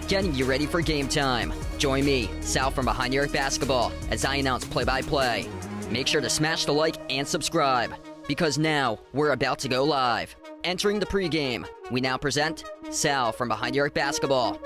Getting you ready for game time. Join me, Sal from Behind the Arc Basketball, as I announce play-by-play. Make sure to smash the like and subscribe, because now we're about to go live. Entering the pregame, we now present Sal from Behind the Arc Basketball.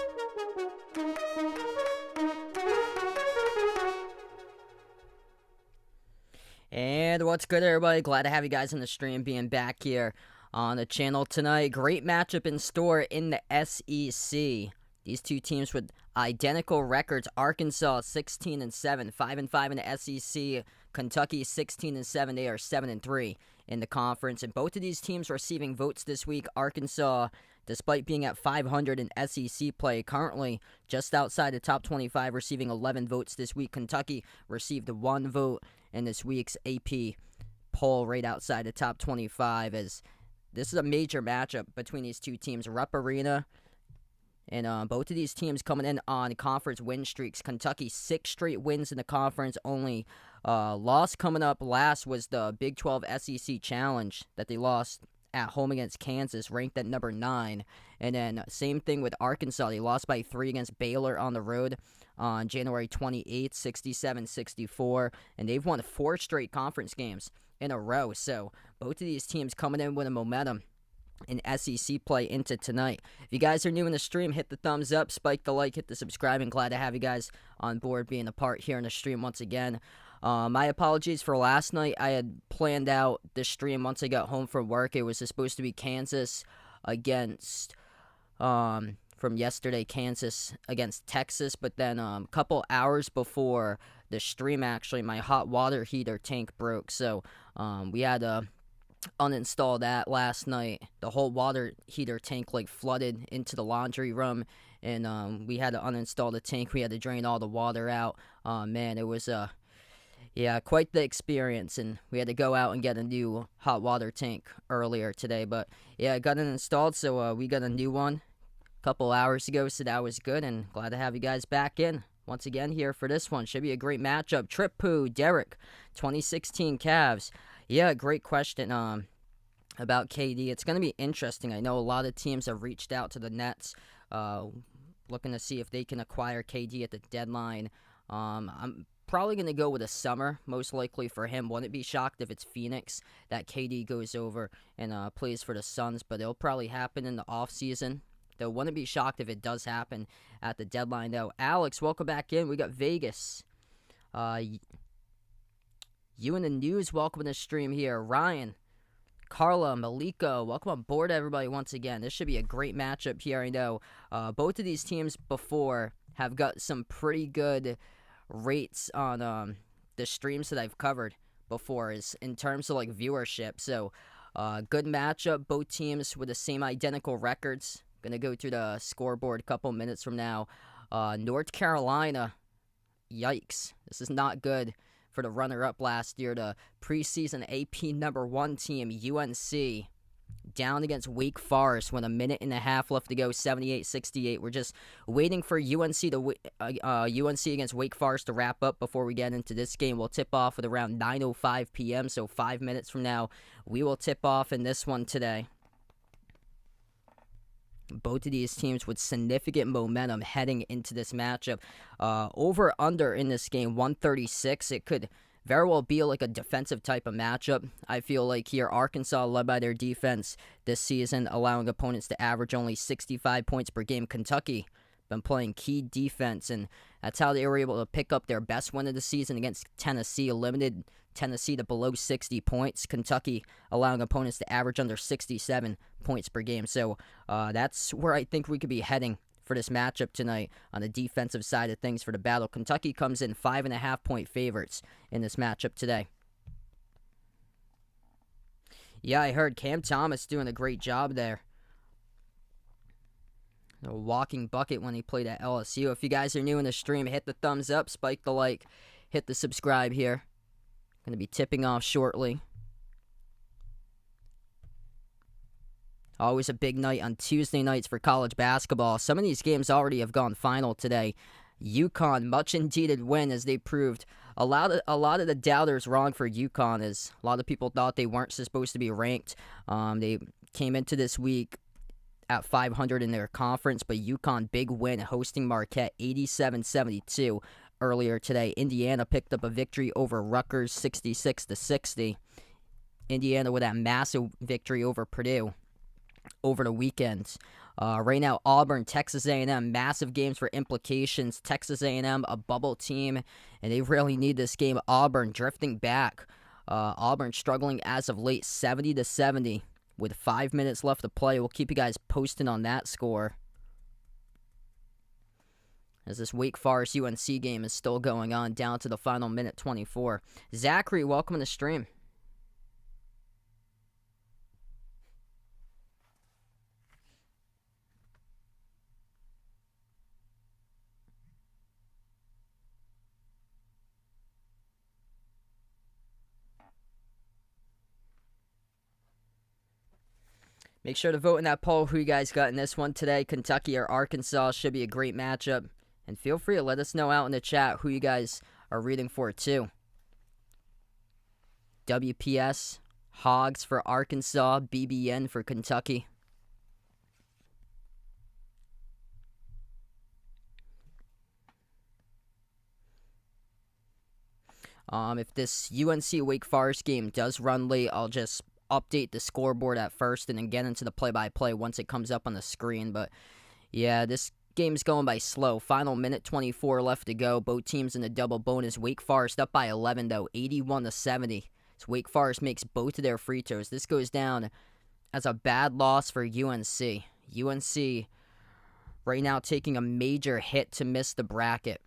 And what's good, everybody? Glad to have you guys on the stream, being back here on the channel tonight. Great matchup in store in the SEC. These two teams with identical records. Arkansas 16-7, 5-5 in the SEC. Kentucky 16-7. They are 7-3 in the conference. And both of these teams receiving votes this week. Arkansas, despite being at 500 in SEC play, currently just outside the top 25, receiving 11 votes this week. Kentucky received 1 vote in this week's AP poll, right outside the top 25. As this is a major matchup between these two teams. Rupp Arena. And both of these teams coming in on conference win streaks. Kentucky 6 straight wins in the conference. Only loss coming up last was the Big 12 SEC Challenge that they lost at home against Kansas, ranked at number 9. And then same thing with Arkansas. They lost by 3 against Baylor on the road on January 28th, 67-64. And they've won 4 straight conference games in a row. So both of these teams coming in with a momentum in SEC play into tonight. If you guys are new in the stream, hit the thumbs up, spike the like, hit the subscribe, and glad to have you guys on board being a part here in the stream once again. My apologies for last night. I had planned out the stream once I got home from work. It was supposed to be Kansas against, from yesterday, Kansas against Texas, but then a couple hours before the stream, actually, my hot water heater tank broke, so we had to uninstall that last night. The whole water heater tank flooded into the laundry room, and we had to uninstall the tank. We had to drain all the water out. Man, it was quite the experience, and we had to go out and get a new hot water tank earlier today. But yeah, I got it installed, so we got a new one a couple hours ago, so that was good, and glad to have you guys back in once again here for this one. Should be a great matchup. Trip Poo, Derek, 2016 Cavs. Yeah, great question about KD. It's going to be interesting. I know a lot of teams have reached out to the Nets looking to see if they can acquire KD at the deadline. I'm probably going to go with a summer, most likely for him. Wouldn't be shocked if it's Phoenix that KD goes over and plays for the Suns, but it'll probably happen in the offseason. Though wouldn't be shocked if it does happen at the deadline, though. Alex, welcome back in. We got Vegas. You in the news, welcome to the stream here. Ryan, Carla, Maliko, welcome on board, everybody, once again. This should be a great matchup here. I know both of these teams before have got some pretty good rates on the streams that I've covered before is in terms of viewership. So good matchup. Both teams with the same identical records. Going to go through the scoreboard a couple minutes from now. North Carolina, yikes. This is not good for the runner-up last year, the preseason AP number 1 team, UNC, down against Wake Forest with a minute and a half left to go, 78-68. We're just waiting for UNC against Wake Forest to wrap up before we get into this game. We'll tip off at around 9:05 p.m., so 5 minutes from now, we will tip off in this one today. Both of these teams with significant momentum heading into this matchup. Over-under in this game, 136. It could very well be a defensive type of matchup. I feel like here, Arkansas led by their defense this season, allowing opponents to average only 65 points per game. Kentucky been playing key defense, and That's how they were able to pick up their best win of the season against Tennessee, limited Tennessee to below 60 points. Kentucky allowing opponents to average under 67 points per game. So that's where I think we could be heading for this matchup tonight on the defensive side of things for the battle. Kentucky comes in 5.5-point favorites in this matchup today. Yeah, I heard Cam Thomas doing a great job there. A walking bucket when he played at LSU. If you guys are new in the stream, hit the thumbs up, spike the like, hit the subscribe here. Going to be tipping off shortly. Always a big night on Tuesday nights for college basketball. Some of these games already have gone final today. UConn, much needed win as they proved a lot of the doubters wrong for UConn, as a lot of people thought they weren't supposed to be ranked. They came into this week at 500 in their conference, but UConn, big win hosting Marquette 87-72 earlier today. Indiana picked up a victory over Rutgers 66-60. Indiana with that massive victory over Purdue over the weekend. Right now, Auburn, Texas A&M, massive games for implications. Texas A&M, a bubble team, and they really need this game. Auburn drifting back. Auburn struggling as of late, 70-70 with 5 minutes left to play. We'll keep you guys posted on that score, as this Wake Forest UNC game is still going on down to the final minute 24. Zachary, welcome to the stream. Make sure to vote in that poll who you guys got in this one today. Kentucky or Arkansas. Should be a great matchup. And feel free to let us know out in the chat who you guys are rooting for too. WPS, Hogs for Arkansas, BBN for Kentucky. If this UNC Wake Forest game does run late, I'll just update the scoreboard at first and then get into the play-by-play once it comes up on the screen. But yeah, this game's going by slow. Final minute 24 left to go. Both teams in the double bonus. Wake Forest up by 11 though, 81-70. So Wake Forest makes both of their free throws. This goes down as a bad loss for UNC. UNC right now taking a major hit to miss the bracket.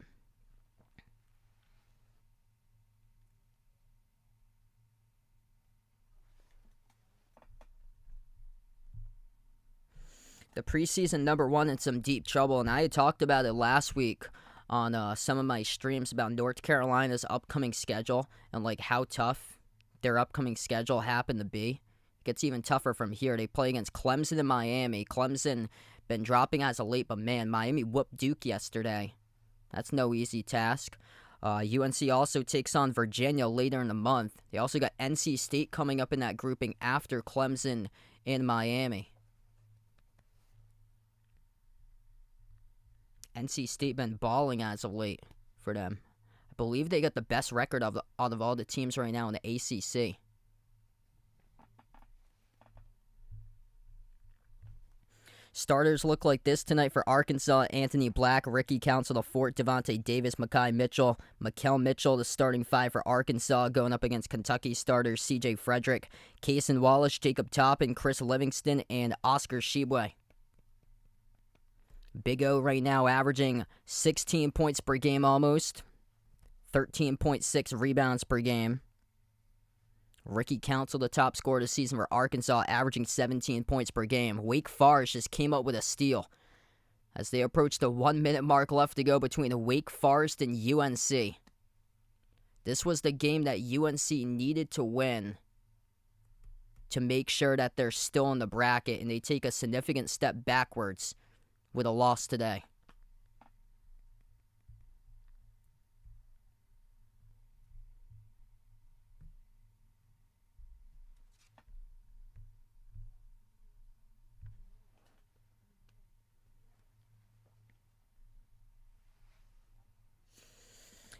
The preseason #1 in some deep trouble, and I had talked about it last week on some of my streams about North Carolina's upcoming schedule and like how tough their upcoming schedule happened to be. It gets even tougher from here. They play against Clemson and Miami. Clemson been dropping as of late, but man, Miami whooped Duke yesterday. That's no easy task. UNC also takes on Virginia later in the month. They also got NC State coming up in that grouping after Clemson and Miami. NC State been balling as of late for them. I believe they got the best record out of all the teams right now in the ACC. Starters look like this tonight for Arkansas: Anthony Black, Ricky Council the Fort, Devontae Davis, Makai Mitchell, Makel Mitchell, the starting five for Arkansas, going up against Kentucky starters C.J. Frederick, Kaysen Wallace, Jacob Toppin, Chris Livingston, and Oscar Tshiebwe. Big O right now averaging 16 points per game almost, 13.6 rebounds per game. Ricky Council, the top scorer this season for Arkansas, averaging 17 points per game. Wake Forest just came up with a steal as they approach the 1 minute mark left to go between Wake Forest and UNC. This was the game that UNC needed to win to make sure that they're still in the bracket, and they take a significant step backwards with a loss today.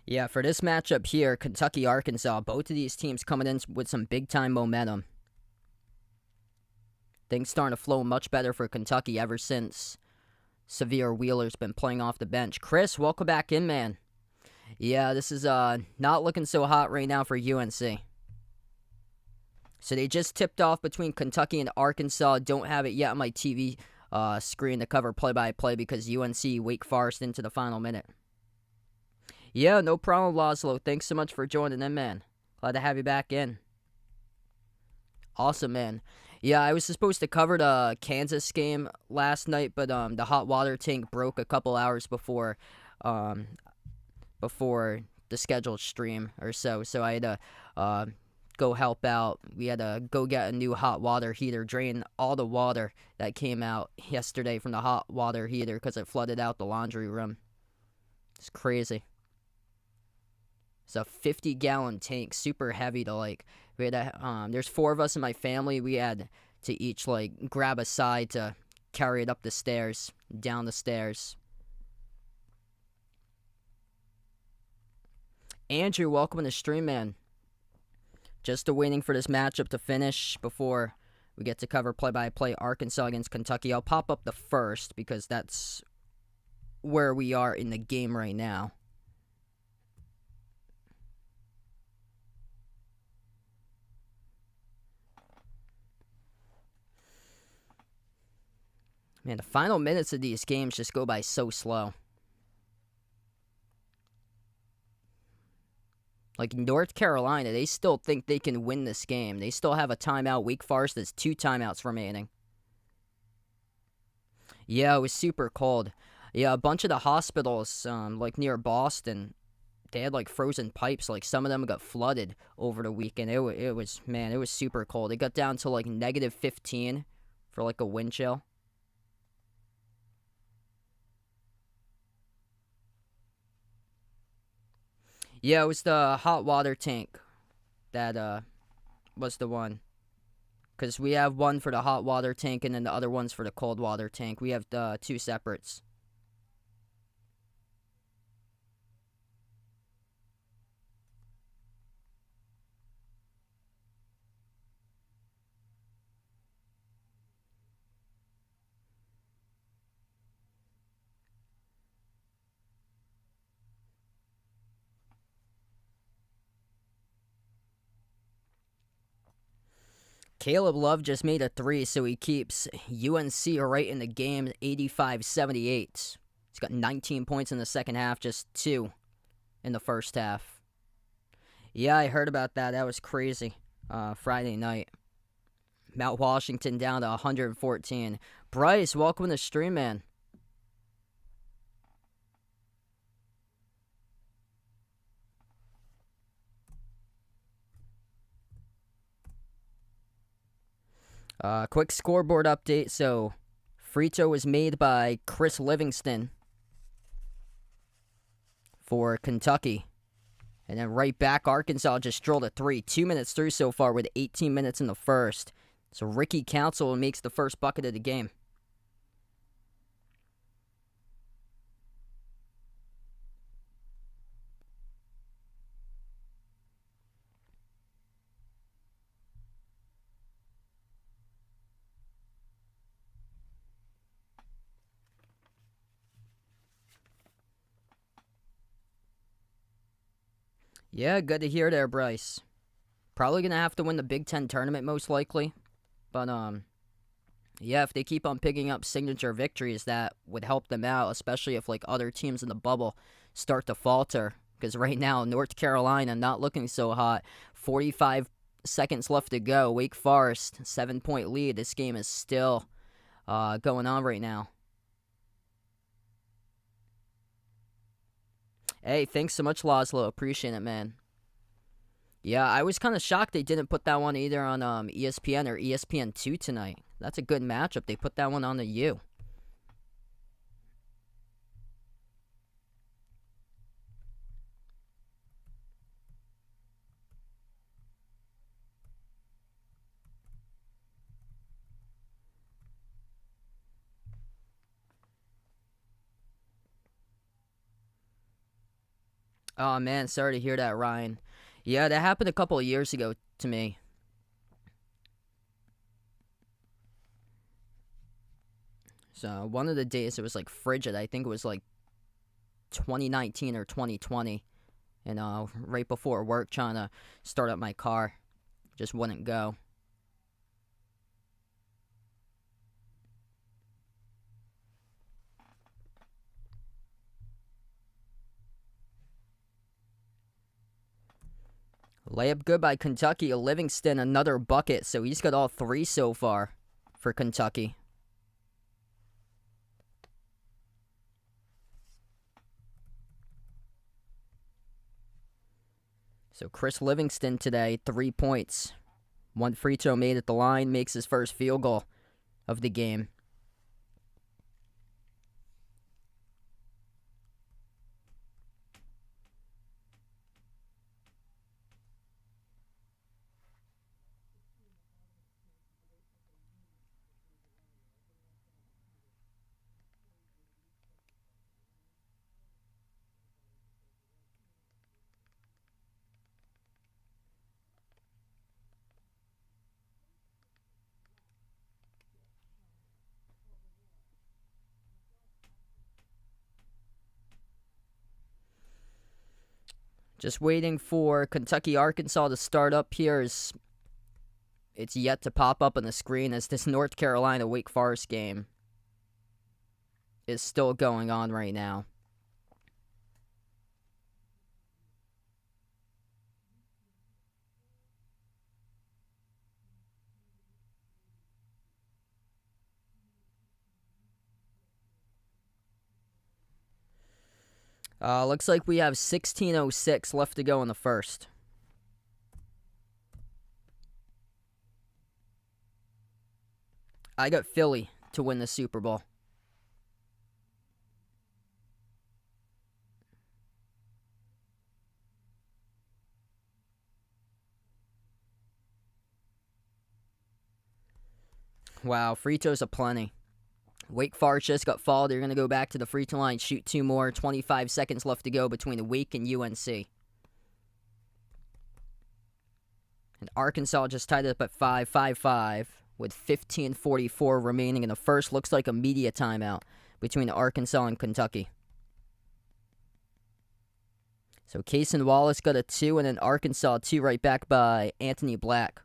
Yeah, for this matchup here, Kentucky, Arkansas, both of these teams coming in with some big-time momentum. Things starting to flow much better for Kentucky ever since Severe Wheeler's been playing off the bench. Chris, welcome back in, man. Yeah, this is not looking so hot right now for UNC. So they just tipped off between Kentucky and Arkansas. Don't have it yet on my TV screen to cover play-by-play because UNC Wake Forest into the final minute. Yeah, no problem, Laszlo. Thanks so much for joining in, man. Glad to have you back in. Awesome, man. Yeah, I was supposed to cover the Kansas game last night, but the hot water tank broke a couple hours before the scheduled stream or so. So I had to go help out. We had to go get a new hot water heater, drain all the water that came out yesterday from the hot water heater because it flooded out the laundry room. It's crazy. It's a 50-gallon tank, super heavy to like. We had to, there's 4 of us in my family. We had to each like grab a side to carry it up the stairs, down the stairs. Andrew, welcome to the stream, man. Just waiting for this matchup to finish before we get to cover play-by-play Arkansas against Kentucky. I'll pop up the first because that's where we are in the game right now. Man, the final minutes of these games just go by so slow. Like North Carolina, they still think they can win this game. They still have a timeout. Wake Forest has 2 timeouts remaining. Yeah, it was super cold. Yeah, a bunch of the hospitals, like near Boston, they had like frozen pipes. Like some of them got flooded over the weekend. It was super cold. It got down to like -15 for like a wind chill. Yeah, it was the hot water tank that was the one. Because we have one for the hot water tank and then the other one's for the cold water tank. We have the 2 separates. Caleb Love just made a 3, so he keeps UNC right in the game, 85-78. He's got 19 points in the second half, just 2 in the first half. Yeah, I heard about that. That was crazy. Friday night. Mount Washington down to 114. Bryce, welcome to the stream, man. Quick scoreboard update. So, free throw was made by Chris Livingston for Kentucky. And then right back, Arkansas just drilled a 3. 2 minutes through so far with 18 minutes in the first. So, Ricky Council makes the first bucket of the game. Yeah, good to hear there, Bryce. Probably going to have to win the Big Ten tournament most likely. But, yeah, if they keep on picking up signature victories, that would help them out, especially if, like, other teams in the bubble start to falter. Because right now, North Carolina not looking so hot. 45 seconds left to go. Wake Forest, 7-point lead. This game is still going on right now. Hey, thanks so much, Laszlo. Appreciate it, man. Yeah, I was kind of shocked they didn't put that one either on ESPN or ESPN2 tonight. That's a good matchup. They put that one on the U. Oh, man, sorry to hear that, Ryan. Yeah, that happened a couple of years ago to me. So one of the days it was like frigid. I think it was like 2019 or 2020. And right before work, trying to start up my car. Just wouldn't go. Layup good by Kentucky. Livingston, another bucket. So he's got all 3 so far for Kentucky. So Chris Livingston today, 3 points. 1 free throw made at the line, makes his first field goal of the game. Just waiting for Kentucky-Arkansas to start up here. It's yet to pop up on the screen as this North Carolina-Wake Forest game is still going on right now. Looks like we have 16:06 left to go in the first. I got Philly to win the Super Bowl. Wow, free throws aplenty. Wake Forest just got fouled. They're going to go back to the free throw line, shoot 2 more. 25 seconds left to go between Wake and UNC. And Arkansas just tied it up at 5-5 with 15:44 remaining in the first. Looks like a media timeout between Arkansas and Kentucky. So Cason Wallace got a 2, and then Arkansas 2 right back by Anthony Black.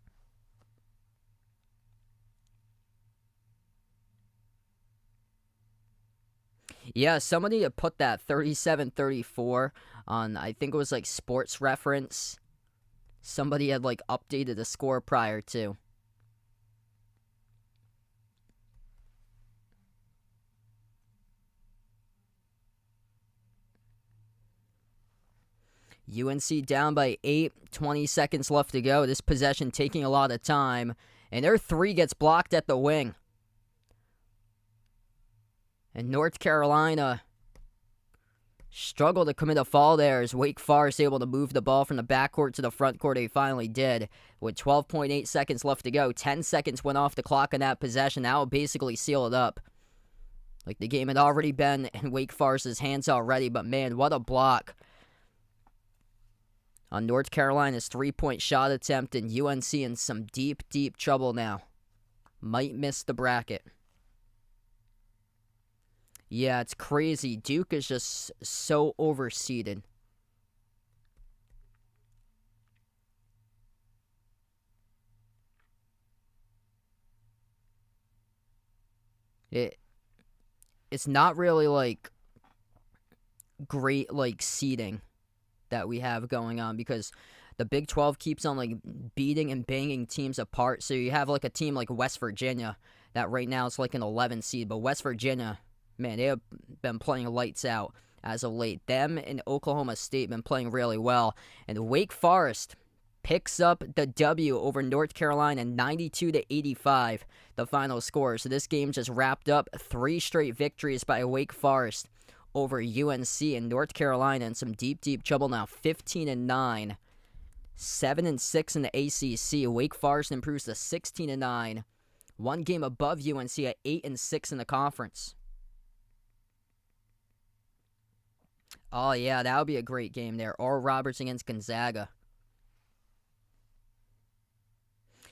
Yeah, somebody had put that 37-34 on, I think it was like Sports Reference. Somebody had like updated the score prior to. UNC down by 8, 20 seconds left to go. This possession taking a lot of time. And their 3 gets blocked at the wing. And North Carolina struggled to commit a foul there as Wake Forest able to move the ball from the backcourt to the front court. They finally did. With 12.8 seconds left to go. 10 seconds went off the clock in that possession. That will basically seal it up. Like the game had already been in Wake Forest's hands already. But man, what a block on North Carolina's 3-point shot attempt. And UNC in some deep, deep trouble now. Might miss the bracket. Yeah, it's crazy. Duke is just so overseeded. It's not really like great like seeding that we have going on because the Big 12 keeps on like beating and banging teams apart. So you have like a team like West Virginia that right now is like an 11 seed, but West Virginia, man, they have been playing lights out as of late. Them and Oklahoma State been playing really well. And Wake Forest picks up the W over North Carolina, 92-85, the final score. So this game just wrapped up. 3 straight victories by Wake Forest over UNC and North Carolina in some deep, deep trouble now. 15-9, 7-6 in the ACC. Wake Forest improves to 16-9, 1 game above UNC at 8-6 in the conference. Oh, yeah, that would be a great game there. Oral Roberts against Gonzaga.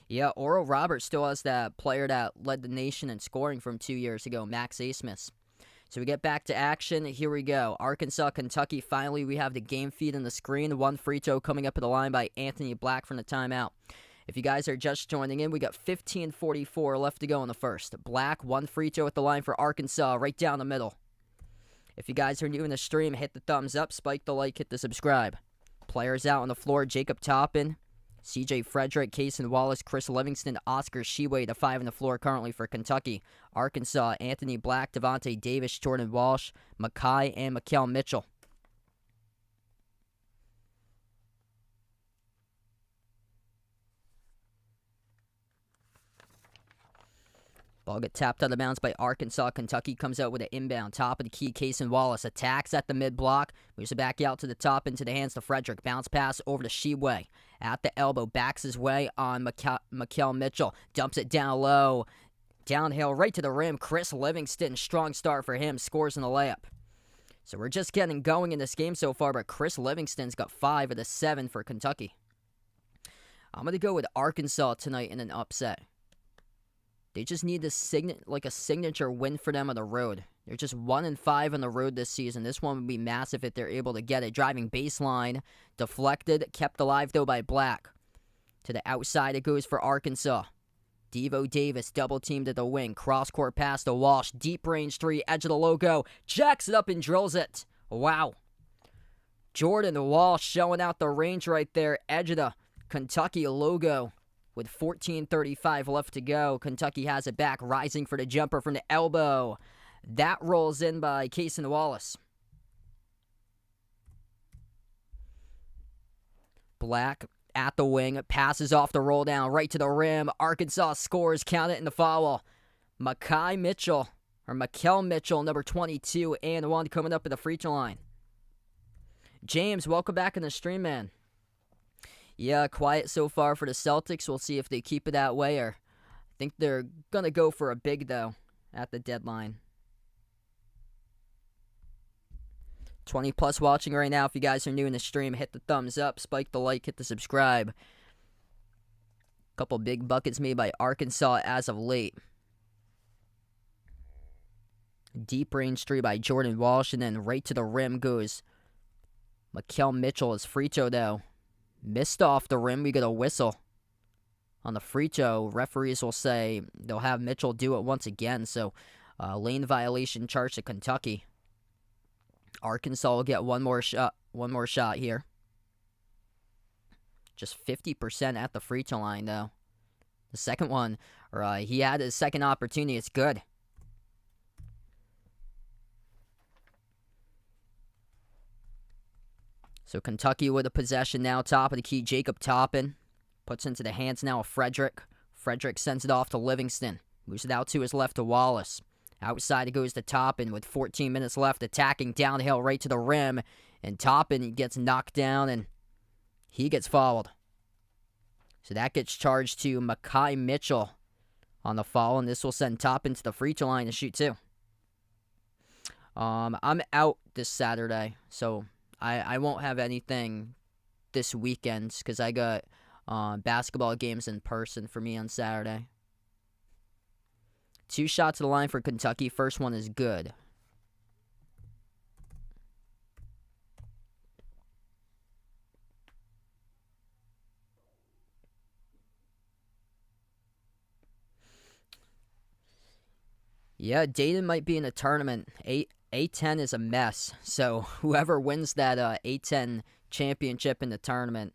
Yeah, Oral Roberts still has that player that led the nation in scoring from 2 years ago, Max Asmus. So we get back to action. Here we go. Arkansas, Kentucky. Finally, we have the game feed on the screen. One free throw coming up at the line by Anthony Black from the timeout. If you guys are just joining in, we got 15:44 left to go in the first. Black, one free throw at the line for Arkansas, right down the middle. If you guys are new in the stream, hit the thumbs up, spike the like, hit the subscribe. Players out on the floor, Jacob Toppin, C.J. Frederick, Cason Wallace, Chris Livingston, Oscar Sheway, the 5 on the floor currently for Kentucky. Arkansas, Anthony Black, Devontae Davis, Jordan Walsh, Mackay, and Mikel Mitchell. Ball get tapped out of bounds by Arkansas. Kentucky comes out with an inbound. Top of the key, Cason Wallace attacks at the mid-block. Moves it back out to the top into the hands to Frederick. Bounce pass over to Sheway. At the elbow, backs his way on Mikel Mitchell. Dumps it down low. Downhill right to the rim. Chris Livingston, strong start for him. Scores in the layup. So we're just getting going in this game so far, but Chris Livingston's got 5 of the 7 for Kentucky. I'm going to go with Arkansas tonight in an upset. They just need a signature win for them on the road. They're just 1-5 on the road this season. This one would be massive if they're able to get it. Driving baseline, deflected, kept alive though by Black. To the outside it goes for Arkansas. Devo Davis double teamed at the wing. Cross court pass to Walsh. Deep range 3, edge of the logo. Jacks it up and drills it. Wow. Jordan Walsh showing out the range right there. Edge of the Kentucky logo. With 14:35 left to go, Kentucky has it back, rising for the jumper from the elbow. That rolls in by Cason Wallace. Black at the wing, passes off the roll down, right to the rim. Arkansas scores, count it in the foul. Mikel Mitchell, number 22, and 1 coming up at the free throw line. James, welcome back in the stream, man. Yeah, quiet so far for the Celtics. We'll see if they keep it that way, or I think they're going to go for a big, though, at the deadline. 20+ watching right now. If you guys are new in the stream, hit the thumbs up, spike the like, hit the subscribe. Couple big buckets made by Arkansas as of late. Deep range 3 by Jordan Walsh, and then right to the rim goes Mikel Mitchell. His free throw, though, missed off the rim. We get a whistle on the free throw. Referees will say they'll have Mitchell do it once again. So, lane violation charge to Kentucky. Arkansas will get one more shot here. Just 50% at the free throw line, though. The second one, he had his second opportunity. It's good. So Kentucky with a possession now. Top of the key, Jacob Toppin. Puts into the hands now of Frederick. Frederick sends it off to Livingston. Moves it out to his left to Wallace. Outside it goes to Toppin with 14 minutes left. Attacking downhill right to the rim. And Toppin gets knocked down and he gets fouled. So that gets charged to Mackay Mitchell on the foul. And this will send Toppin to the free throw line to shoot 2. I'm out this Saturday. So I won't have anything this weekend because I got basketball games in person for me on Saturday. 2 shots to the line for Kentucky. First one is good. Yeah, Dayton might be in a tournament. A10 is a mess. So whoever wins that A10 championship in the tournament,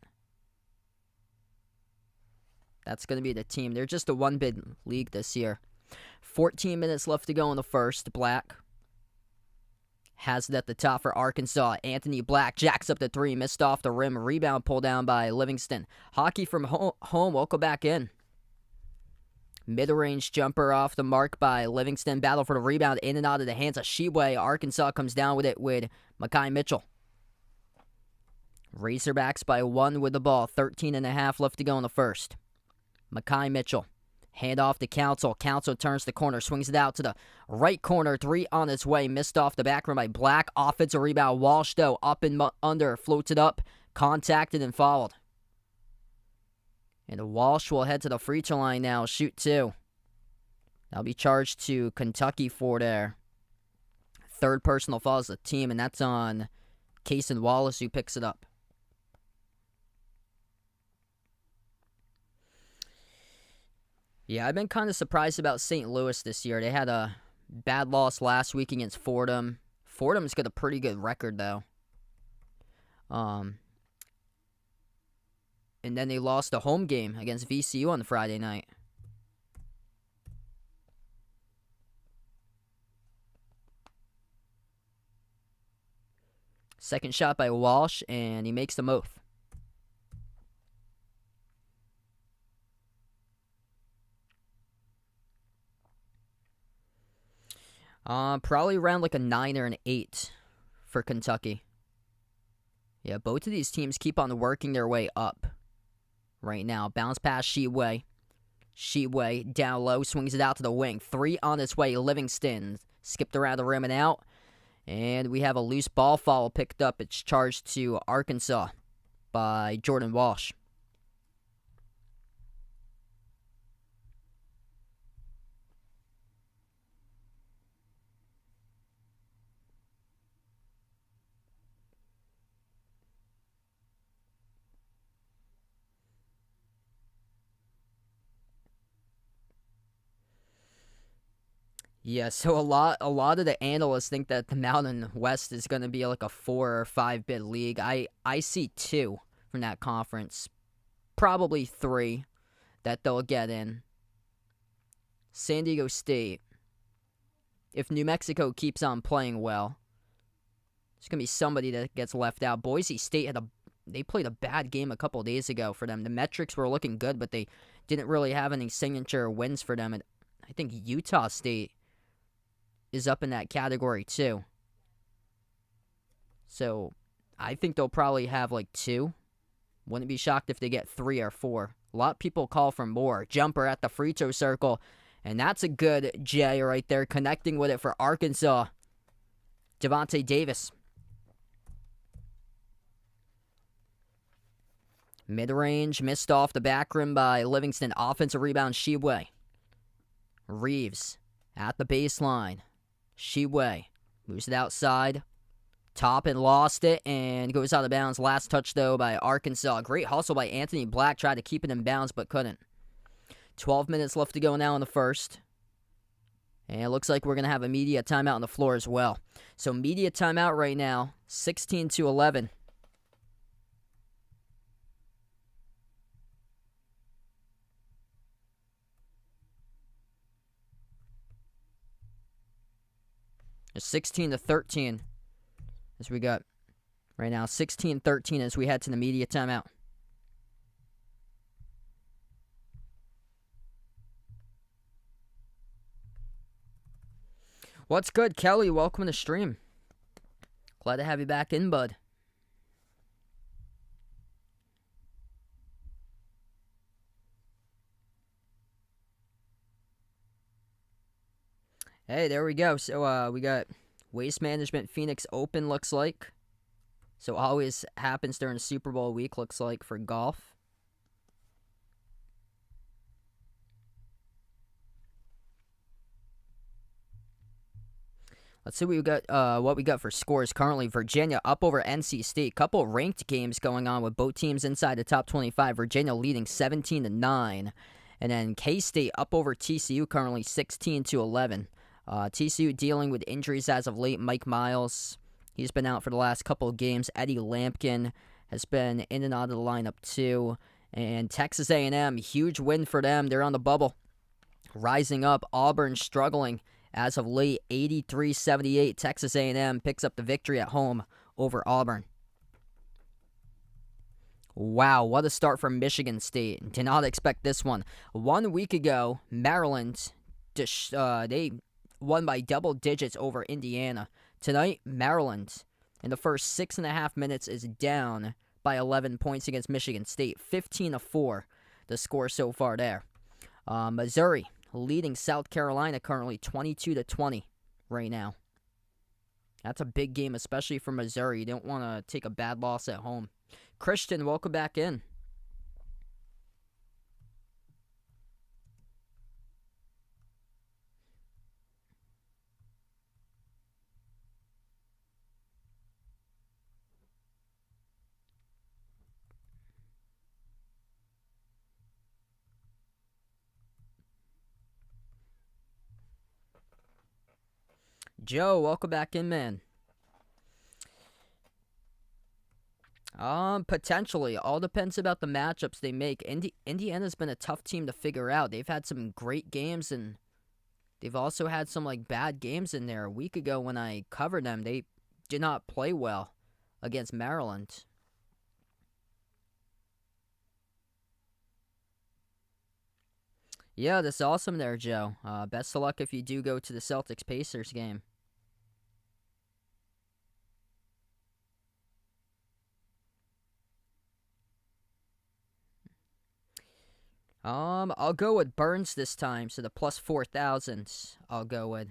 that's going to be the team. They're just a one-bid league this year. 14 minutes left to go in the first. Black has it at the top for Arkansas. Anthony Black jacks up the 3, missed off the rim. Rebound pulled down by Livingston. Hockey from home. Welcome back in. Mid-range jumper off the mark by Livingston. Battle for the rebound in and out of the hands of Sheway. Arkansas comes down with it with Mackay Mitchell. Razorbacks by 1 with the ball. 13.5 left to go in the first. Mackay Mitchell. Hand off to Council. Council turns the corner. Swings it out to the right corner. 3 on its way. Missed off the back rim by Black. Offensive rebound. Walsh, though, up and under. Floats it up. Contacted and fouled. And Walsh will head to the free throw line now. Shoot 2. That'll be charged to Kentucky for their third personal foul as a team, and that's on Cason Wallace, who picks it up. Yeah, I've been kind of surprised about St. Louis this year. They had a bad loss last week against Fordham. Fordham's got a pretty good record, though. And then they lost a home game against VCU on Friday night. Second shot by Walsh, and he makes the move. Probably around like a 9 or an 8 for Kentucky. Yeah, both of these teams keep on working their way up right now. Bounce pass Sheetway. Sheetway down low, swings it out to the wing. 3 on its way. Livingston skipped around the rim and out. And we have a loose ball foul picked up. It's charged to Arkansas by Jordan Walsh. Yeah, so a lot of the analysts think that the Mountain West is going to be like a 4 or 5 bid league. I see 2 from that conference, probably 3 that they'll get in. San Diego State. If New Mexico keeps on playing well, there's going to be somebody that gets left out. Boise State they played a bad game a couple days ago for them. The metrics were looking good, but they didn't really have any signature wins for them. And I think Utah State is up in that category too. So I think they'll probably have like 2. Wouldn't be shocked if they get 3 or 4. A lot of people call for more. Jumper at the free throw circle. And that's a good J right there, connecting with it for Arkansas. Devontae Davis. Mid-range, missed off the back rim by Livingston. Offensive rebound, Sheetway. Reeves at the baseline. Sheetway moves it outside. Top and lost it and goes out of bounds. Last touch, though, by Arkansas. Great hustle by Anthony Black. Tried to keep it in bounds, but couldn't. 12 minutes left to go now in the first. And it looks like we're going to have a media timeout on the floor as well. So media timeout right now, 16-11. It's 16-13 as we got right now. 16-13 as we head to the media timeout. What's good, Kelly? Welcome to the stream. Glad to have you back in, bud. Hey, there we go. So we got Waste Management Phoenix Open, looks like. So always happens during Super Bowl week, looks like, for golf. Let's see what we got for scores currently. Virginia up over NC State. Couple ranked games going on with both teams inside the top 25. Virginia leading 17-9. And then K-State up over TCU currently 16-11. TCU dealing with injuries as of late. Mike Miles, he's been out for the last couple of games. Eddie Lampkin has been in and out of the lineup too. And Texas A&M, huge win for them. They're on the bubble. Rising up. Auburn struggling as of late. 83-78. Texas A&M picks up the victory at home over Auburn. Wow, what a start from Michigan State. Did not expect this one. 1 week ago, Maryland, they won by double digits over Indiana. Tonight, Maryland, in the first 6.5 minutes, is down by 11 points against Michigan State. 15-4, the score so far there. Missouri leading South Carolina currently 22-20 right now. That's a big game, especially for Missouri. You don't want to take a bad loss at home. Christian, welcome back in. Joe, welcome back in, man. Potentially. All depends about the matchups they make. Indiana's been a tough team to figure out. They've had some great games, and they've also had some, bad games in there. A week ago when I covered them, they did not play well against Maryland. Yeah, that's awesome there, Joe. Best of luck if you do go to the Celtics-Pacers game. I'll go with Burns this time, so the plus 4,000 I'll go with.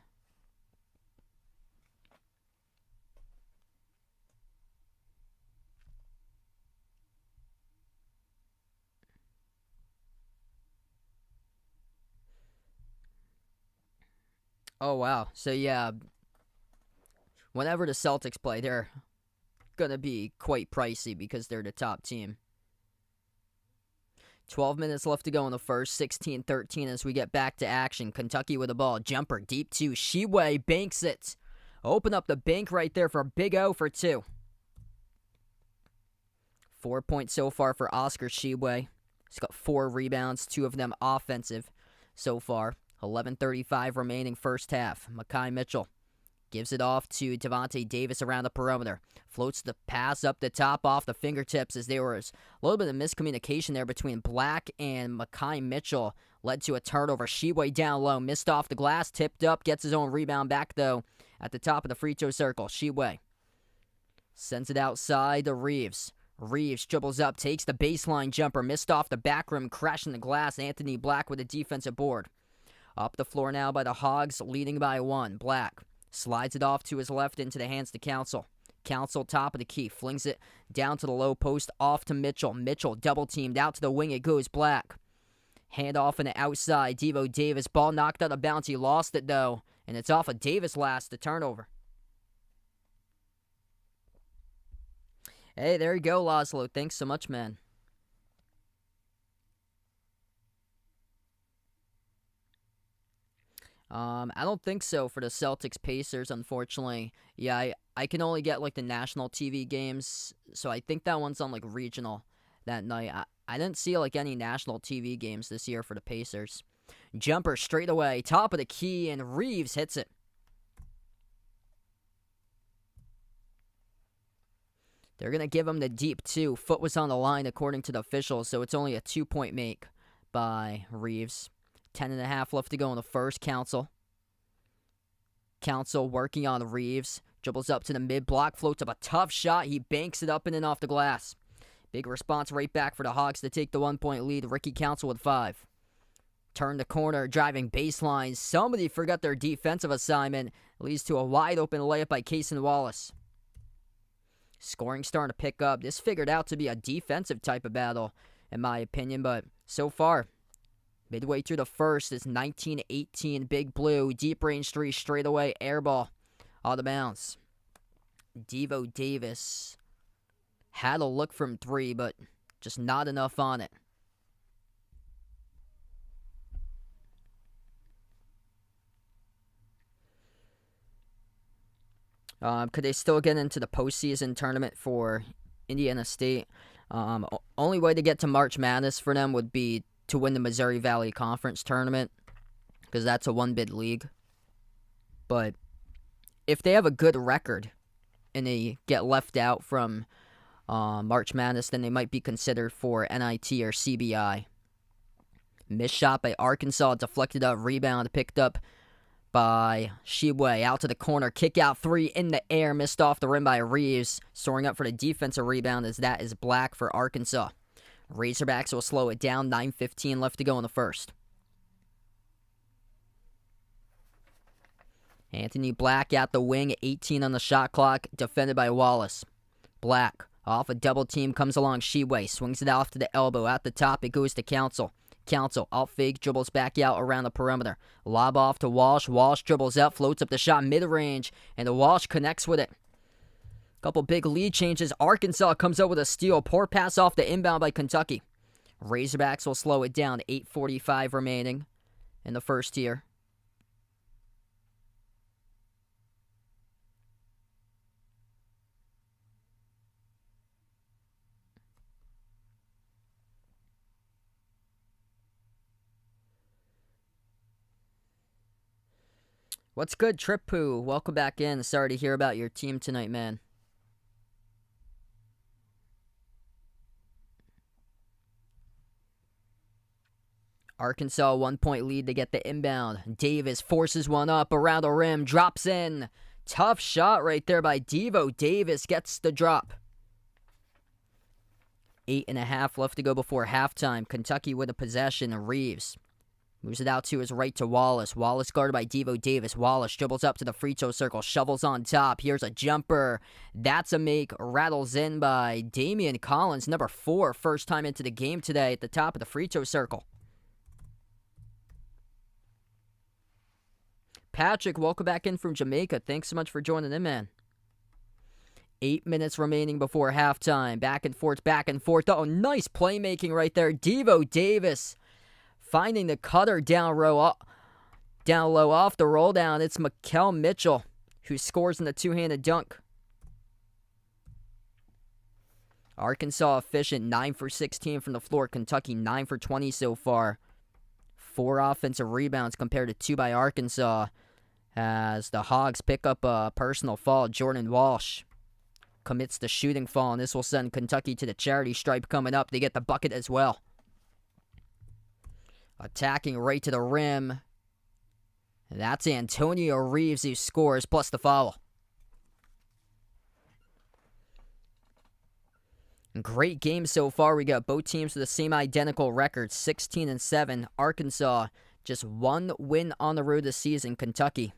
Oh, wow. So, yeah, whenever the Celtics play, they're going to be quite pricey because they're the top team. 12 minutes left to go in the first, 16-13 as we get back to action. Kentucky with the ball. Jumper, deep two. Sheway banks it. Open up the bank right there for a big O for 2. 4 points so far for Oscar Sheway. He's got 4 rebounds, 2 of them offensive so far. 11:35 remaining first half. Mekhi Mitchell gives it off to Devontae Davis around the perimeter. Floats the pass up the top off the fingertips as there was a little bit of miscommunication there between Black and Mekhi Mitchell. Led to a turnover. Sheway down low. Missed off the glass. Tipped up. Gets his own rebound back, though, at the top of the free throw circle. Sheway sends it outside to Reeves. Reeves dribbles up. Takes the baseline jumper. Missed off the back rim. Crashing the glass. Anthony Black with a defensive board. Up the floor now by the Hogs. Leading by 1. Black slides it off to his left into the hands to Council. Council top of the key. Flings it down to the low post. Off to Mitchell. Mitchell double teamed. Out to the wing. It goes Black. Hand off on the outside. Devo Davis. Ball knocked out of bounds. He lost it, though. And it's off of Davis last. The turnover. Hey, there you go, Laszlo. Thanks so much, man. I don't think so for the Celtics Pacers, unfortunately. Yeah, I can only get the national TV games, so I think that one's on regional that night. I didn't see any national TV games this year for the Pacers. Jumper straight away, top of the key, and Reeves hits it. They're going to give him the deep 2. Foot was on the line according to the officials, so it's only a 2-point make by Reeves. 10.5 left to go in the first. Council working on Reeves. Dribbles up to the mid-block. Floats up a tough shot. He banks it up and in off the glass. Big response right back for the Hawks to take the 1-point lead. Ricky Council with 5. Turn the corner. Driving baseline. Somebody forgot their defensive assignment. Leads to a wide-open layup by Cason Wallace. Scoring starting to pick up. This figured out to be a defensive type of battle, in my opinion, but so far, midway through the first, it's 19-18, Big Blue, deep range 3, straight away, air ball, out of bounds. Devo Davis had a look from 3, but just not enough on it. Could they still get into the postseason tournament for Indiana State? Only way to get to March Madness for them would be to win the Missouri Valley Conference tournament, because that's a one-bid league. But if they have a good record and they get left out from March Madness, then they might be considered for NIT or CBI. Missed shot by Arkansas, deflected up, rebound picked up by Sheway, out to the corner, kick out 3 in the air, missed off the rim by Reeves, soaring up for the defensive rebound as that is Black for Arkansas. Razorbacks will slow it down, 9:15 left to go in the first. Anthony Black at the wing, 18 on the shot clock, defended by Wallace. Black, off a double team, comes along Sheway, swings it off to the elbow, at the top it goes to Council. Council, out fake, dribbles back out around the perimeter. Lob off to Walsh. Walsh dribbles up, floats up the shot mid-range, and the Walsh connects with it. Couple big lead changes. Arkansas comes out with a steal. Poor pass off the inbound by Kentucky. Razorbacks will slow it down. 8:45 remaining in the first here. What's good, Trip Poo? Welcome back in. Sorry to hear about your team tonight, man. Arkansas 1-point lead to get the inbound. Davis forces one up around the rim, drops in. Tough shot right there by Devo. Davis gets the drop. 8.5 left to go before halftime. Kentucky with a possession. Reeves moves it out to his right to Wallace. Wallace guarded by Devo Davis. Wallace dribbles up to the free throw circle. Shovels on top. Here's a jumper. That's a make. Rattles in by Damian Collins, number 4. First time into the game today at the top of the free throw circle. Patrick, welcome back in from Jamaica. Thanks so much for joining in, man. 8 minutes remaining before halftime. Back and forth, back and forth. Oh, nice playmaking right there. Devo Davis finding the cutter down low off the roll down. It's Mikel Mitchell who scores in the two-handed dunk. Arkansas efficient, 9 for 16 from the floor. Kentucky 9 for 20 so far. 4 offensive rebounds compared to 2 by Arkansas as the Hogs pick up a personal foul. Jordan Walsh commits the shooting foul, and this will send Kentucky to the charity stripe coming up. They get the bucket as well. Attacking right to the rim. That's Antonio Reeves who scores, plus the foul. Great game so far. We got both teams with the same identical records, 16-7. Arkansas, just 1 win on the road this season. Kentucky,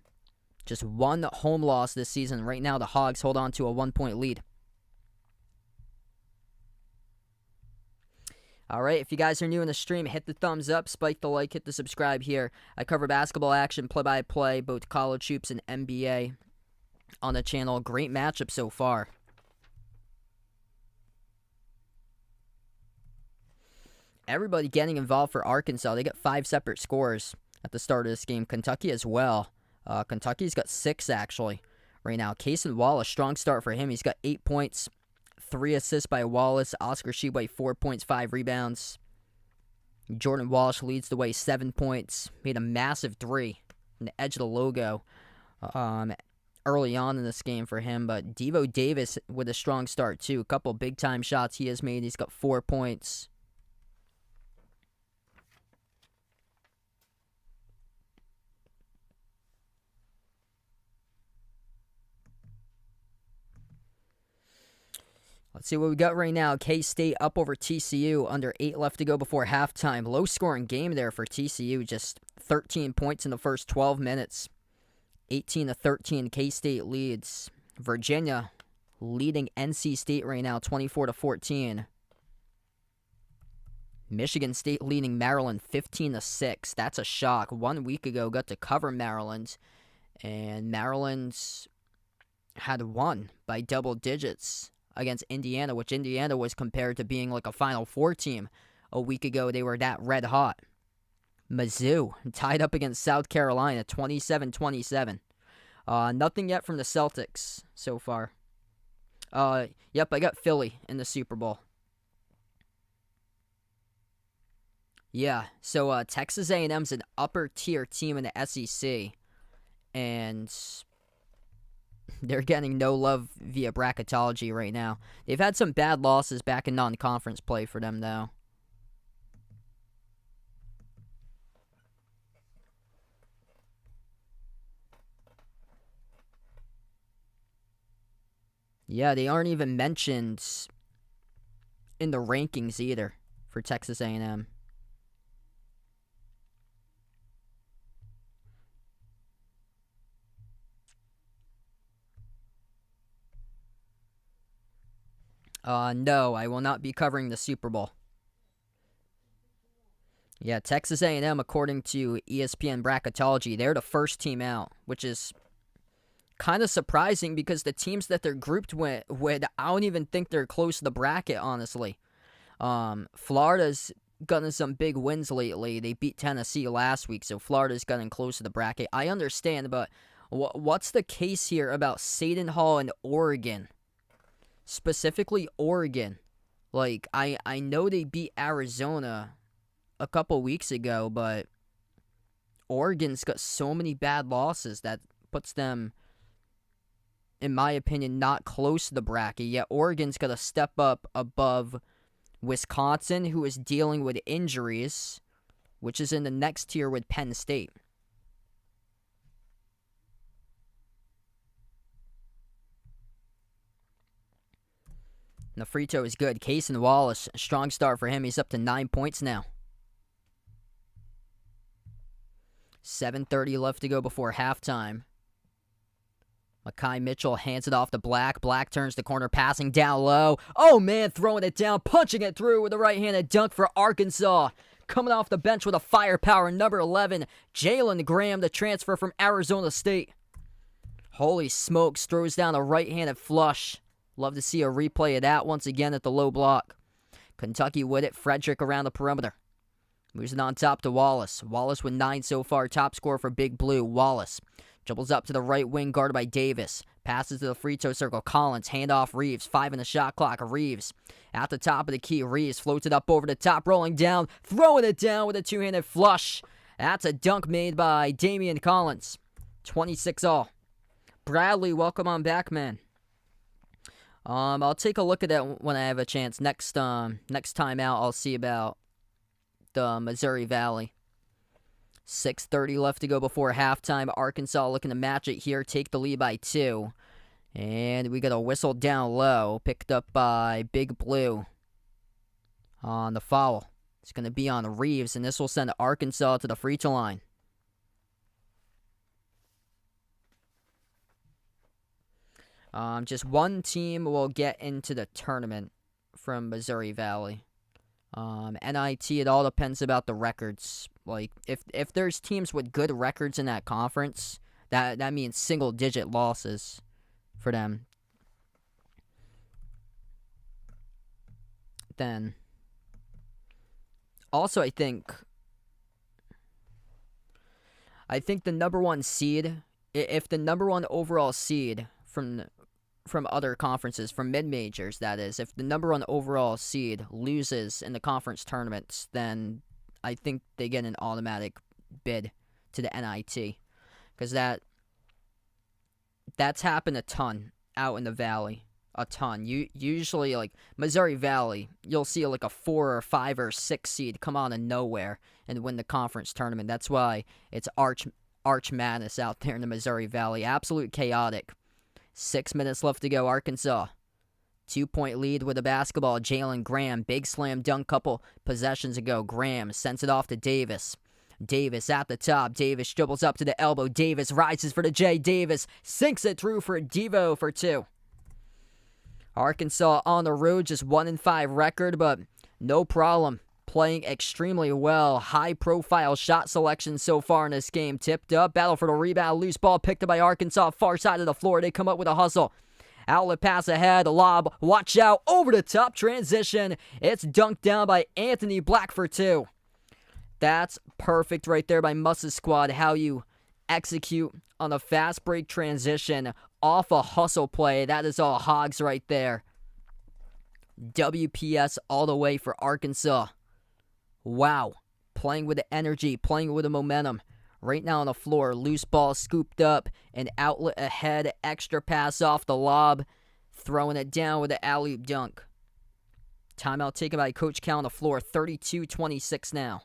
just 1 home loss this season. Right now, the Hogs hold on to a 1-point lead. All right, if you guys are new in the stream, hit the thumbs up, spike the like, hit the subscribe here. I cover basketball action, play-by-play, both college hoops and NBA on the channel. Great matchup so far. Everybody getting involved for Arkansas. They got 5 separate scores at the start of this game. Kentucky as well. Kentucky's got 6, actually, right now. Cason Wallace, strong start for him. He's got 8 points, 3 assists by Wallace. Oscar Tshiebwe, 4 points, 5 rebounds. Jordan Walsh leads the way, 7 points. Made a massive 3 on the edge of the logo early on in this game for him. But Devo Davis with a strong start, too. A couple big-time shots he has made. He's got 4 points. Let's see what we got right now. K-State up over TCU. Under 8 left to go before halftime. Low-scoring game there for TCU. Just 13 points in the first 12 minutes. 18-13, K-State leads. Virginia leading NC State right now, 24-14. Michigan State leading Maryland, 15-6. That's a shock. 1 week ago, got to cover Maryland. And Maryland had won by double digits against Indiana, which Indiana was compared to being like a Final Four team. A week ago, they were that red hot. Mizzou tied up against South Carolina, 27-27. Nothing yet from the Celtics so far. Yep, I got Philly in the Super Bowl. Yeah, so Texas A&M's an upper-tier team in the SEC, and they're getting no love via bracketology right now. They've had some bad losses back in non-conference play for them, though. Yeah, they aren't even mentioned in the rankings either for Texas A&M. No, I will not be covering the Super Bowl. Yeah, Texas A&M, according to ESPN bracketology, they're the first team out, which is kind of surprising because the teams that they're grouped with, I don't even think they're close to the bracket, honestly. Florida's gotten some big wins lately. They beat Tennessee last week, so Florida's gotten close to the bracket. I understand, but what's the case here about Seton Hall and Oregon? Specifically Oregon. Like, I know they beat Arizona a couple weeks ago, but Oregon's got so many bad losses that puts them, in my opinion, not close to the bracket. Yet Oregon's got to step up above Wisconsin, who is dealing with injuries, which is in the next tier with Penn State. And the free throw is good. Cason Wallace, a strong start for him. He's up to 9 points now. 7:30 left to go before halftime. Makai Mitchell hands it off to Black. Black turns the corner, passing down low. Oh, man, throwing it down, punching it through with a right-handed dunk for Arkansas. Coming off the bench with a firepower, number 11, Jalen Graham, the transfer from Arizona State. Holy smokes, throws down a right-handed flush. Love to see a replay of that once again at the low block. Kentucky with it. Frederick around the perimeter. Moves it on top to Wallace. Wallace with 9 so far. Top scorer for Big Blue. Wallace dribbles up to the right wing, guarded by Davis. Passes to the free throw circle. Collins. Handoff Reeves. 5 in the shot clock. Reeves at the top of the key. Reeves floats it up over the top. Rolling down. Throwing it down with a two-handed flush. That's a dunk made by Damian Collins. 26 all. Bradley, welcome on back, man. I'll take a look at that when I have a chance. Next time out, I'll see about the Missouri Valley. 6:30 left to go before halftime. Arkansas looking to match it here, take the lead by 2. And we got a whistle down low, picked up by Big Blue on the foul. It's going to be on Reeves, and this will send Arkansas to the free throw line. Just one team will get into the tournament from Missouri Valley. NIT, it all depends about the records. Like, if there's teams with good records in that conference, that means single-digit losses for them. Then, also, I think the number 1 seed, if the number 1 overall seed from other conferences, from mid-majors, that is, if the number 1 overall seed loses in the conference tournaments, then I think they get an automatic bid to the NIT. Because that's happened a ton out in the Valley. A ton. Usually, like, Missouri Valley, you'll see like a 4 or 5 or 6 seed come out of nowhere and win the conference tournament. That's why it's arch madness out there in the Missouri Valley. Absolute chaotic. 6 minutes left to go. Arkansas. 2-point lead with the basketball. Jalen Graham. Big slam dunk couple possessions ago. Graham sends it off to Davis. Davis at the top. Davis dribbles up to the elbow. Davis rises for the J. Davis sinks it through for Devo for 2. Arkansas on the road. Just 1-5 record, but no problem. Playing extremely well. High-profile shot selection so far in this game. Tipped up. Battle for the rebound. Loose ball picked up by Arkansas. Far side of the floor. They come up with a hustle. Outlet pass ahead. Lob. Watch out. Over the top. Transition. It's dunked down by Anthony Black for 2. That's perfect right there by Muss's squad. How you execute on a fast break transition off a hustle play. That is all hogs right there. WPS all the way for Arkansas. Wow. Playing with the energy, playing with the momentum. Right now on the floor, loose ball scooped up, an outlet ahead, extra pass off the lob, throwing it down with the alley-oop dunk. Timeout taken by Coach Cal on the floor, 32-26 now.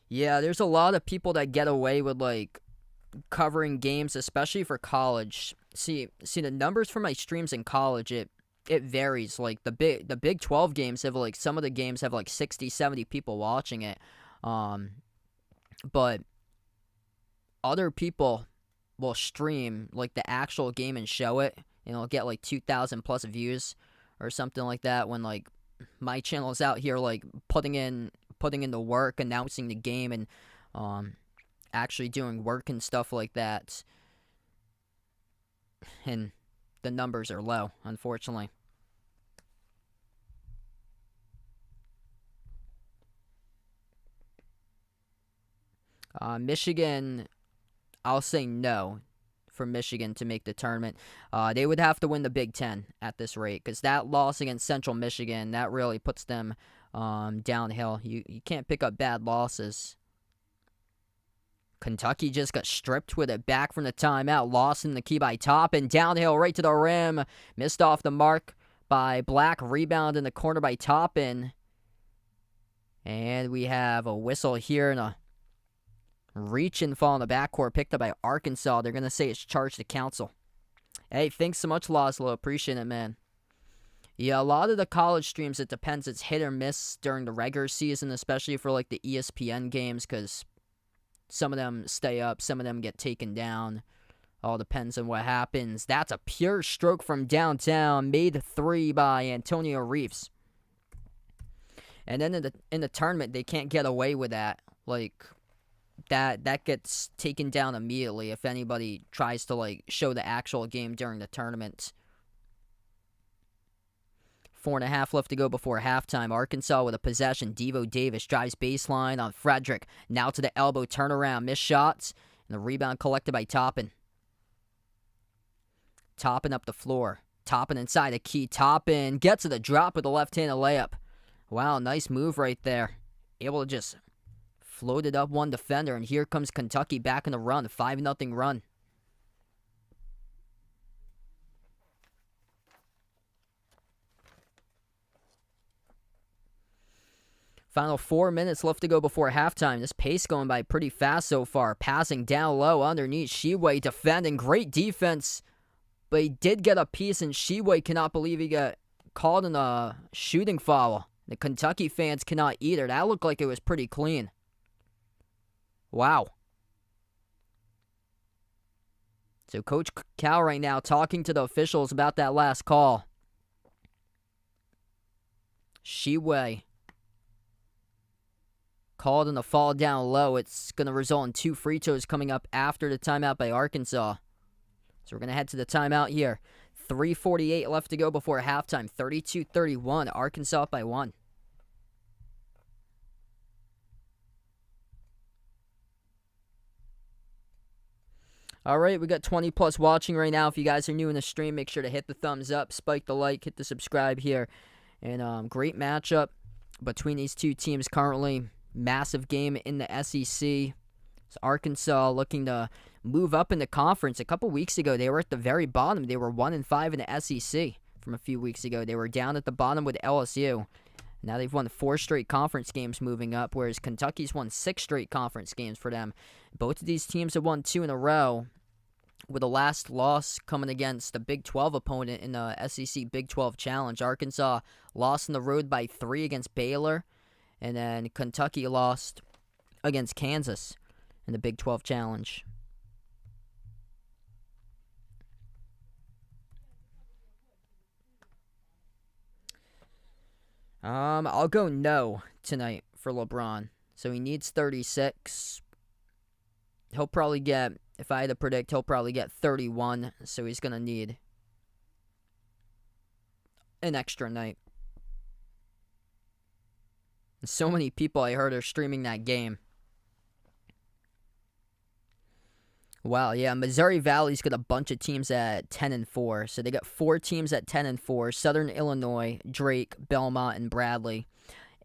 Yeah, there's a lot of people that get away with, like, covering games, especially for college. See the numbers for my streams in college, it varies. Like, the Big 12 games have, like, some of the games have, like, 60, 70 people watching it. But other people will stream, like, the actual game and show it, and it'll get, like, 2,000 plus views or something like that, when, like, my channel is out here, like, putting in the work, announcing the game, and actually doing work and stuff like that. And the numbers are low, unfortunately. Michigan, I'll say no for Michigan to make the tournament. They would have to win the Big Ten at this rate, because that loss against Central Michigan, that really puts them downhill. You can't pick up bad losses. Kentucky just got stripped with it back from the timeout. Lost in the key by Toppin. Downhill right to the rim. Missed off the mark by Black. Rebound in the corner by Toppin. And we have a whistle here and a reach and fall in the backcourt picked up by Arkansas. They're going to say it's charged to counsel. Hey, thanks so much, Laszlo. Appreciate it, man. Yeah, a lot of the college streams, it depends. It's hit or miss during the regular season, especially for like the ESPN games, because some of them stay up, some of them get taken down. All depends on what happens. That's a pure stroke from downtown. Made 3 by Antonio Reeves. And then in the tournament, they can't get away with that. Like, that gets taken down immediately if anybody tries to, like, show the actual game during the tournament. 4.5 left to go before halftime. Arkansas with a possession. Devo Davis drives baseline on Frederick. Now to the elbow turnaround. Missed shots. And the rebound collected by Toppin. Toppin up the floor. Toppin inside the key. Toppin gets to the drop with a left-handed layup. Wow, nice move right there. Able to just float it up one defender. And here comes Kentucky back in the run. 5-0 run. Final 4 minutes left to go before halftime. This pace going by pretty fast so far. Passing down low underneath. Sheway defending. Great defense. But he did get a piece, and Sheway cannot believe he got called in a shooting foul. The Kentucky fans cannot either. That looked like it was pretty clean. Wow. So Coach Cal right now talking to the officials about that last call. Sheway called in the fall down low. It's going to result in 2 free throws coming up after the timeout by Arkansas. So we're going to head to the timeout here. 3:48 left to go before halftime. 32-31. Arkansas up by 1. All right, we got 20 plus watching right now. If you guys are new in the stream, make sure to hit the thumbs up, spike the like, hit the subscribe here. And great matchup between these two teams currently. Massive game in the SEC. It's Arkansas looking to move up in the conference. A couple weeks ago, they were at the very bottom. They were 1-5 in the SEC from a few weeks ago. They were down at the bottom with LSU. Now they've won 4 straight conference games moving up, whereas Kentucky's won 6 straight conference games for them. Both of these teams have won 2 in a row, with the last loss coming against the Big 12 opponent in the SEC Big 12 Challenge. Arkansas lost on the road by 3 against Baylor, and then Kentucky lost against Kansas in the Big 12 Challenge. I'll go no tonight for LeBron. So he needs 36. He'll probably get, if I had to predict, he'll probably get 31. So he's going to need an extra night. And so many people I heard are streaming that game. Wow, yeah, Missouri Valley's got a bunch of teams at 10-4. So they got 4 teams at 10-4. Southern Illinois, Drake, Belmont, and Bradley.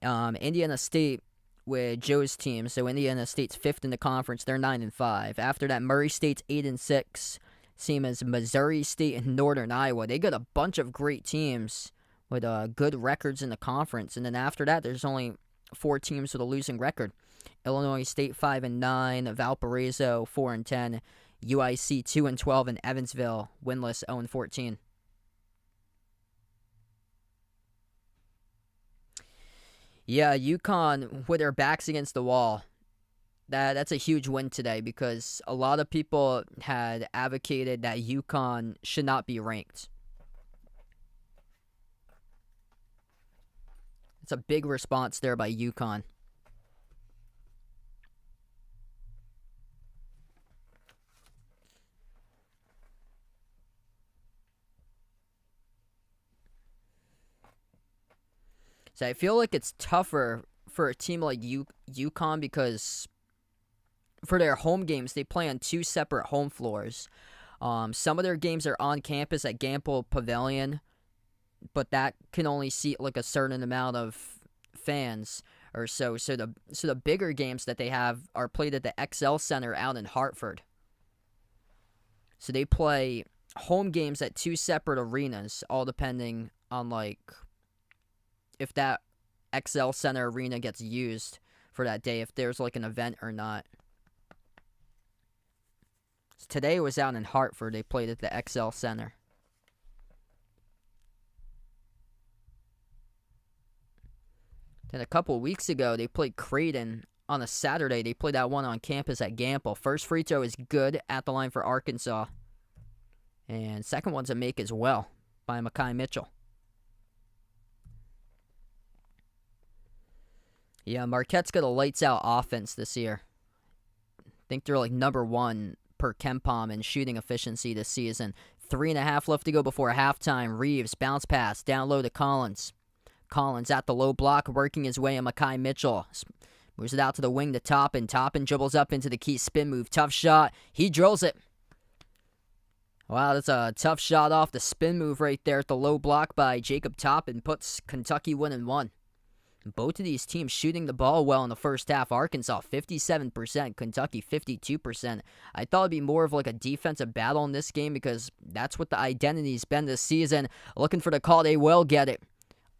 Indiana State with Joe's team. So Indiana State's 5th in the conference. They're 9-5. After that, Murray State's 8-6. Same as Missouri State and Northern Iowa. They got a bunch of great teams with good records in the conference. And then after that, there's only 4 teams with a losing record. Illinois State 5-9, Valparaiso 4-10, UIC 2-12, and Evansville winless 0-14. Yeah, UConn with their backs against the wall. That's a huge win today because a lot of people had advocated that UConn should not be ranked. It's a big response there by UConn. So I feel like it's tougher for a team like UConn because for their home games, they play on 2 separate home floors. Some of their games are on campus at Gamble Pavilion, but that can only seat like a certain amount of fans or so. So the bigger games that they have are played at the XL Center out in Hartford. So they play home games at 2 separate arenas, all depending on like if that XL Center arena gets used for that day, if there's like an event or not. So today it was out in Hartford. They played at the XL Center. Then a couple of weeks ago, they played Creighton on a Saturday. They played that one on campus at Gamble. First free throw is good at the line for Arkansas. And second one's a make as well by Mekhi Mitchell. Yeah, Marquette's got a lights-out offense this year. I think they're like number 1 per KenPom in shooting efficiency this season. 3.5 left to go before halftime. Reeves, bounce pass, down low to Collins. Collins at the low block, working his way on Mekhi Mitchell. Moves it out to the wing to Toppin. Toppin dribbles up into the key spin move. Tough shot. He drills it. Wow, that's a tough shot off the spin move right there at the low block by Jacob Toppin. Puts Kentucky winning one. Both of these teams shooting the ball well in the first half. Arkansas 57%, Kentucky 52%. I thought it'd be more of like a defensive battle in this game because that's what the identity's been this season. Looking for the call, they will get it.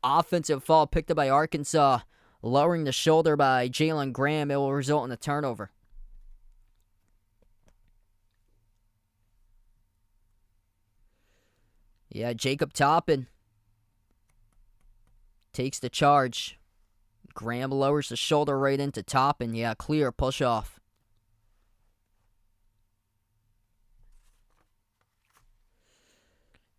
Offensive foul picked up by Arkansas. Lowering the shoulder by Jalen Graham. It will result in a turnover. Yeah, Jacob Toppin takes the charge. Graham lowers the shoulder right into Toppin. Yeah, clear push off.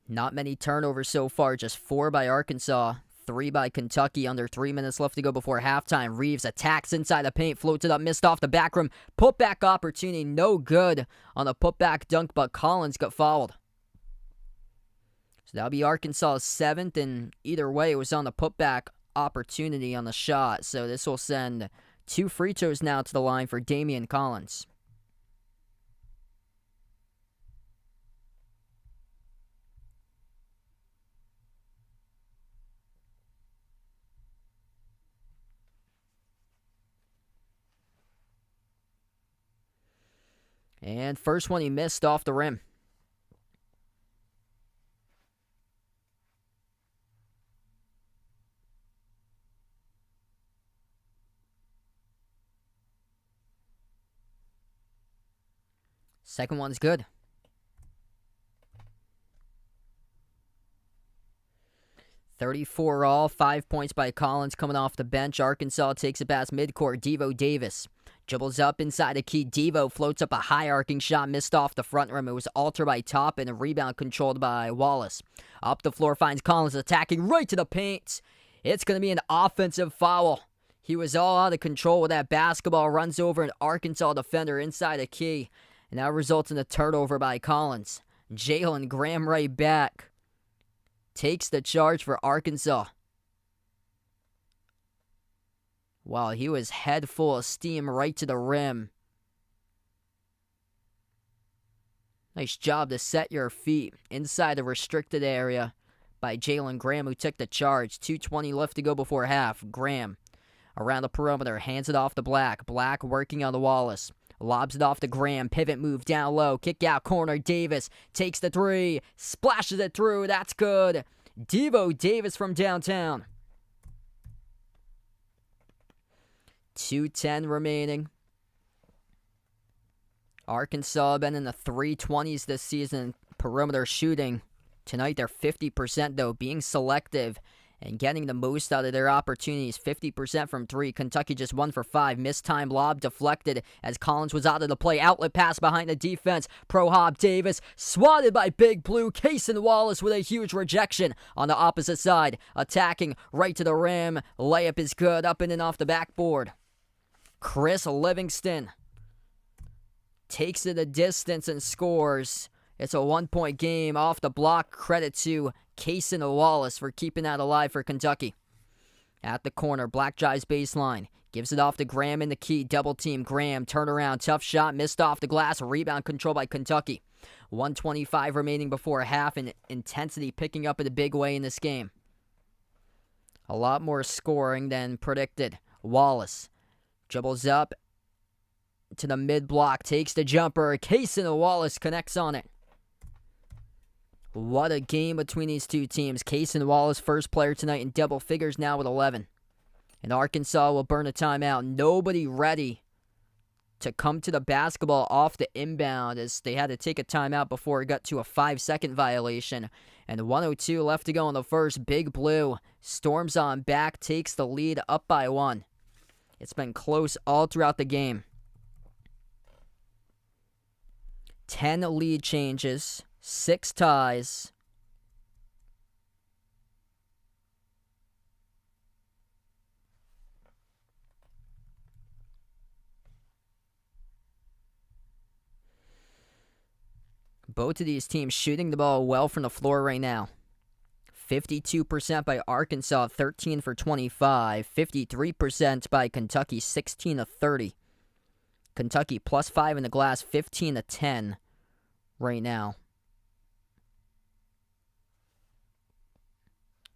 Not many turnovers so far, just 4 by Arkansas, 3 by Kentucky. Under 3 minutes left to go before halftime. Reeves attacks inside the paint, floats it up, missed off the back rim. Putback opportunity, no good on the putback dunk, but Collins got fouled. So that'll be Arkansas's 7th, and either way, it was on the putback opportunity on the shot. So this will send 2 free throws now to the line for Damian Collins. And first one he missed off the rim. Second one's good. 34 all, 5 points by Collins coming off the bench. Arkansas takes it past midcourt. Devo Davis dribbles up inside the key. Devo floats up a high arcing shot, missed off the front rim. It was altered by Toppin, a rebound controlled by Wallace. Up the floor finds Collins attacking right to the paint. It's going to be an offensive foul. He was all out of control with that basketball. Runs over an Arkansas defender inside the key. And that results in a turnover by Collins. Jalen Graham right back. Takes the charge for Arkansas. Wow, he was head full of steam right to the rim. Nice job to set your feet inside the restricted area by Jalen Graham, who took the charge. 2:20 left to go before half. Graham around the perimeter, hands it off to Black. Black working on the Wallace. Lobs it off to Graham. Pivot move down low. Kick out corner. Davis takes the 3. Splashes it through. That's good. Devo Davis from downtown. 2:10 remaining. Arkansas been in the 320s this season. Perimeter shooting. Tonight they're 50% though, being selective and getting the most out of their opportunities. 50% from 3. Kentucky just 1 for 5. Missed time lob deflected as Collins was out of the play. Outlet pass behind the defense. Pro Hob Davis swatted by Big Blue. Cason Wallace with a huge rejection on the opposite side. Attacking right to the rim. Layup is good. Up in and off the backboard. Chris Livingston takes it a distance and scores. It's a 1-point game off the block. Credit to Cason Wallace for keeping that alive for Kentucky. At the corner, Black drives baseline. Gives it off to Graham in the key. Double team Graham. Turnaround. Tough shot. Missed off the glass. Rebound control by Kentucky. 1:25 remaining before half, and intensity picking up in a big way in this game. A lot more scoring than predicted. Wallace dribbles up to the mid-block, takes the jumper. Kaysen and Wallace connects on it. What a game between these two teams. Kaysen Wallace, first player tonight in double figures, now with 11. And Arkansas will burn a timeout. Nobody ready to come to the basketball off the inbound, as they had to take a timeout before it got to a 5-second violation. And 1:02 left to go in the first. Big Blue storms on back, takes the lead up by 1. It's been close all throughout the game. 10 lead changes, 6 ties. Both of these teams shooting the ball well from the floor right now. 52% by Arkansas, 13 for 25. 53% by Kentucky, 16 of 30. Kentucky plus 5 in the glass, 15 to 10 right now.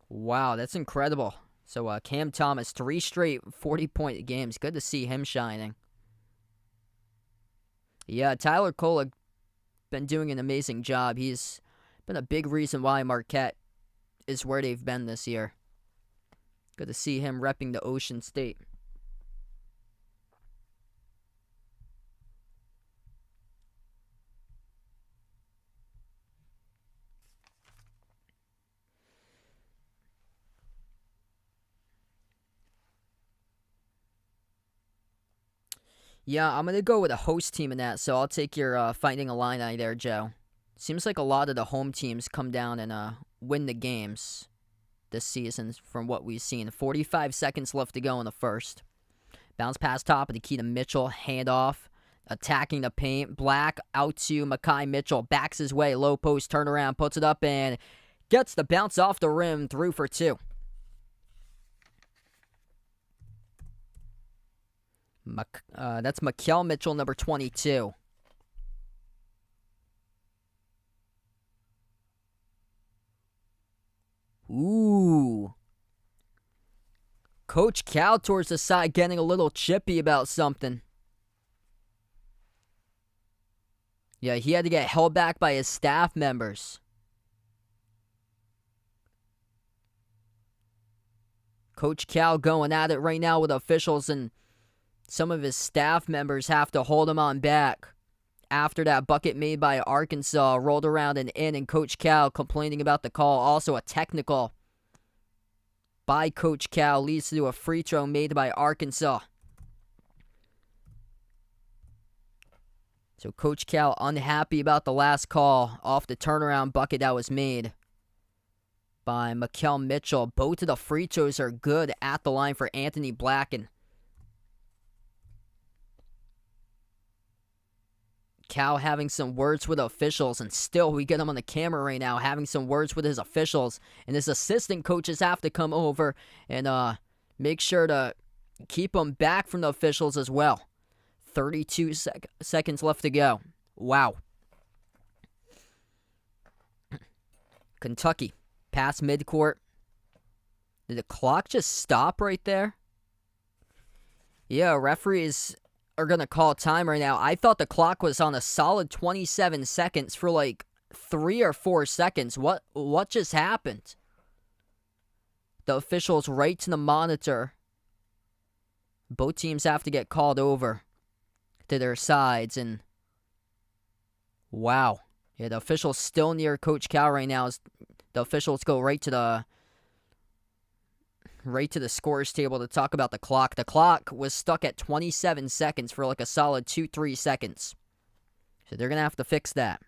Wow, that's incredible. So Cam Thomas, 3 straight 40-point games. Good to see him shining. Yeah, Tyler Kolek been doing an amazing job. He's been a big reason why Marquette is where they've been this year. Good to see him repping the Ocean State. Yeah, I'm going to go with a host team in that, so I'll take your Fighting Illini there, Joe. Seems like a lot of the home teams come down and win the games this season from what we've seen. 45 seconds left to go in the first. Bounce pass top of the key to Mitchell. Handoff. Attacking the paint. Black out to Mekhi Mitchell. Backs his way. Low post turnaround. Puts it up and gets the bounce off the rim. Through for 2. That's Mekhi Mitchell, number 22. Ooh. Coach Cal towards the side getting a little chippy about something. Yeah, he had to get held back by his staff members. Coach Cal going at it right now with officials, and some of his staff members have to hold him on back after that bucket made by Arkansas rolled around and in, and Coach Cal complaining about the call. Also a technical by Coach Cal leads to a free throw made by Arkansas. So Coach Cal unhappy about the last call off the turnaround bucket that was made by Mekhi Mitchell. Both of the free throws are good at the line for Anthony Blacken. Cal having some words with officials, and still we get him on the camera right now having some words with his officials, and his assistant coaches have to come over and make sure to keep him back from the officials as well. 32 seconds left to go. Wow. Kentucky past midcourt. Did the clock just stop right there? Yeah, referees are going to call time right now. I thought the clock was on a solid 27 seconds for like 3 or 4 seconds. What just happened? The officials right to the monitor. Both teams have to get called over to their sides, and wow. Yeah, the officials still near Coach Cal right now. The officials go right to the scorer's table to talk about the clock. The clock was stuck at 27 seconds for like a solid 2-3 seconds. So they're going to have to fix that.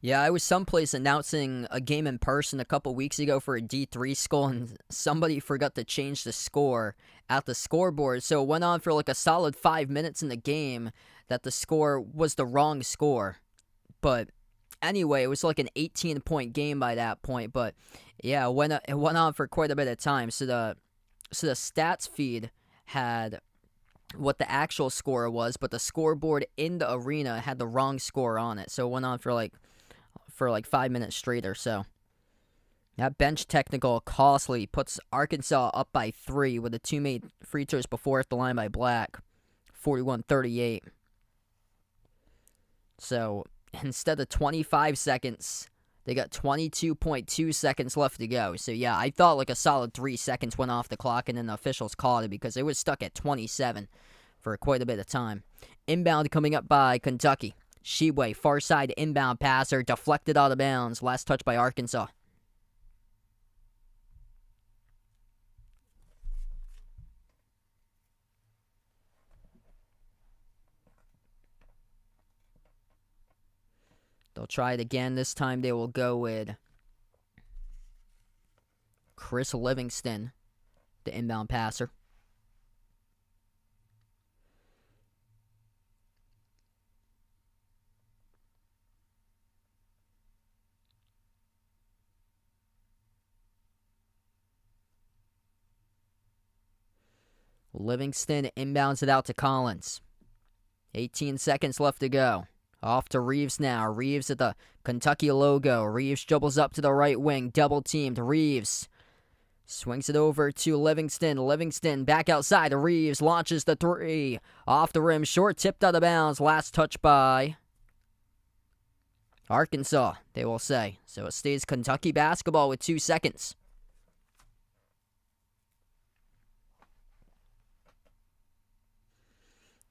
Yeah, I was someplace announcing a game in person a couple weeks ago for a D3 school, and somebody forgot to change the score at the scoreboard. So it went on for like a solid 5 minutes in the game that the score was the wrong score. But Anyway, it was like an 18-point game by that point, but yeah, it went on for quite a bit of time. So the stats feed had what the actual score was, but the scoreboard in the arena had the wrong score on it. So it went on for like 5 minutes straight or so. That bench technical costly puts Arkansas up by 3 with the 2 made free throws before at the line by Black, 41-38. So instead of 25 seconds, they got 22.2 seconds left to go. So yeah, I thought like a solid 3 seconds went off the clock, and then the officials called it because it was stuck at 27 for quite a bit of time. Inbound coming up by Kentucky. Shibwe, far side inbound passer, deflected out of bounds. Last touch by Arkansas. They'll try it again. This time they will go with Chris Livingston, the inbound passer. Livingston inbounds it out to Collins. 18 seconds left to go. Off to Reeves now. Reeves at the Kentucky logo. Reeves dribbles up to the right wing. Double teamed. Reeves swings it over to Livingston. Livingston back outside. Reeves launches the 3. Off the rim. Short tipped out of bounds. Last touch by Arkansas, they will say. So it stays Kentucky basketball with 2 seconds.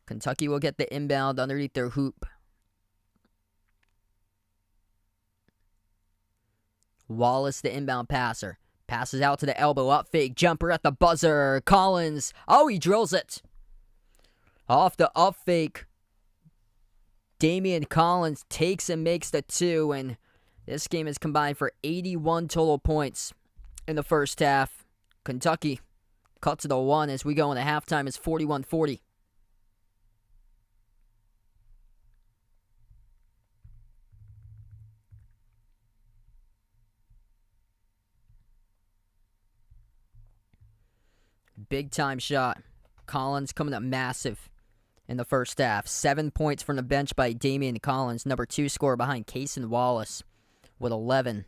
Kentucky will get the inbound underneath their hoop. Wallace, the inbound passer. Passes out to the elbow, up fake, jumper at the buzzer. Collins, oh, he drills it. Off the up fake. Damian Collins takes and makes the 2, and this game is combined for 81 total points in the first half. Kentucky cut to the 1 as we go into halftime. It's 41-40. Big time shot. Collins coming up massive in the first half. 7 points from the bench by Damian Collins, number 2 scorer behind Cason Wallace with 11.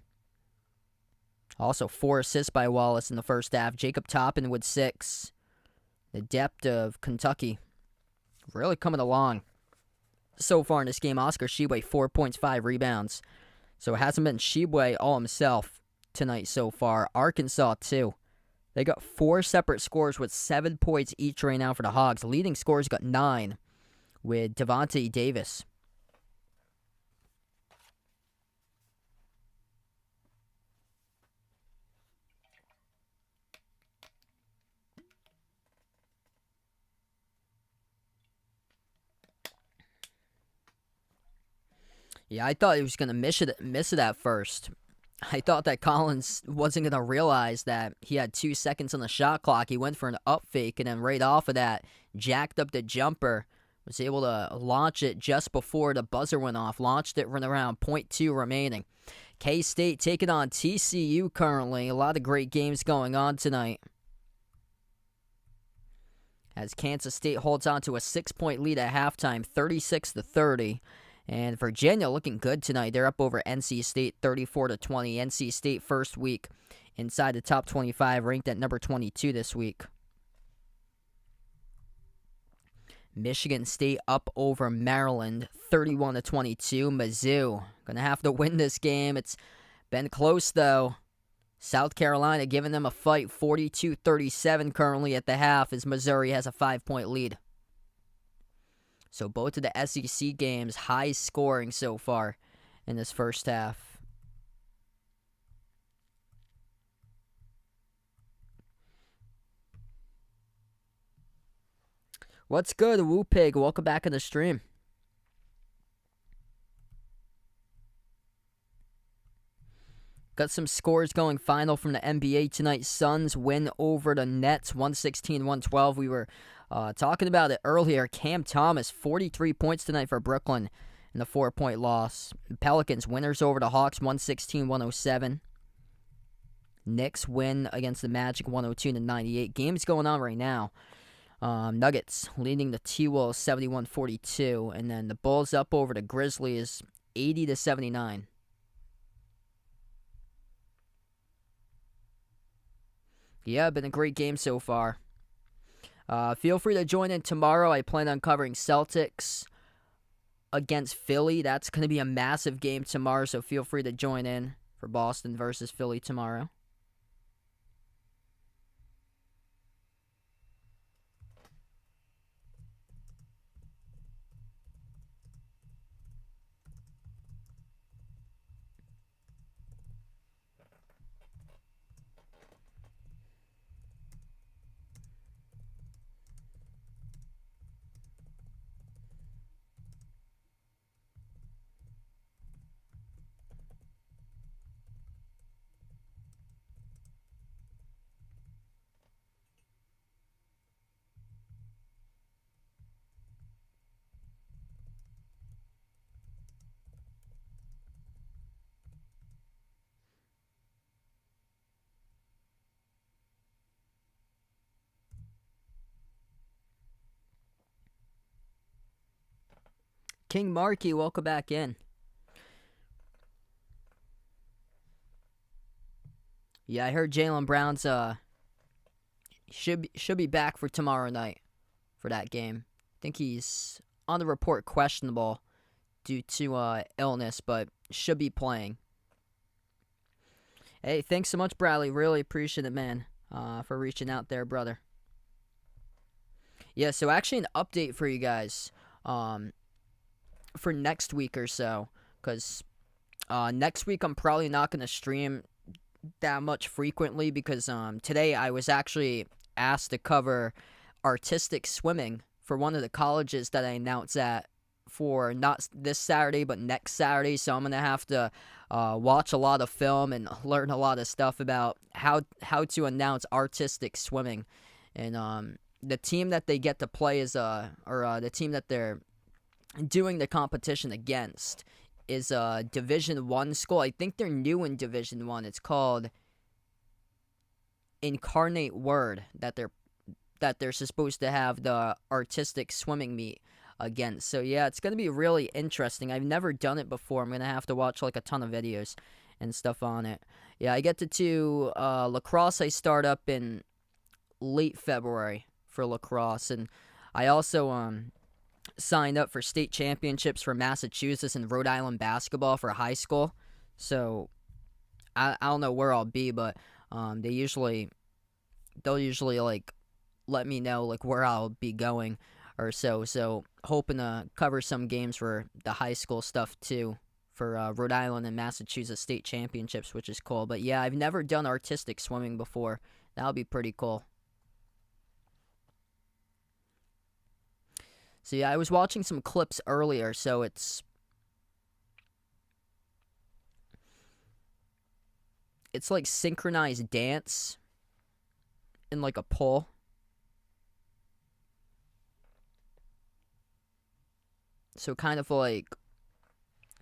Also 4 assists by Wallace in the first half. Jacob Toppin with 6. The depth of Kentucky really coming along so far in this game. Oscar Shibwe, 4 points, 5 rebounds. So it hasn't been Shibwe all himself tonight so far. Arkansas, too. They got 4 separate scores with 7 points each right now for the Hogs. Leading scorers got 9 with Devontae Davis. Yeah, I thought he was going to miss it at first. I thought that Collins wasn't going to realize that he had 2 seconds on the shot clock. He went for an up fake, and then right off of that, jacked up the jumper. Was able to launch it just before the buzzer went off. Launched it right around 0.2 remaining. K-State taking on TCU currently. A lot of great games going on tonight, as Kansas State holds on to a 6-point lead at halftime, 36-30. And Virginia looking good tonight. They're up over NC State 34-20. NC State first week inside the top 25, ranked at number 22 this week. Michigan State up over Maryland 31-22. Mizzou gonna have to win this game. It's been close though. South Carolina giving them a fight, 42-37 currently at the half, as Missouri has a 5-point lead. So both of the SEC games, high scoring so far in this first half. What's good, Woo Pig? Welcome back on the stream. Got some scores going final from the NBA tonight. Suns win over the Nets, 116-112. We were talking about it earlier. Cam Thomas, 43 points tonight for Brooklyn. in the 4-point loss. Pelicans winners over the Hawks 116-107. Knicks win against the Magic 102-98. Games going on right now. Nuggets leading the T-Wolves 71-42, and then the Bulls up over the Grizzlies 80-79. Yeah, been a great game so far. Feel free to join in tomorrow. I plan on covering Celtics against Philly. That's going to be a massive game tomorrow, so feel free to join in for Boston versus Philly tomorrow. King Markey, welcome back in. Yeah, I heard Jaylen Brown's should be back for tomorrow night for that game. I think he's on the report questionable due to illness, but should be playing. Hey, thanks so much, Bradley. Really appreciate it, man, for reaching out there, brother. Yeah, so actually an update for you guys for next week or so, because next week I'm probably not going to stream that much frequently because today I was actually asked to cover artistic swimming for one of the colleges that I announced at for not this Saturday but next Saturday, so I'm going to have to watch a lot of film and learn a lot of stuff about how to announce artistic swimming. And the team that they get to play is the team that they're doing the competition against is a Division I school. I think they're new in Division I. It's called Incarnate Word that they're supposed to have the artistic swimming meet against. So yeah, it's going to be really interesting. I've never done it before. I'm going to have to watch like a ton of videos and stuff on it. Yeah, I get to do lacrosse. I start up in late February for lacrosse, and I also signed up for state championships for Massachusetts and Rhode Island basketball for high school. So I don't know where I'll be, but they'll usually like let me know like where I'll be going or so. So hoping to cover some games for the high school stuff too for Rhode Island and Massachusetts state championships, which is cool. But yeah, I've never done artistic swimming before. That'll be pretty cool. So yeah, I was watching some clips earlier, so it's like synchronized dance in like a pool. So kind of like,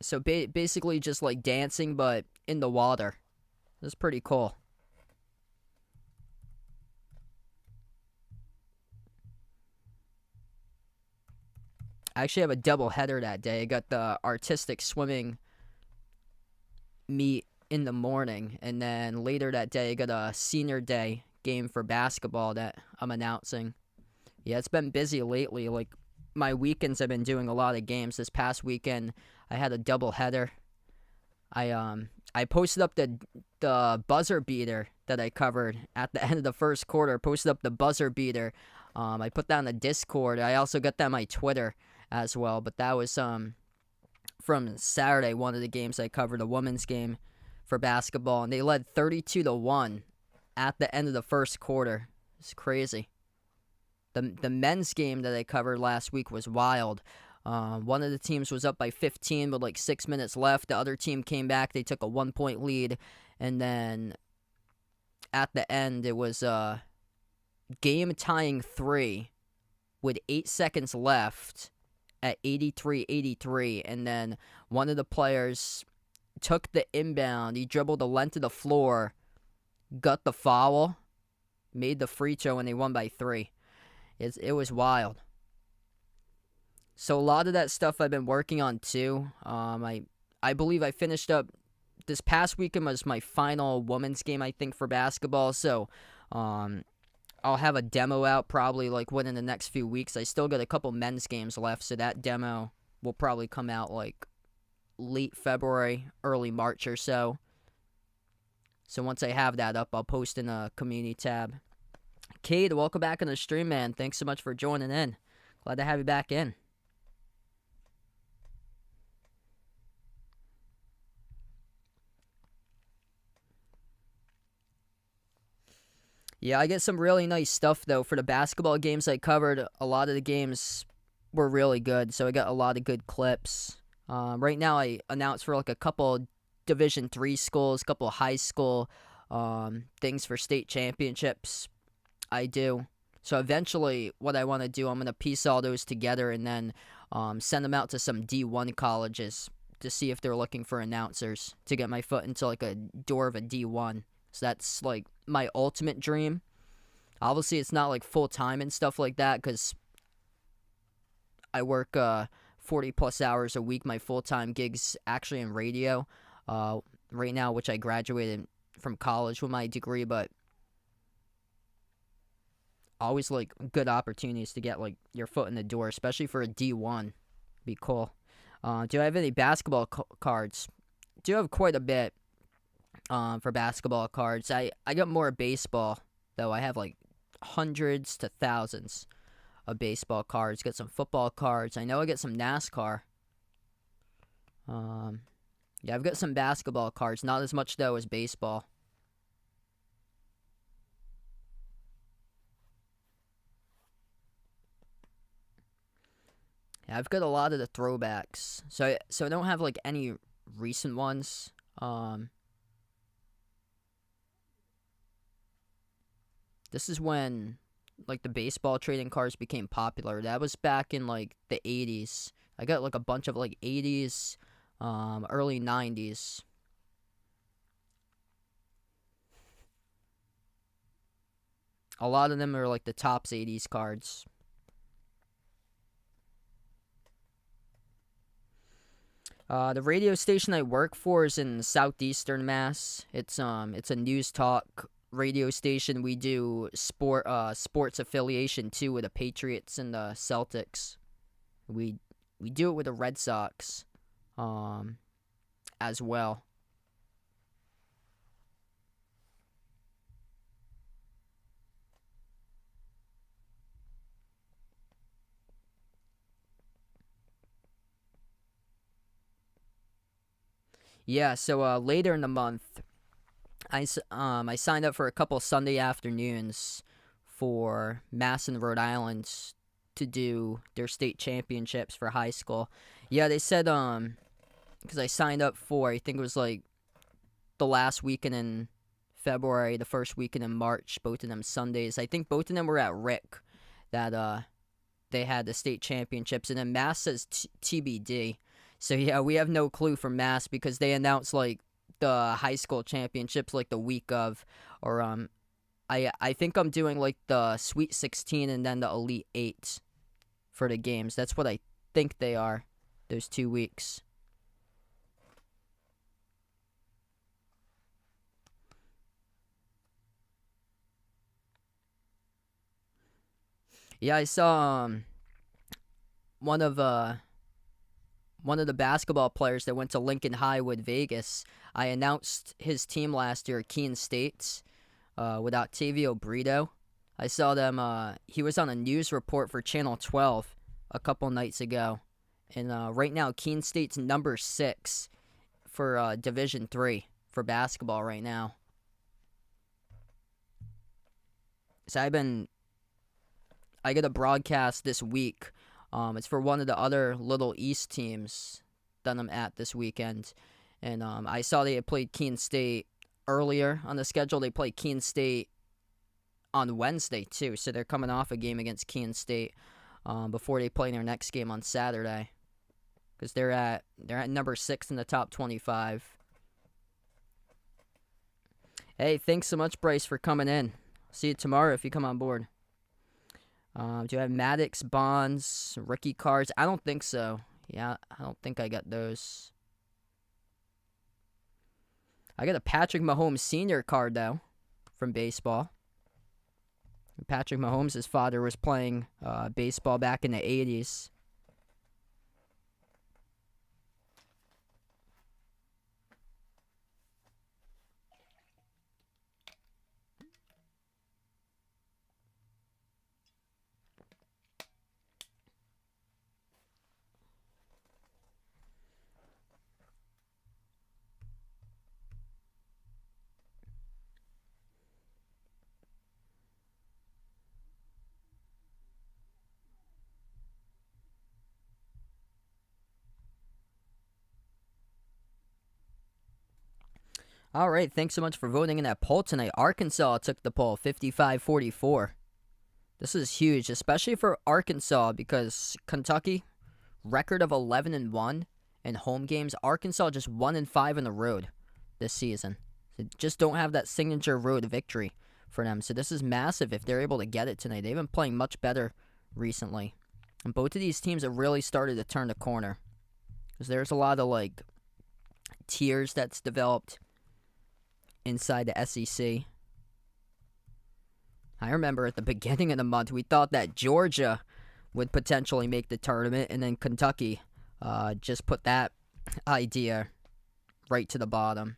so basically just like dancing but in the water. It's pretty cool. I actually have a double header that day. I got the artistic swimming meet in the morning, and then later that day I got a senior day game for basketball that I'm announcing. Yeah, it's been busy lately. Like my weekends I've been doing a lot of games. This past weekend I had a double header. I posted up the buzzer beater that I covered at the end of the first quarter. Posted up the buzzer beater. I put that on the Discord. I also got that on my Twitter as well, but that was from Saturday, one of the games I covered, a women's game for basketball, and they led 32-1 at the end of the first quarter. It's crazy. The men's game that I covered last week was wild. One of the teams was up by 15 with like 6 minutes left. The other team came back. They took a 1-point lead, and then at the end it was game tying 3 with 8 seconds left. at 83-83, and then one of the players took the inbound. He dribbled the length of the floor, got the foul, made the free throw, and they won by 3. It was wild. So a lot of that stuff I've been working on too. I believe I finished up this past weekend was my final women's game, I think, for basketball. So I'll have a demo out probably like within the next few weeks. I still got a couple men's games left, so that demo will probably come out like late February, early March or so. So once I have that up, I'll post in a community tab. Cade, welcome back on the stream, man. Thanks so much for joining in. Glad to have you back in. Yeah, I get some really nice stuff, though. For the basketball games I covered, a lot of the games were really good, so I got a lot of good clips. Right now, I announced for like a couple Division III schools, a couple high school things for state championships. I do. So eventually, what I want to do, I'm going to piece all those together and then send them out to some D1 colleges to see if they're looking for announcers to get my foot into like a door of a D1. So that's like my ultimate dream. Obviously, it's not like full-time and stuff like that because I work 40-plus hours a week. My full-time gig's actually in radio right now, which I graduated from college with my degree, but always like good opportunities to get like your foot in the door, especially for a D1. Be cool. Do I have any basketball cards? Do have quite a bit for basketball cards. I got more baseball, though. I have like hundreds to thousands of baseball cards. Got some football cards. I know I get some NASCAR. Yeah, I've got some basketball cards. Not as much, though, as baseball. Yeah, I've got a lot of the throwbacks. So I don't have like any recent ones. This is when like the baseball trading cards became popular. That was back in like the 80s. I got like a bunch of like 80s, early 90s. A lot of them are like the Topps 80s cards. The radio station I work for is in southeastern Mass. It's a news talk radio station. We do sports affiliation too with the Patriots and the Celtics. We do it with the Red Sox as well. Yeah, so later in the month, I signed up for a couple Sunday afternoons for Mass and Rhode Island to do their state championships for high school. Yeah, they said because I signed up for, I think it was like the last weekend in February, the first weekend in March, both of them Sundays. I think both of them were at Rick that they had the state championships, and then Mass says TBD. So yeah, we have no clue from Mass because they announced like the high school championships like the week of, or I think I'm doing like the Sweet 16 and then the Elite 8 for the games. That's what I think they are, those 2 weeks. Yeah, I saw one of the basketball players that went to Lincoln High with Vegas. I announced his team last year, Keene State, with Octavio Brito. I saw them. He was on a news report for Channel 12 a couple nights ago. And right now, Keene State's number 6 for Division III for basketball right now. So I get a broadcast this week. It's for one of the other Little East teams that I'm at this weekend. And I saw they had played Keene State earlier on the schedule. They played Keene State on Wednesday, too. So they're coming off a game against Keene State before they play their next game on Saturday, because they're at number 6 in the top 25. Hey, thanks so much, Bryce, for coming in. See you tomorrow if you come on board. Do you have Maddox, Bonds, rookie cards? I don't think so. Yeah, I don't think I got those. I got a Patrick Mahomes Sr. card, though, from baseball. Patrick Mahomes, his father was playing baseball back in the 80s. All right, thanks so much for voting in that poll tonight. Arkansas took the poll, 55-44. This is huge, especially for Arkansas, because Kentucky, record of 11-1 in home games. Arkansas just 1-5 on the road this season. They just don't have that signature road victory for them. So this is massive if they're able to get it tonight. They've been playing much better recently. And both of these teams have really started to turn the corner, because there's a lot of tiers that's developed inside the SEC. I remember at the beginning of the month, we thought that Georgia would potentially make the tournament, and then Kentucky just put that idea right to the bottom.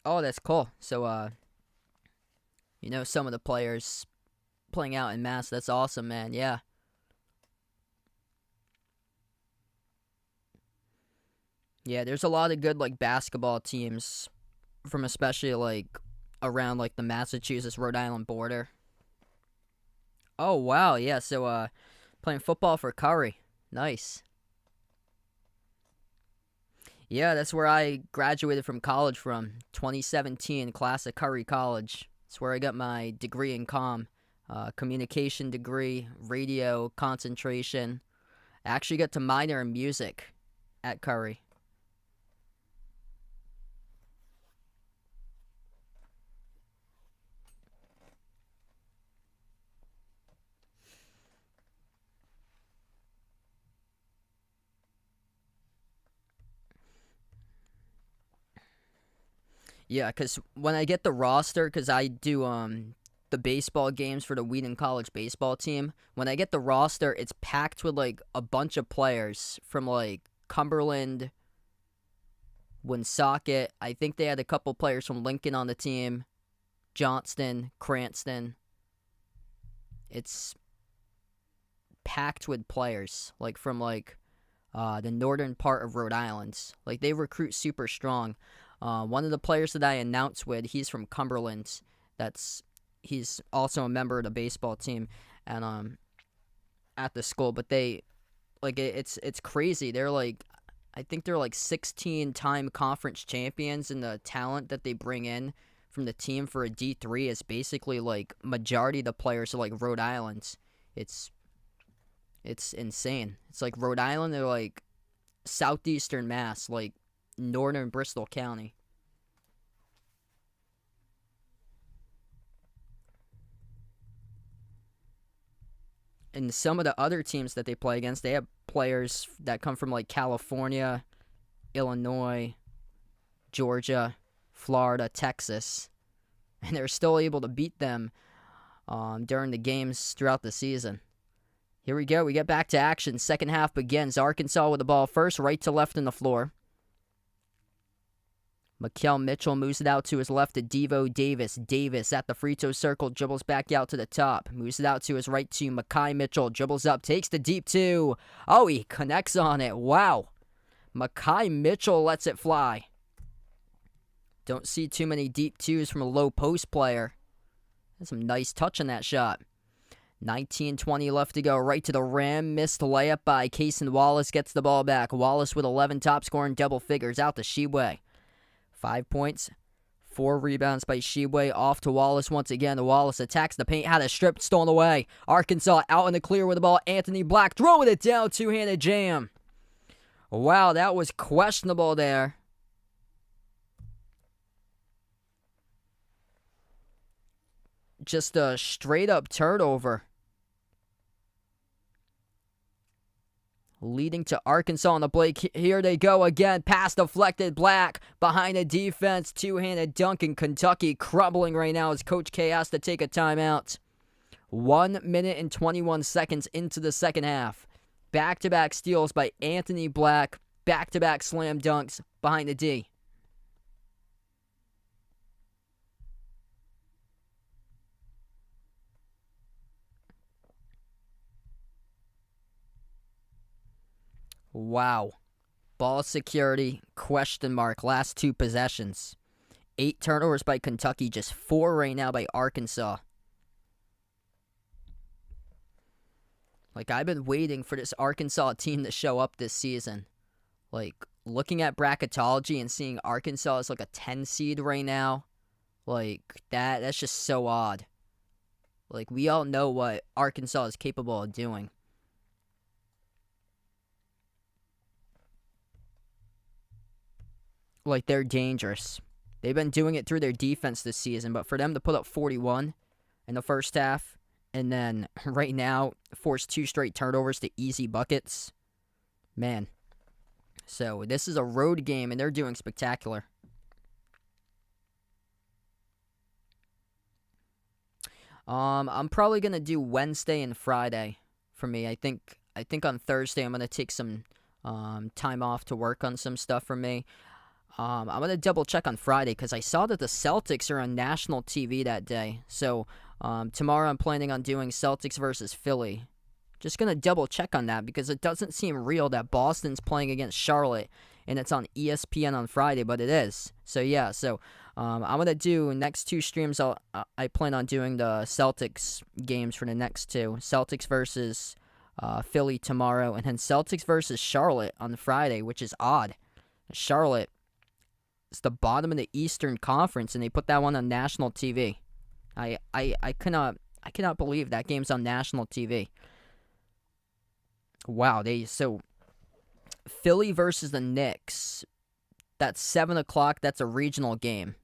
Oh, that's cool. So, some of the players playing out in mass. That's awesome, man. Yeah. Yeah, there's a lot of good, basketball teams from especially, around, the Massachusetts, Rhode Island border. Oh, wow. Yeah, so, playing football for Curry. Nice. Yeah, that's where I graduated from college from. 2017, class at Curry College. That's where I got my degree in communication degree, radio, concentration. I actually got to minor in music at Curry. Yeah, because when I get the roster, because I do the baseball games for the Wheaton College baseball team, when I get the roster, it's packed with, a bunch of players from, Cumberland, Woonsocket. I think they had a couple players from Lincoln on the team, Johnston, Cranston. It's packed with players, from, the northern part of Rhode Island. They recruit super strong. One of the players that I announced with, he's from Cumberland. He's also a member of the baseball team, and at the school. But they, it's crazy. They're I think they're 16-time conference champions, and the talent that they bring in from the team for a D3 is basically majority of the players are Rhode Island. It's insane. It's Rhode Island. They're southeastern Mass, northern Bristol County. And some of the other teams that they play against, they have players that come from California, Illinois, Georgia, Florida, Texas, and they're still able to beat them during the games throughout the season. Here we go. We get back to action. Second half begins. Arkansas with the ball first, right to left on the floor. Makel Mitchell moves it out to his left to Devo Davis. Davis at the free throw circle, dribbles back out to the top. Moves it out to his right to Makai Mitchell. Dribbles up, takes the deep two. Oh, he connects on it. Wow. Makai Mitchell lets it fly. Don't see too many deep twos from a low post player. That's some nice touch on that shot. 19:20 left to go. Right to the rim. Missed layup by Cason Wallace. Gets the ball back. Wallace with 11 top scoring double figures out to Sheway. 5 points. 4 rebounds by Sheway. Off to Wallace once again. Wallace attacks the paint. Had a strip stolen away. Arkansas out in the clear with the ball. Anthony Black throwing it down. Two-handed jam. Wow, that was questionable there. Just a straight-up turnover. Leading to Arkansas on the break. Here they go again. Pass deflected. Black behind the defense. Two-handed dunk, and Kentucky crumbling right now as Coach K has to take a timeout. 1 minute and 21 seconds into the second half. Back-to-back steals by Anthony Black. Back-to-back slam dunks behind the D. Wow. Ball security, question mark, last 2 possessions. 8 turnovers by Kentucky, just 4 right now by Arkansas. Like, I've been waiting for this Arkansas team to show up this season. Like, looking at bracketology and seeing Arkansas as like a 10 seed right now, like, that's just so odd. Like, we all know what Arkansas is capable of doing. Like, they're dangerous. They've been doing it through their defense this season, but for them to put up 41 in the first half, and then right now force 2 straight turnovers to easy buckets, man. So this is a road game, and they're doing spectacular. I'm probably gonna do Wednesday and Friday for me. I think on Thursday I'm gonna take some time off to work on some stuff for me. I'm going to double check on Friday because I saw that the Celtics are on national TV that day. So tomorrow I'm planning on doing Celtics versus Philly. Just going to double check on that because it doesn't seem real that Boston's playing against Charlotte and it's on ESPN on Friday, but it is. So yeah, I'm going to do next 2 streams. I plan on doing the Celtics games for the next 2. Celtics versus Philly tomorrow, and then Celtics versus Charlotte on Friday, which is odd. Charlotte, it's the bottom of the Eastern Conference, and they put that one on national TV. I cannot believe that game's on national TV. Wow, so Philly versus the Knicks. That's 7 o'clock. That's a regional game,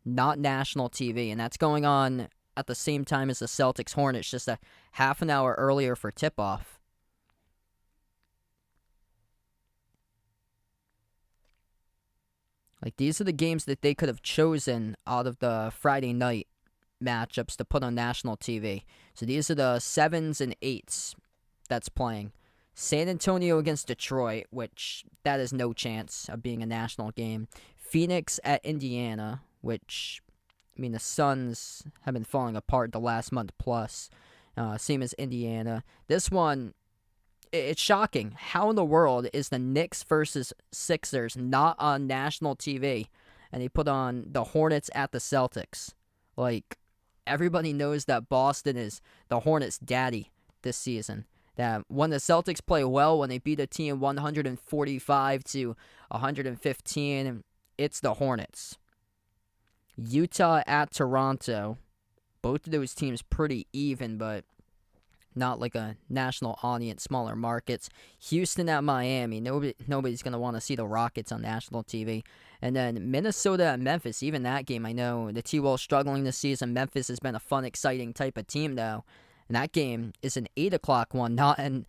not national TV, and that's going on at the same time as the Celtics Hornets, just a half an hour earlier for tip-off. Like, these are the games that they could have chosen out of the Friday night matchups to put on national TV. So these are the 7s and 8s that's playing. San Antonio against Detroit, which that is no chance of being a national game. Phoenix at Indiana, which, I mean, the Suns have been falling apart the last month plus. Same as Indiana. This one, it's shocking. How in the world is the Knicks versus Sixers not on national TV? And they put on the Hornets at the Celtics. Like, everybody knows that Boston is the Hornets' daddy this season. That when the Celtics play well, when they beat a team 145 to 115, it's the Hornets. Utah at Toronto. Both of those teams pretty even, but not like a national audience, smaller markets. Houston at Miami. Nobody's going to want to see the Rockets on national TV. And then Minnesota at Memphis. Even that game, I know the T-Wolves struggling this season. Memphis has been a fun, exciting type of team, though. And that game is an 8 o'clock one, not on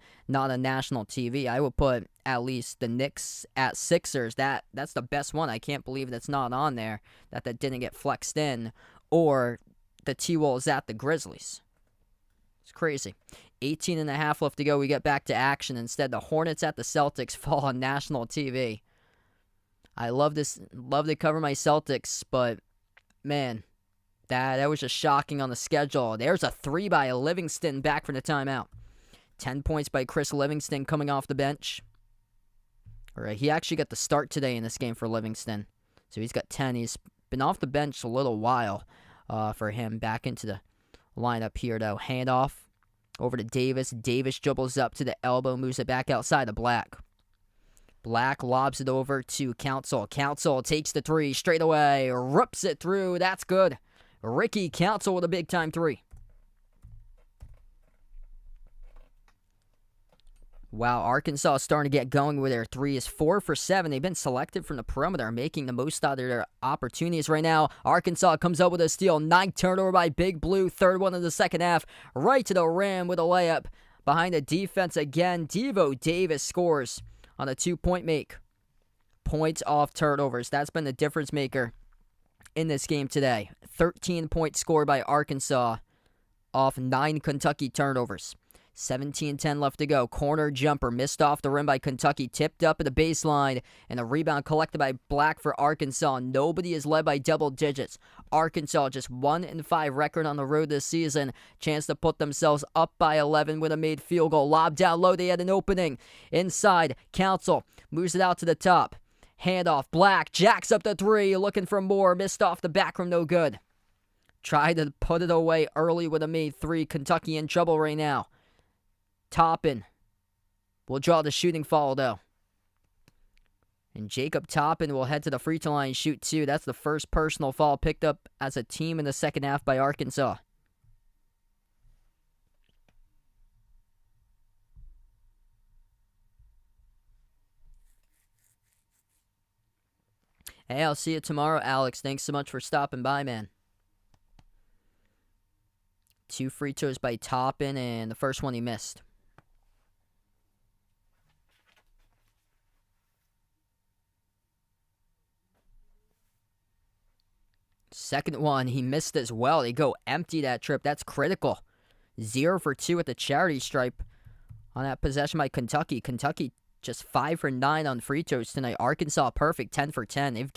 national TV. I would put at least the Knicks at Sixers. That's the best one. I can't believe that's not on there, that didn't get flexed in. Or the T-Wolves at the Grizzlies. It's crazy. 18 and a half left to go. We get back to action. Instead, the Hornets at the Celtics fall on national TV. I love this. Love to cover my Celtics, but man, that was just shocking on the schedule. There's a 3 by Livingston back from the timeout. 10 points by Chris Livingston coming off the bench. All right, he actually got the start today in this game for Livingston. So he's got 10. He's been off the bench a little while for him, back into the lineup here, though. Handoff over to Davis. Davis dribbles up to the elbow, moves it back outside to Black. Black lobs it over to Council. Council takes the three straight away, rips it through. That's good. Ricky Council with a big-time three. Wow, Arkansas is starting to get going with their threes. 4 for 7. They've been selected from the perimeter, making the most out of their opportunities right now. Arkansas comes up with a steal. 9th turnover by Big Blue. 3rd one in the second half. Right to the rim with a layup. Behind the defense again, Devo Davis scores on a 2-point make. Points off turnovers. That's been the difference maker in this game today. 13 points scored by Arkansas off 9 Kentucky turnovers. 17-10 left to go. Corner jumper missed off the rim by Kentucky. Tipped up at the baseline. And a rebound collected by Black for Arkansas. Nobody is led by double digits. Arkansas just 1-5 record on the road this season. Chance to put themselves up by 11 with a made field goal. Lob down low. They had an opening. Inside. Council moves it out to the top. Handoff. Black jacks up the three. Looking for more. Missed off the back rim. No good. Tried to put it away early with a made three. Kentucky in trouble right now. Toppin will draw the shooting foul, though. And Jacob Toppin will head to the free throw line and shoot 2. That's the first personal foul picked up as a team in the second half by Arkansas. Hey, I'll see you tomorrow, Alex. Thanks so much for stopping by, man. 2 free throws by Toppin, and the first one he missed. Second one, he missed as well. They go empty that trip. That's critical. 0 for 2 at the charity stripe on that possession by Kentucky. Kentucky just 5 for 9 on free throws tonight. Arkansas perfect, 10 for 10.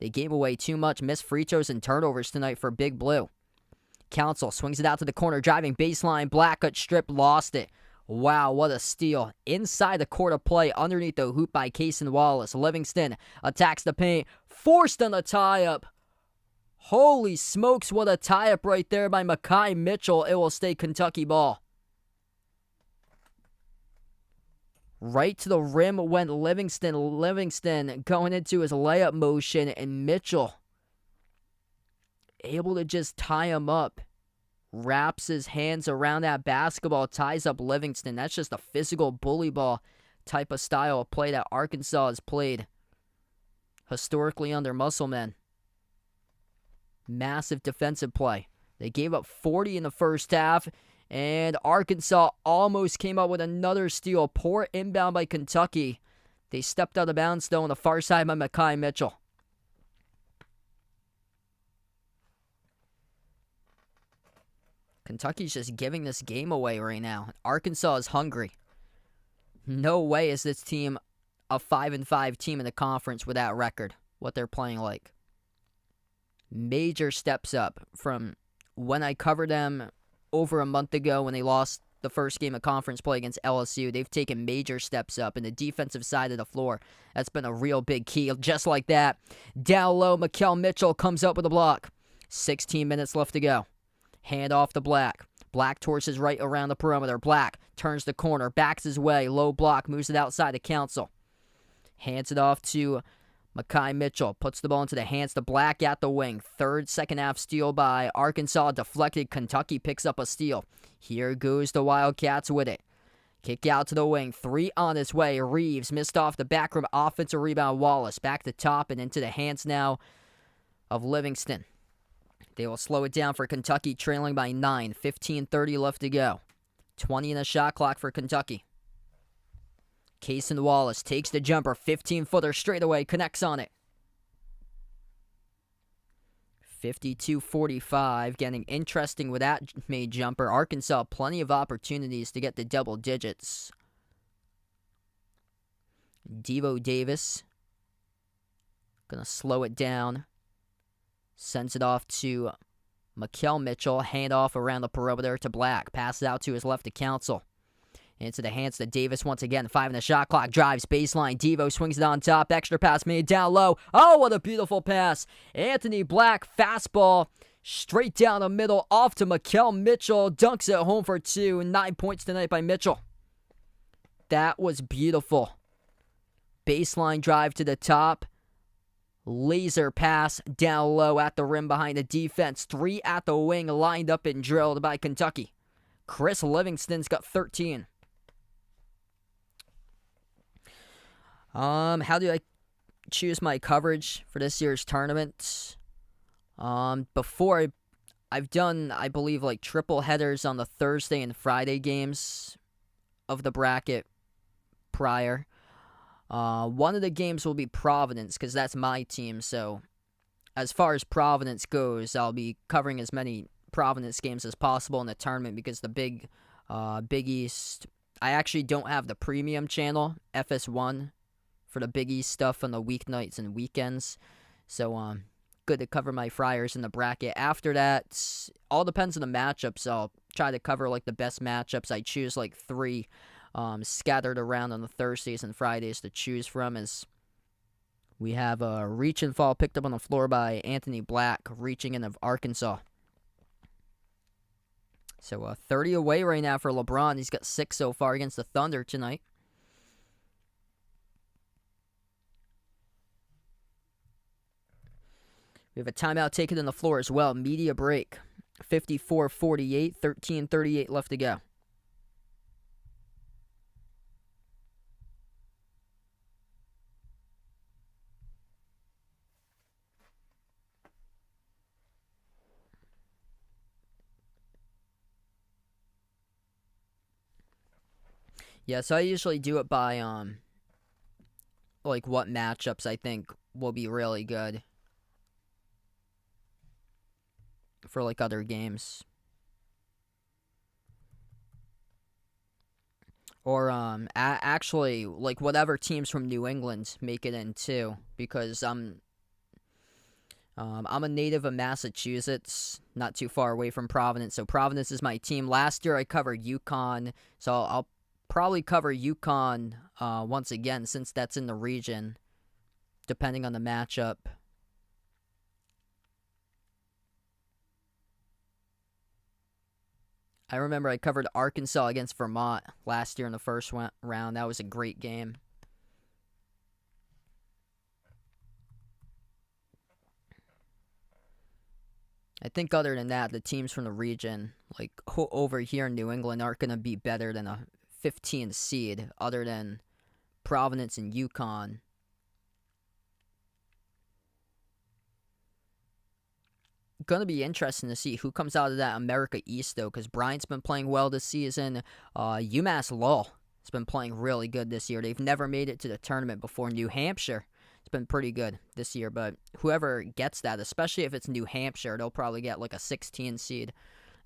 They gave away too much missed free throws and turnovers tonight for Big Blue. Council swings it out to the corner, driving baseline. Black got stripped, lost it. Wow, what a steal. Inside the court of play, underneath the hoop by Cason Wallace. Livingston attacks the paint, forced on the tie-up. Holy smokes, what a tie-up right there by Makai Mitchell. It will stay Kentucky ball. Right to the rim went Livingston. Livingston going into his layup motion, and Mitchell able to just tie him up. Wraps his hands around that basketball, ties up Livingston. That's just a physical bully ball type of style of play that Arkansas has played historically under Musselman. Massive defensive play. They gave up 40 in the first half, and Arkansas almost came up with another steal. Poor inbound by Kentucky. They stepped out of bounds, though, on the far side by Makai Mitchell. Kentucky's just giving this game away right now. Arkansas is hungry. No way is this team a 5-5 team in the conference with that record, what they're playing like. Major steps up from when I covered them over a month ago when they lost the first game of conference play against LSU. They've taken major steps up in the defensive side of the floor. That's been a real big key. Just like that, down low, Makai Mitchell comes up with a block. 16 minutes left to go. Hand off to Black. Black towards his right around the perimeter. Black turns the corner, backs his way, low block, moves it outside the Council. Hands it off to Makai Mitchell. Puts the ball into the hands to Black at the wing. Third second half steal by Arkansas. Deflected. Kentucky picks up a steal. Here goes the Wildcats with it. Kick out to the wing. 3 on its way. Reeves missed off the back rim. Offensive rebound. Wallace back to top and into the hands now of Livingston. They will slow it down for Kentucky, trailing by 9. 15:30 left to go. 20 in the shot clock for Kentucky. Cason Wallace takes the jumper. 15-footer straight away. Connects on it. 52-45. Getting interesting with that made jumper. Arkansas, plenty of opportunities to get the double digits. Devo Davis gonna slow it down. Sends it off to Makai Mitchell. Handoff around the perimeter to Black. Passes out to his left to Council. Into the hands to Davis once again. 5 in the shot clock. Drives baseline. Devo swings it on top. Extra pass made down low. Oh, what a beautiful pass. Anthony Black fastball straight down the middle. Off to Mikal Mitchell. Dunks it home for 2. 9 points tonight by Mitchell. That was beautiful. Baseline drive to the top. Laser pass down low at the rim behind the defense. 3 at the wing lined up and drilled by Kentucky. Chris Livingston's got 13. How do I choose my coverage for this year's tournament? Before I've done, I believe, like triple headers on the Thursday and Friday games of the bracket prior. One of the games will be Providence because that's my team. So as far as Providence goes, I'll be covering as many Providence games as possible in the tournament because the Big East, I actually don't have the premium channel, FS1, for the Big East stuff on the weeknights and weekends. So, good to cover my Friars in the bracket. After that, all depends on the matchups. I'll try to cover, like, the best matchups. I choose, like, 3 scattered around on the Thursdays and Fridays to choose from, as we have a reach and fall picked up on the floor by Anthony Black, reaching in of Arkansas. So, 30 away right now for LeBron. He's got 6 so far against the Thunder tonight. We have a timeout taken on the floor as well. Media break. 54-48, 13:38 left to go. Yeah, so I usually do it by, like, what matchups I think will be really good for, like, other games. Or, actually, like, whatever teams from New England make it in, too. Because I'm a native of Massachusetts, not too far away from Providence. So Providence is my team. Last year I covered UConn, so I'll probably cover UConn once again since that's in the region, depending on the matchup. I remember I covered Arkansas against Vermont last year in the first round. That was a great game. I think other than that, the teams from the region, like over here in New England, aren't going to be better than a 15 seed other than Providence and UConn. Going to be interesting to see who comes out of that America East, though, because Bryant's been playing well this season. UMass Lowell has been playing really good this year. They've never made it to the tournament before. New Hampshire, it's been pretty good this year, but whoever gets that, especially if it's New Hampshire, they'll probably get like a 16 seed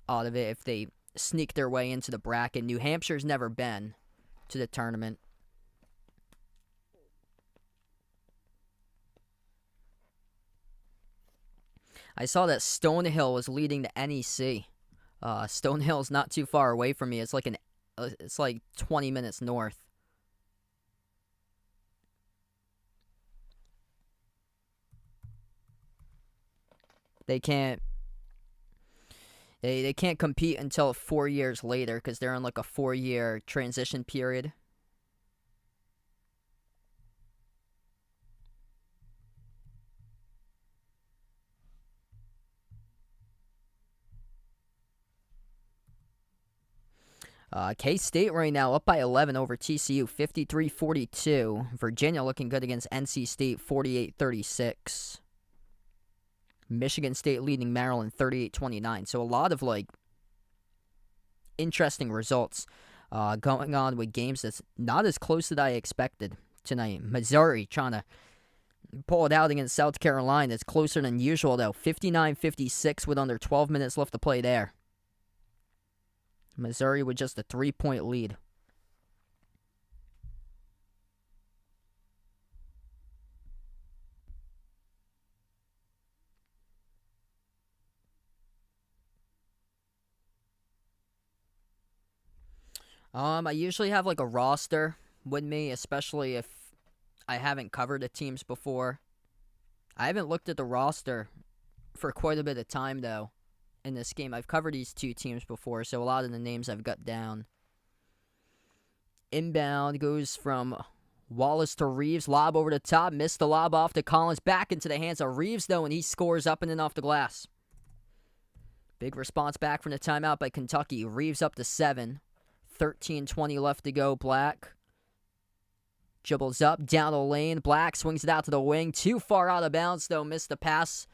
out of it if they sneak their way into the bracket. New Hampshire's never been to the tournament. I saw that Stonehill was leading the NEC. Stonehill's not too far away from me. It's like 20 minutes north. They can't compete until 4 years later because they're in like a 4-year transition period. K-State right now up by 11 over TCU, 53-42. Virginia looking good against NC State, 48-36. Michigan State leading Maryland, 38-29. So a lot of, like, interesting results going on with games that's not as close as I expected tonight. Missouri trying to pull it out against South Carolina. It's closer than usual, though. 59-56 with under 12 minutes left to play there. Missouri with just a 3-point lead. I usually have like a roster with me, especially if I haven't covered the teams before. I haven't looked at the roster for quite a bit of time, though, in this game. I've covered these two teams before, so a lot of the names I've got down. Inbound goes from Wallace to Reeves. Lob over the top. Missed the lob off to Collins. Back into the hands of Reeves, though, and he scores up and in off the glass. Big response back from the timeout by Kentucky. Reeves up to 7. 13:20 left to go. Black dribbles up, down the lane. Black swings it out to the wing. Too far out of bounds, though. Missed the pass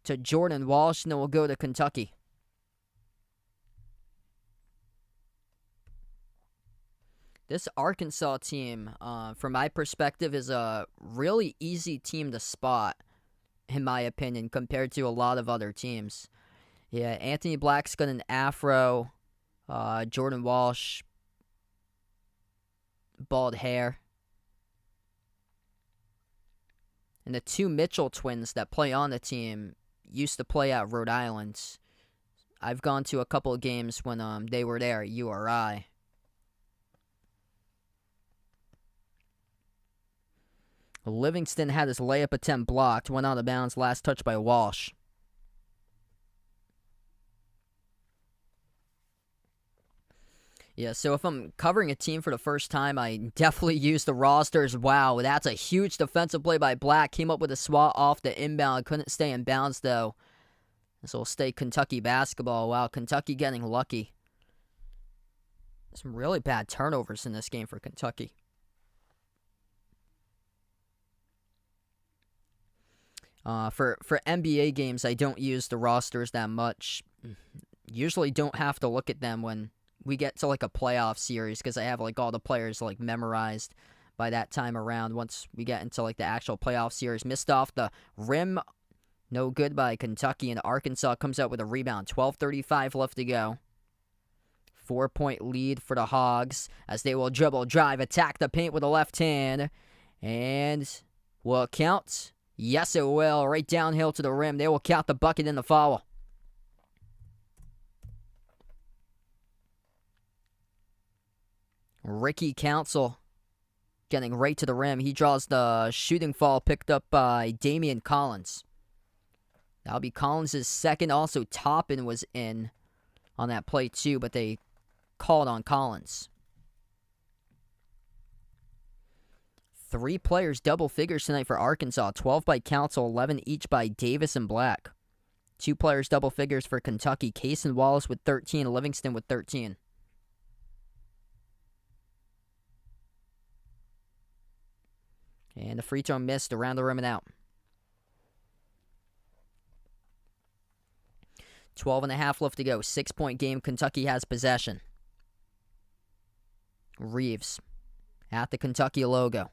to Jordan Walsh, and then we'll go to Kentucky. This Arkansas team, from my perspective, is a really easy team to spot, in my opinion, compared to a lot of other teams. Yeah, Anthony Black's got an afro. Jordan Walsh, bald hair. And the two Mitchell twins that play on the team used to play at Rhode Island. I've gone to a couple of games when they were there at URI. Livingston had his layup attempt blocked, went out of bounds, last touch by Walsh. Yeah, so if I'm covering a team for the first time, I definitely use the rosters. Wow, that's a huge defensive play by Black. Came up with a swat off the inbound. Couldn't stay in bounds, though. This will stay Kentucky basketball. Wow, Kentucky getting lucky. Some really bad turnovers in this game for Kentucky. For NBA games, I don't use the rosters that much. Usually don't have to look at them when we get to like a playoff series because I have like all the players like memorized by that time around. Once we get into like the actual playoff series, missed off the rim, no good by Kentucky, and Arkansas comes out with a rebound. 12:35 left to go. 4-point lead for the Hogs as they will dribble, drive, attack the paint with the left hand, and will it count? Yes, it will. Right downhill to the rim. They will count the bucket and the foul. Ricky Council getting right to the rim. He draws the shooting foul picked up by Damian Collins. That'll be Collins' second. Also, Toppin was in on that play too, but they called on Collins. 3 players double figures tonight for Arkansas. 12 by Council, 11 each by Davis and Black. 2 players double figures for Kentucky. Case and Wallace with 13, Livingston with 13. And the free throw missed around the rim and out. 12.5 left to go. 6-point game. Kentucky has possession. Reeves at the Kentucky logo.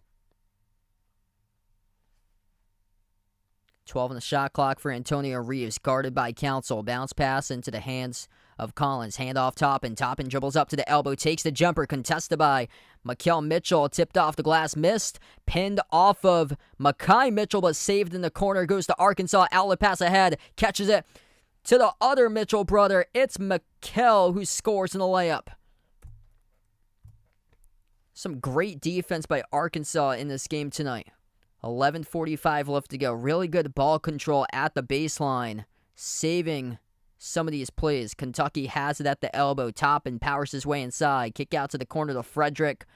12 on the shot clock for Antonio Reeves. Guarded by Council. Bounce pass into the hands of Collins. Hand off Toppin. Toppin dribbles up to the elbow. Takes the jumper. Contested by Makel Mitchell. Tipped off the glass. Missed. Pinned off of Makai Mitchell, but saved in the corner. Goes to Arkansas. Outlet pass ahead. Catches it to the other Mitchell brother. It's Makel who scores in the layup. Some great defense by Arkansas in this game tonight. 11:45 left to go. Really good ball control at the baseline. Saving some of these plays. Kentucky has it at the elbow. Toppin powers his way inside. Kick out to the corner to Frederick.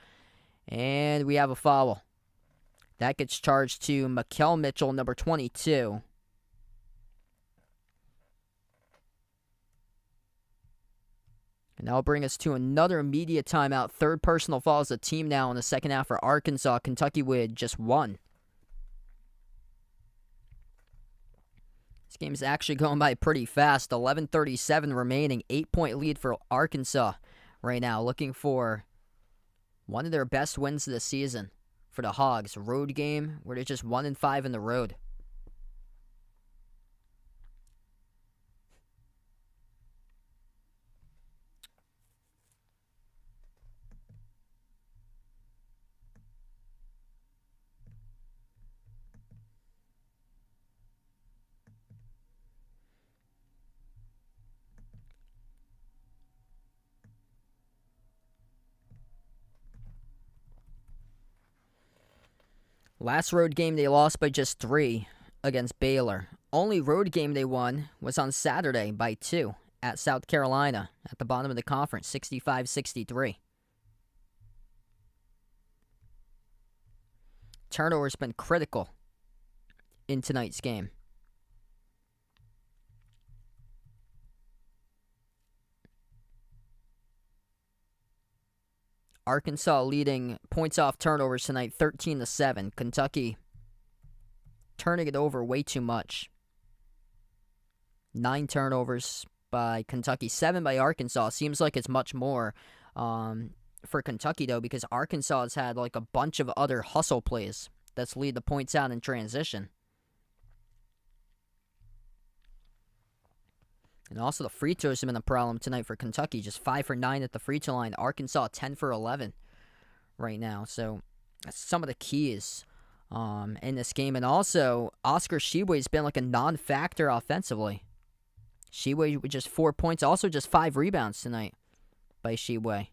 And we have a foul. That gets charged to Makel Mitchell, number 22. And that'll bring us to another immediate timeout. Third personal foul as a team now in the second half for Arkansas. Kentucky with just 1. This game is actually going by pretty fast. 11:37 remaining. 8-point lead for Arkansas right now. Looking for one of their best wins of the season for the Hogs. Road game where they're just 1-5 in the road. Last road game they lost by just 3 against Baylor. Only road game they won was on Saturday by 2 at South Carolina at the bottom of the conference, 65-63. Turnover's been critical in tonight's game. Arkansas leading points off turnovers tonight, 13-7. Kentucky turning it over way too much. 9 turnovers by Kentucky, 7 by Arkansas. Seems like it's much more for Kentucky, though, because Arkansas has had like a bunch of other hustle plays that's lead the points out in transition. And also the free throws have been a problem tonight for Kentucky. Just 5 for 9 at the free throw line. Arkansas 10 for 11 right now. So that's some of the keys in this game. And also, Oscar Tshiebwe's been like a non-factor offensively. Tshiebwe with just 4 points. Also just 5 rebounds tonight by Tshiebwe.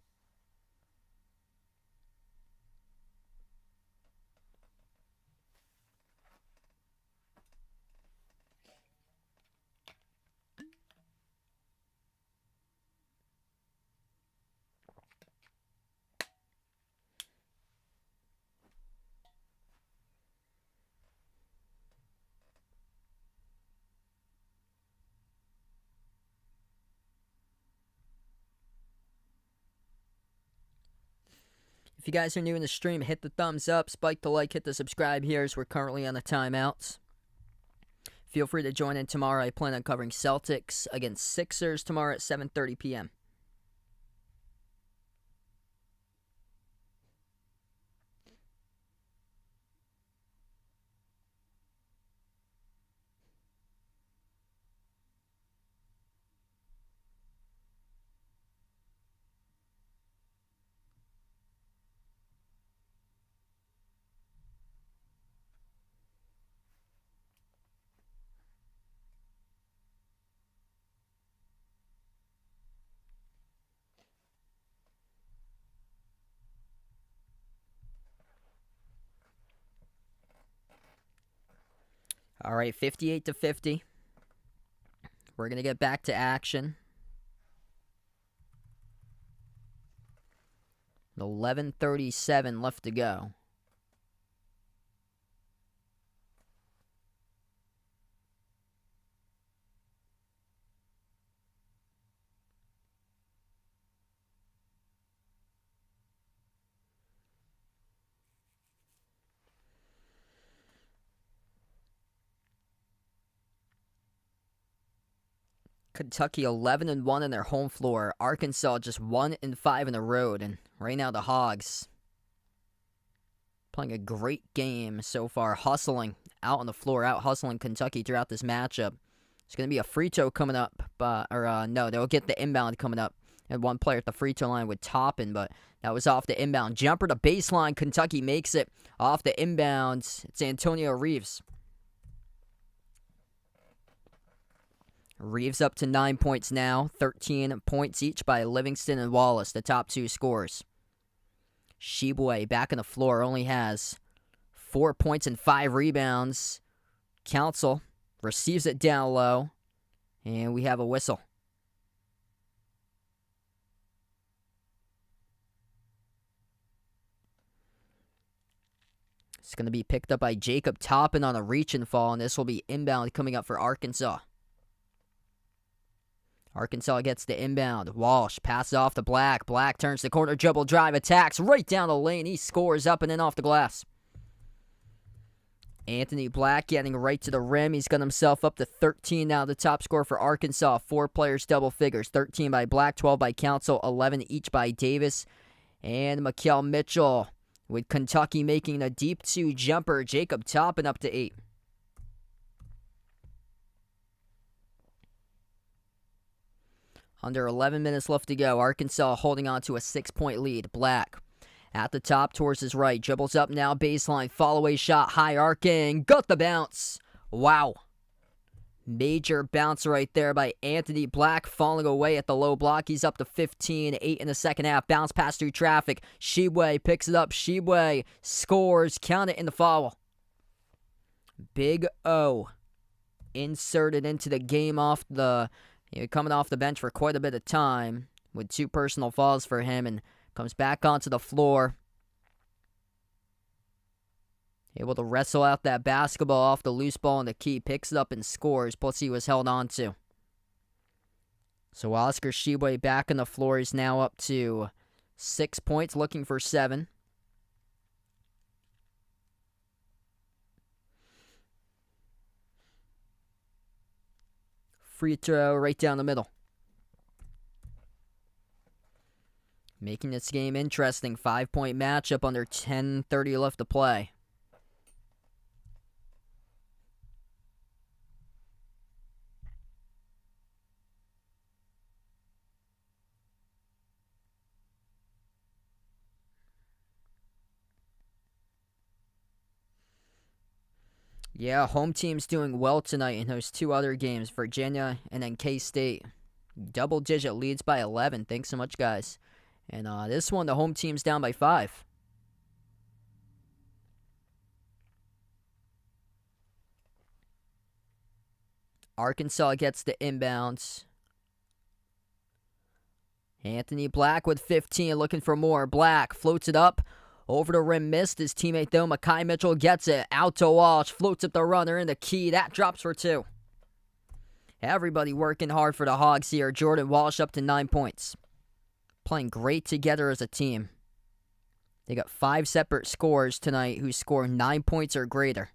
If you guys are new in the stream, hit the thumbs up, spike the like, hit the subscribe here as we're currently on the timeouts. Feel free to join in tomorrow. I plan on covering Celtics against Sixers tomorrow at 7:30 p.m. All right, 58-50. We're going to get back to action. 11:37 left to go. Kentucky 11-1 in their home floor. Arkansas just 1-5 in the road. And right now the Hogs playing a great game so far. Hustling out on the floor, out hustling Kentucky throughout this matchup. It's going to be a free throw coming up. No, they'll get the inbound coming up. And one player at the free throw line with Toppin, but that was off the inbound. Jumper to baseline. Kentucky makes it off the inbound. It's Antonio Reeves. Reeves up to 9 points now. 13 points each by Livingston and Wallace, the top 2 scorers. Tshiebwe back on the floor, only has 4 points and 5 rebounds. Council receives it down low, and we have a whistle. It's going to be picked up by Jacob Toppin on a reach and fall, and this will be inbound coming up for Arkansas. Arkansas gets the inbound. Walsh passes off to Black. Black turns the corner, dribble drive, attacks right down the lane. He scores up and in off the glass. Anthony Black getting right to the rim. He's got himself up to 13 now, the top scorer for Arkansas. 4 players, double figures. 13 by Black, 12 by Council, 11 each by Davis. And Makel Mitchell with Kentucky making a deep 2 jumper. Jacob Toppin up to 8. Under 11 minutes left to go. Arkansas holding on to a 6-point lead. Black at the top towards his right. Dribbles up now. Baseline. Fall-away shot. High arcing. Got the bounce. Wow. Major bounce right there by Anthony Black. Falling away at the low block. He's up to 15. 8 in the second half. Bounce pass through traffic. Tshiebwe picks it up. Tshiebwe scores. Count it in the foul. Big O inserted into the game coming off the bench for quite a bit of time with 2 personal fouls for him, and comes back onto the floor. Able to wrestle out that basketball off the loose ball in the key, picks it up and scores, plus he was held on to. So Oscar Tshiebwe back on the floor. He's now up to 6 points, looking for 7. Free throw right down the middle. Making this game interesting. 5-point matchup under 10:30 left to play. Yeah, home team's doing well tonight in those 2 other games, Virginia and then K-State. Double-digit leads by 11. Thanks so much, guys. And this one, the home team's down by 5. Arkansas gets the inbounds. Anthony Black with 15, looking for more. Black floats it up. Over the rim, missed. His teammate, though, Mekhi Mitchell, gets it. Out to Walsh. Floats up the runner in the key. That drops for 2. Everybody working hard for the Hogs here. Jordan Walsh up to 9 points. Playing great together as a team. They got 5 separate scorers tonight who score 9 points or greater.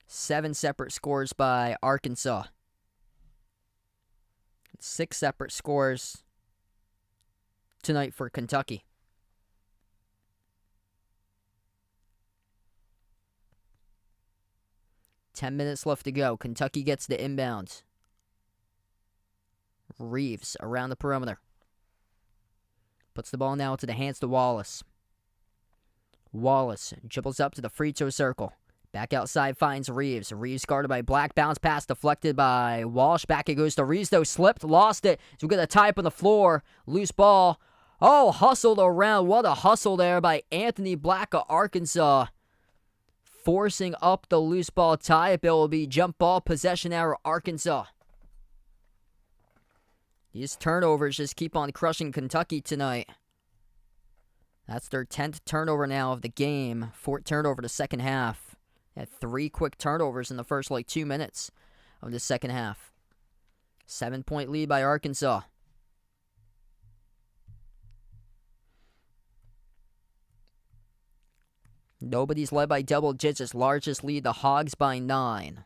7 separate scores by Arkansas. 6 separate scores tonight for Kentucky. Ten minutes left to go. Kentucky gets the inbound. Reeves around the perimeter. Puts the ball now to the hands to Wallace. Wallace dribbles up to the free throw circle. Back outside finds Reeves. Reeves guarded by Black. Bounce pass deflected by Walsh. Back it goes to Reeves, though. Slipped, lost it. So we get a tie up on the floor. Loose ball. Oh, hustled around. What a hustle there by Anthony Black of Arkansas. Forcing up the loose ball tie-up. It will be jump ball possession arrow Arkansas. These turnovers just keep on crushing Kentucky tonight. That's their 10th turnover now of the game. 4th turnover the second half. Had 3 quick turnovers in the first 2 minutes of the second half. 7-point lead by Arkansas. Nobody's led by double digits. Largest lead, the Hogs by 9.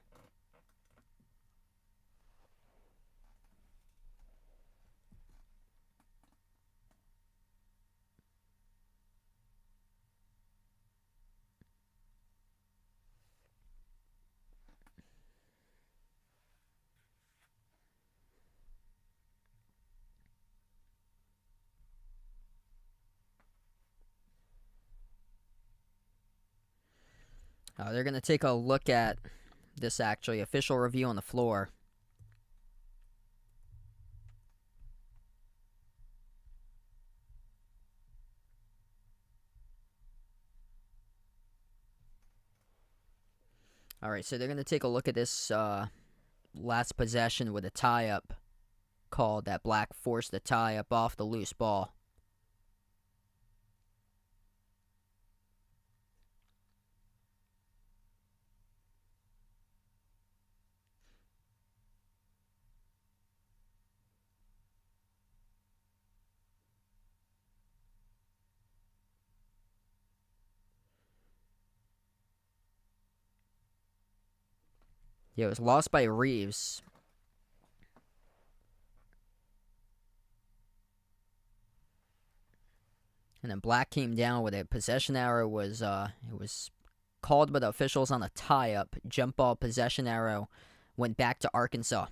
They're going to take a look at this, actually. Official review on the floor. All right, so they're going to take a look at this last possession with a tie-up called that Black forced the tie-up off the loose ball. Yeah, it was lost by Reeves. And then Black came down with it. Possession arrow was called by the officials on a tie-up. Jump ball possession arrow went back to Arkansas.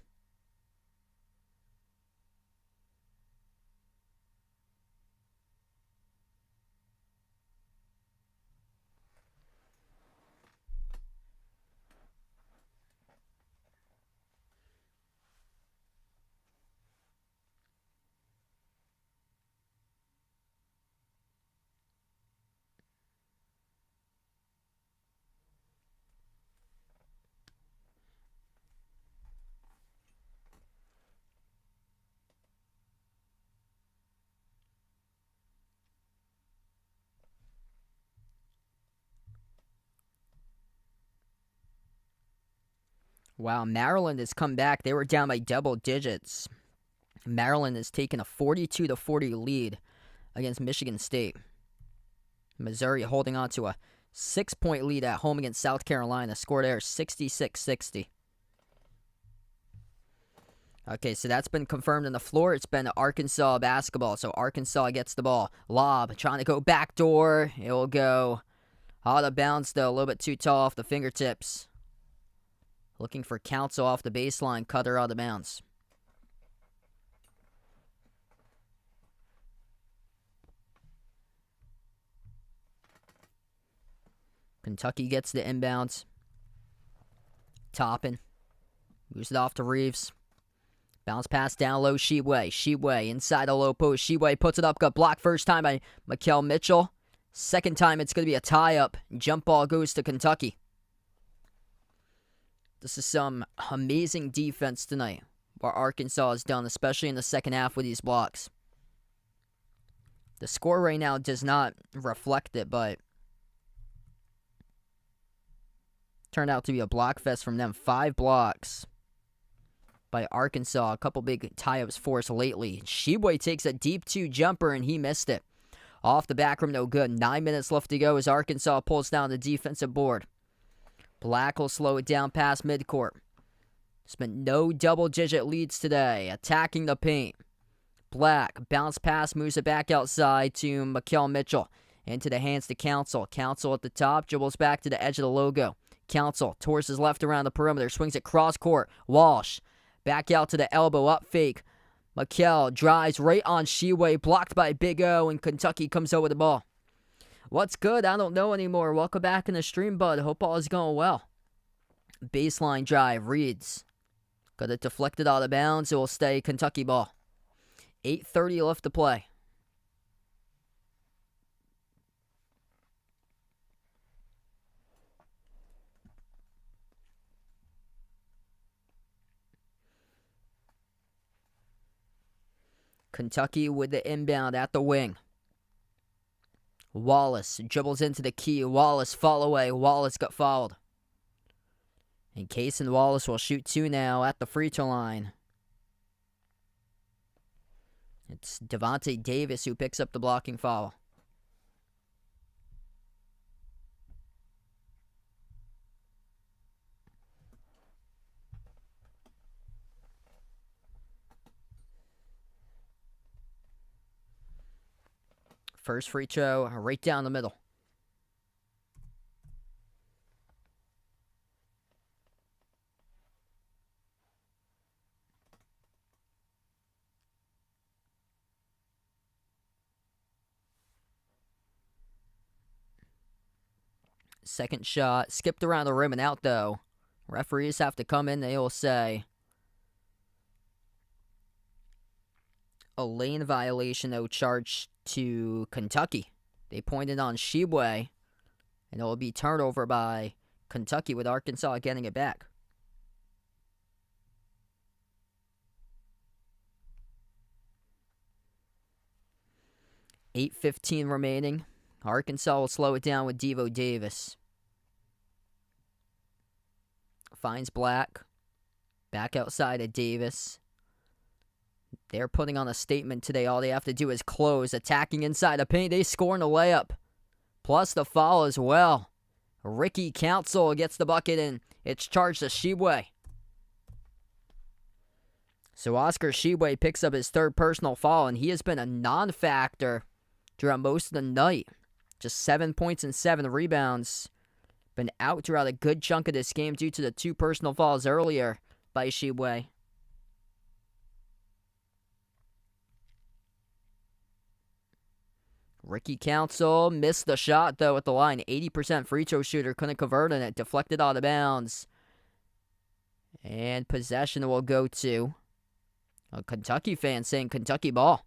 Wow, Maryland has come back. They were down by double digits. Maryland has taken a 42-40 lead against Michigan State. Missouri holding on to a 6-point lead at home against South Carolina. Score there 66-60. Okay, so that's been confirmed on the floor. It's been Arkansas basketball. So Arkansas gets the ball. Lob, trying to go backdoor. It will go out of bounds, though. A little bit too tall off the fingertips. Looking for Council off the baseline. Cutter out of bounds. Kentucky gets the inbounds. Toppin. Moves it off to Reeves. Bounce pass down low, Sheway. Sheway inside the low post. Sheway puts it up. Got blocked first time by Mikel Mitchell. Second time it's going to be a tie-up. Jump ball goes to Kentucky. This is some amazing defense tonight. What Arkansas has done, especially in the second half with these blocks. The score right now does not reflect it, but turned out to be a block fest from them. 5 blocks by Arkansas. A couple big tie-ups for us lately. Sheway takes a deep 2 jumper, and he missed it. Off the back rim, no good. 9 minutes left to go as Arkansas pulls down the defensive board. Black will slow it down past midcourt. There's been no double-digit leads today. Attacking the paint. Black, bounce pass, moves it back outside to Mikel Mitchell. Into the hands to Council. Council at the top, dribbles back to the edge of the logo. Council towards his left around the perimeter, swings it cross court. Walsh back out to the elbow, up fake. Mikel drives right on Sheway, blocked by Big O, and Kentucky comes over the ball. What's good? I don't know anymore. Welcome back in the stream, bud. Hope all is going well. Baseline drive, Reeds. Got it deflected out of bounds. It will stay Kentucky ball. 8:30 left to play. Kentucky with the inbound at the wing. Wallace dribbles into the key. Wallace fall away. Wallace got fouled. And Case and Wallace will shoot 2 now at the free throw line. It's Devontae Davis who picks up the blocking foul. First free throw right down the middle. Second shot, skipped around the rim and out though. Referees have to come in, they will say a lane violation, though, charged to Kentucky. They pointed on Sheway, and it will be turnover by Kentucky with Arkansas getting it back. $8:15 remaining. Arkansas will slow it down with Devo Davis. Finds Black. Back outside of Davis. They're putting on a statement today. All they have to do is close. Attacking inside the paint. They score in a layup. Plus the foul as well. Ricky Council gets the bucket, and it's charged to Sheway. So Oscar Sheway picks up his 3rd personal foul, and he has been a non-factor throughout most of the night. Just 7 points and 7 rebounds. Been out throughout a good chunk of this game due to the 2 personal fouls earlier by Sheway. Ricky Council missed the shot, though, at the line. 80% free throw shooter. Couldn't convert on it. Deflected out of bounds. And possession will go to a Kentucky fan saying Kentucky ball.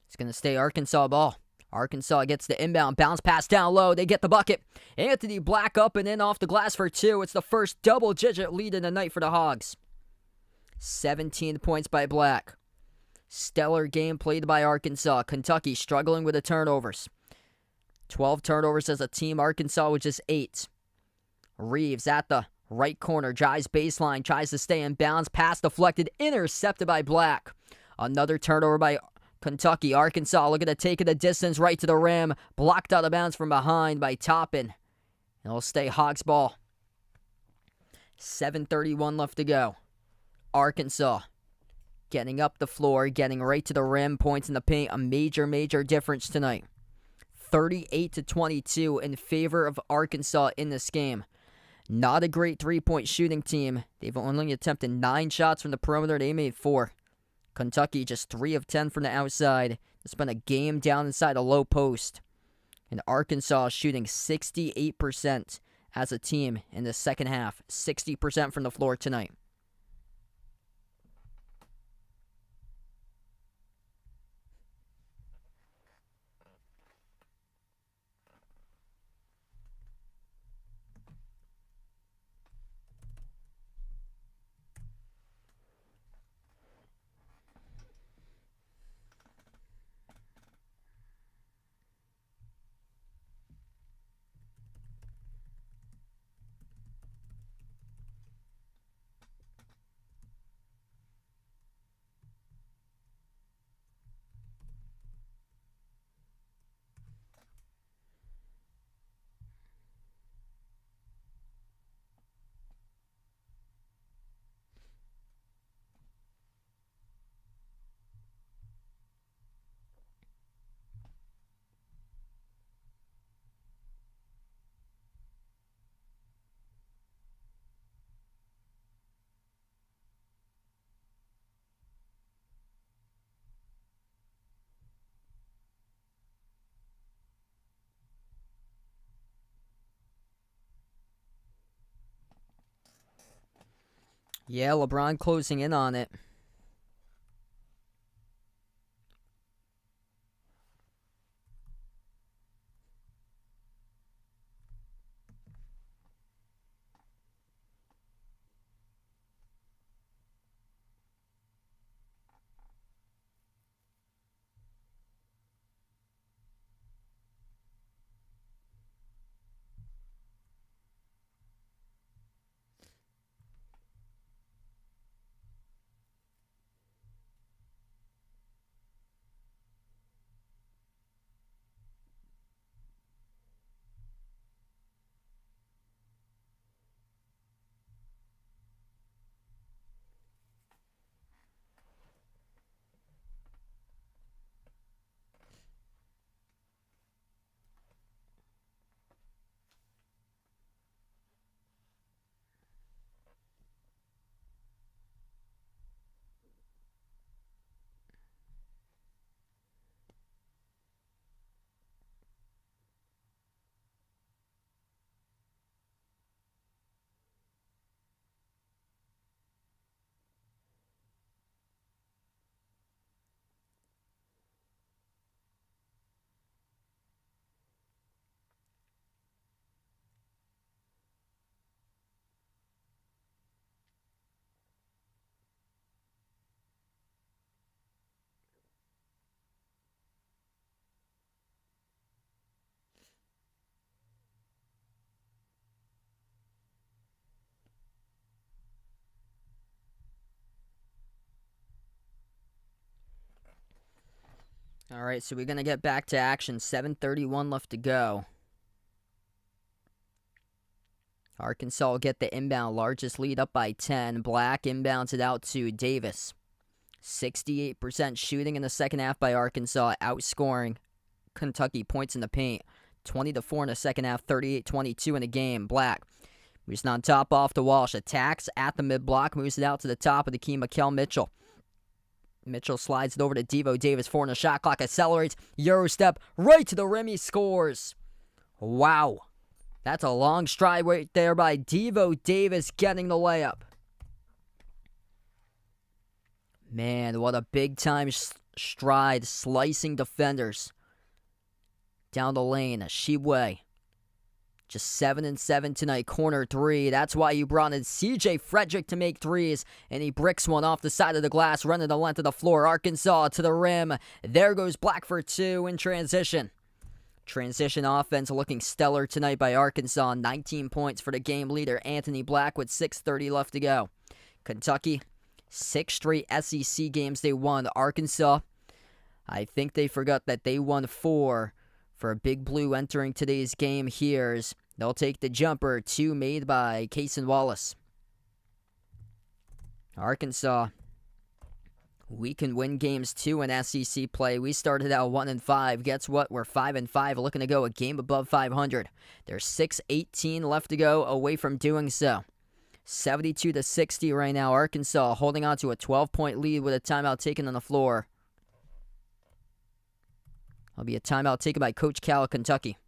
It's going to stay Arkansas ball. Arkansas gets the inbound, bounce pass down low. They get the bucket. Anthony Black up and in off the glass for 2. It's the first double-digit lead in the night for the Hogs. 17 points by Black. Stellar game played by Arkansas. Kentucky struggling with the turnovers. 12 turnovers as a team. Arkansas with just 8. Reeves at the right corner. Drives baseline. Tries to stay in bounds. Pass deflected. Intercepted by Black. Another turnover by Kentucky. Arkansas looking to take it the distance right to the rim. Blocked out of bounds from behind by Toppin. It'll stay Hawks ball. 7:31 left to go. Arkansas getting up the floor, getting right to the rim, points in the paint. A major difference tonight. 38-22 in favor of Arkansas in this game. Not a great three-point shooting team. They've only attempted 9 shots from the perimeter. They made 4. Kentucky just 3 of 10 from the outside. It's been a game down inside a low post. And Arkansas shooting 68% as a team in the second half. 60% from the floor tonight. Yeah, LeBron closing in on it. All right, so we're going to get back to action. 7:31 left to go. Arkansas will get the inbound, largest lead up by 10. Black inbounds it out to Davis. 68% shooting in the second half by Arkansas, outscoring Kentucky points in the paint. 20-4 in the second half, 38-22 in the game. Black moves on top off to Walsh. Attacks at the mid-block, moves it out to the top of the key, Makel Mitchell. Mitchell slides it over to Devo Davis. 4 in the shot clock, accelerates. Euro step right to the rim. He scores. Wow. That's a long stride right there by Devo Davis getting the layup. Man, what a big-time stride, slicing defenders down the lane. Shibwe Just 7-7 tonight, corner three. That's why you brought in C.J. Frederick to make threes, and he bricks one off the side of the glass, running the length of the floor. Arkansas to the rim. There goes Black for two in transition. Transition offense looking stellar tonight by Arkansas. 19 points for the game leader, Anthony Black, with 6:30 left to go. Kentucky, 6 straight SEC games they won. Arkansas, I think they forgot that they won 4 for Big Blue entering today's game here. They'll take the jumper, 2 made by Cason Wallace. Arkansas, we can win games too in SEC play. We started out 1-5. Guess what? We're 5-5, looking to go a game above 500. There's 6:18 left to go, away from doing so. 72-60 right now. Arkansas holding on to a 12-point lead with a timeout taken on the floor. That'll be a timeout taken by Coach Cal of Kentucky.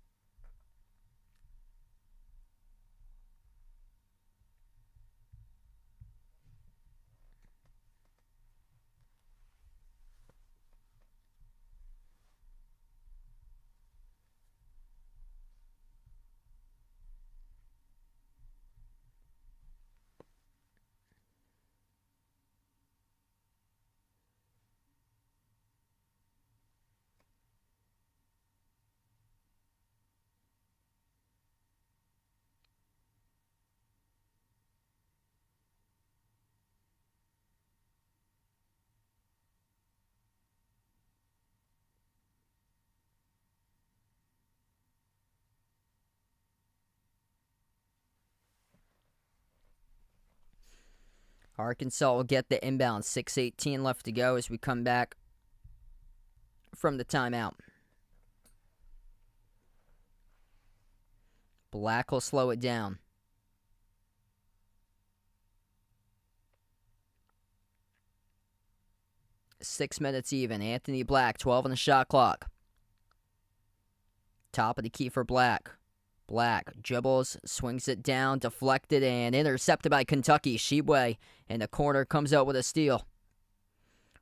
Arkansas will get the inbound. 6:18 left to go as we come back from the timeout. Black will slow it down. Six minutes even. Anthony Black, 12 on the shot clock. Top of the key for Black. Black dribbles, swings it down, deflected, and intercepted by Kentucky. Shibwe in the corner comes out with a steal.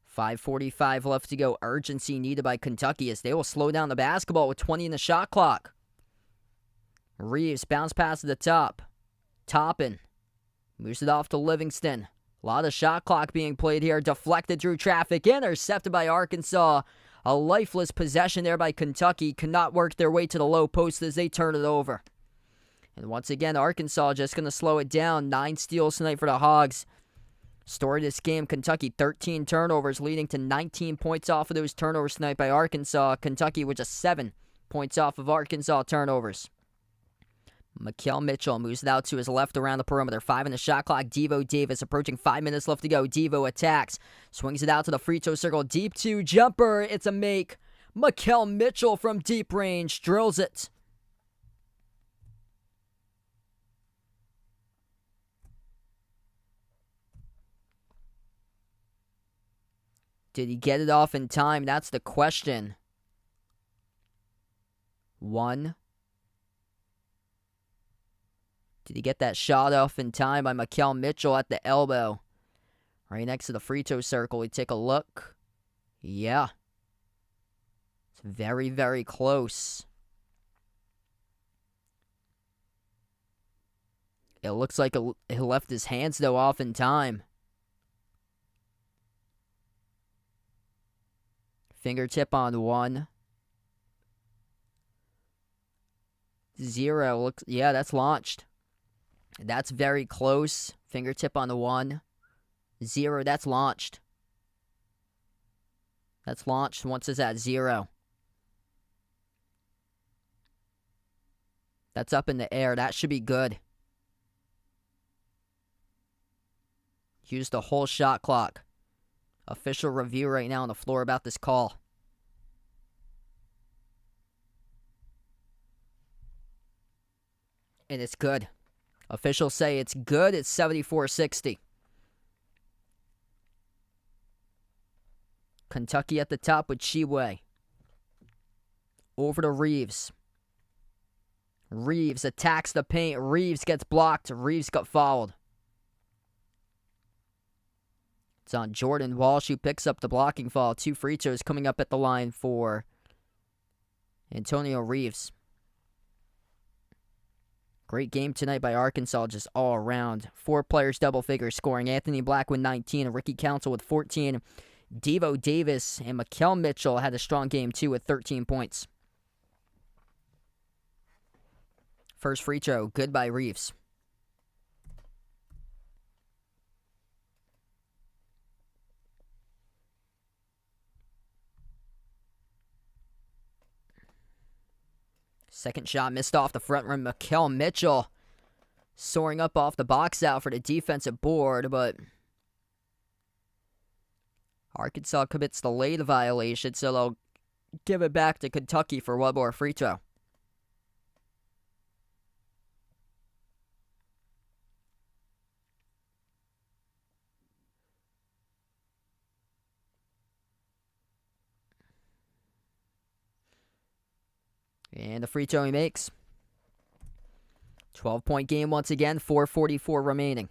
5:45 left to go. Urgency needed by Kentucky as they will slow down the basketball with 20 in the shot clock. Reeves bounce pass to the top. Toppin moves it off to Livingston. A lot of shot clock being played here. Deflected through traffic. Intercepted by Arkansas. A lifeless possession there by Kentucky. Cannot work their way to the low post as they turn it over. And once again, Arkansas just going to slow it down. 9 steals tonight for the Hogs. Story of this game, Kentucky 13 turnovers, leading to 19 points off of those turnovers tonight by Arkansas. Kentucky with just 7 points off of Arkansas turnovers. Mikael Mitchell moves it out to his left around the perimeter. 5 in the shot clock. Devo Davis approaching 5 minutes left to go. Devo attacks. Swings it out to the free throw circle. Deep 2 jumper. It's a make. Mikael Mitchell from deep range drills it. Did he get it off in time? That's the question. 1. Did he get that shot off in time by Mikael Mitchell at the elbow? Right next to the free throw circle. We take a look. Yeah. It's very, very close. It looks like he left his hands, though, off in time. Fingertip on 1. 0. Looks, yeah, that's launched. That's very close. Fingertip on the 1. 0. That's launched. That's launched once it's at 0. That's up in the air. That should be good. Use the whole shot clock. Official review right now on the floor about this call. And it's good. Officials say it's good. It's 74-60. Kentucky at the top with Shibwe. Over to Reeves. Reeves attacks the paint. Reeves gets blocked. Reeves got fouled. It's on Jordan Walsh, who picks up the blocking foul. 2 free throws coming up at the line for Antonio Reeves. Great game tonight by Arkansas, just all around. 4 players double figures scoring. Anthony Black with 19, Ricky Council with 14. Devo Davis and Mykal Mitchell had a strong game too with 13 points. First free throw, good by Reeves. Second shot missed off the front rim. Mykal Mitchell soaring up off the box out for the defensive board, but Arkansas commits the late violation, so they'll give it back to Kentucky for one more free throw. And the free throw he makes. 12-point game once again, 4:44 remaining.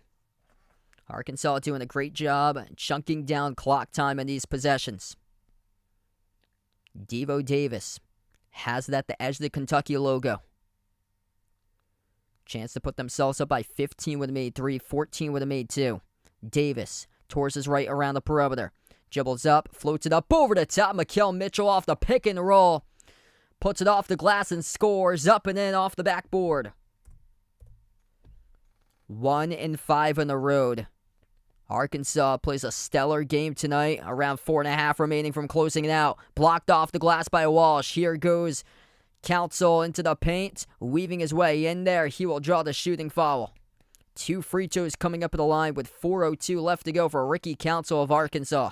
Arkansas doing a great job chunking down clock time in these possessions. Devo Davis has it at the edge of the Kentucky logo. Chance to put themselves up by 15 with a made 3, 14 with a made 2. Davis towards his right around the perimeter. Dribbles up, floats it up over the top. Mykal Mitchell off the pick and roll. Puts it off the glass and scores up and in off the backboard. 1 and 5 on the road. Arkansas plays a stellar game tonight. Around 4.5 remaining from closing it out. Blocked off the glass by Walsh. Here goes Council into the paint. Weaving his way in there. He will draw the shooting foul. 2 free throws coming up at the line with 4:02 left to go for Ricky Council of Arkansas.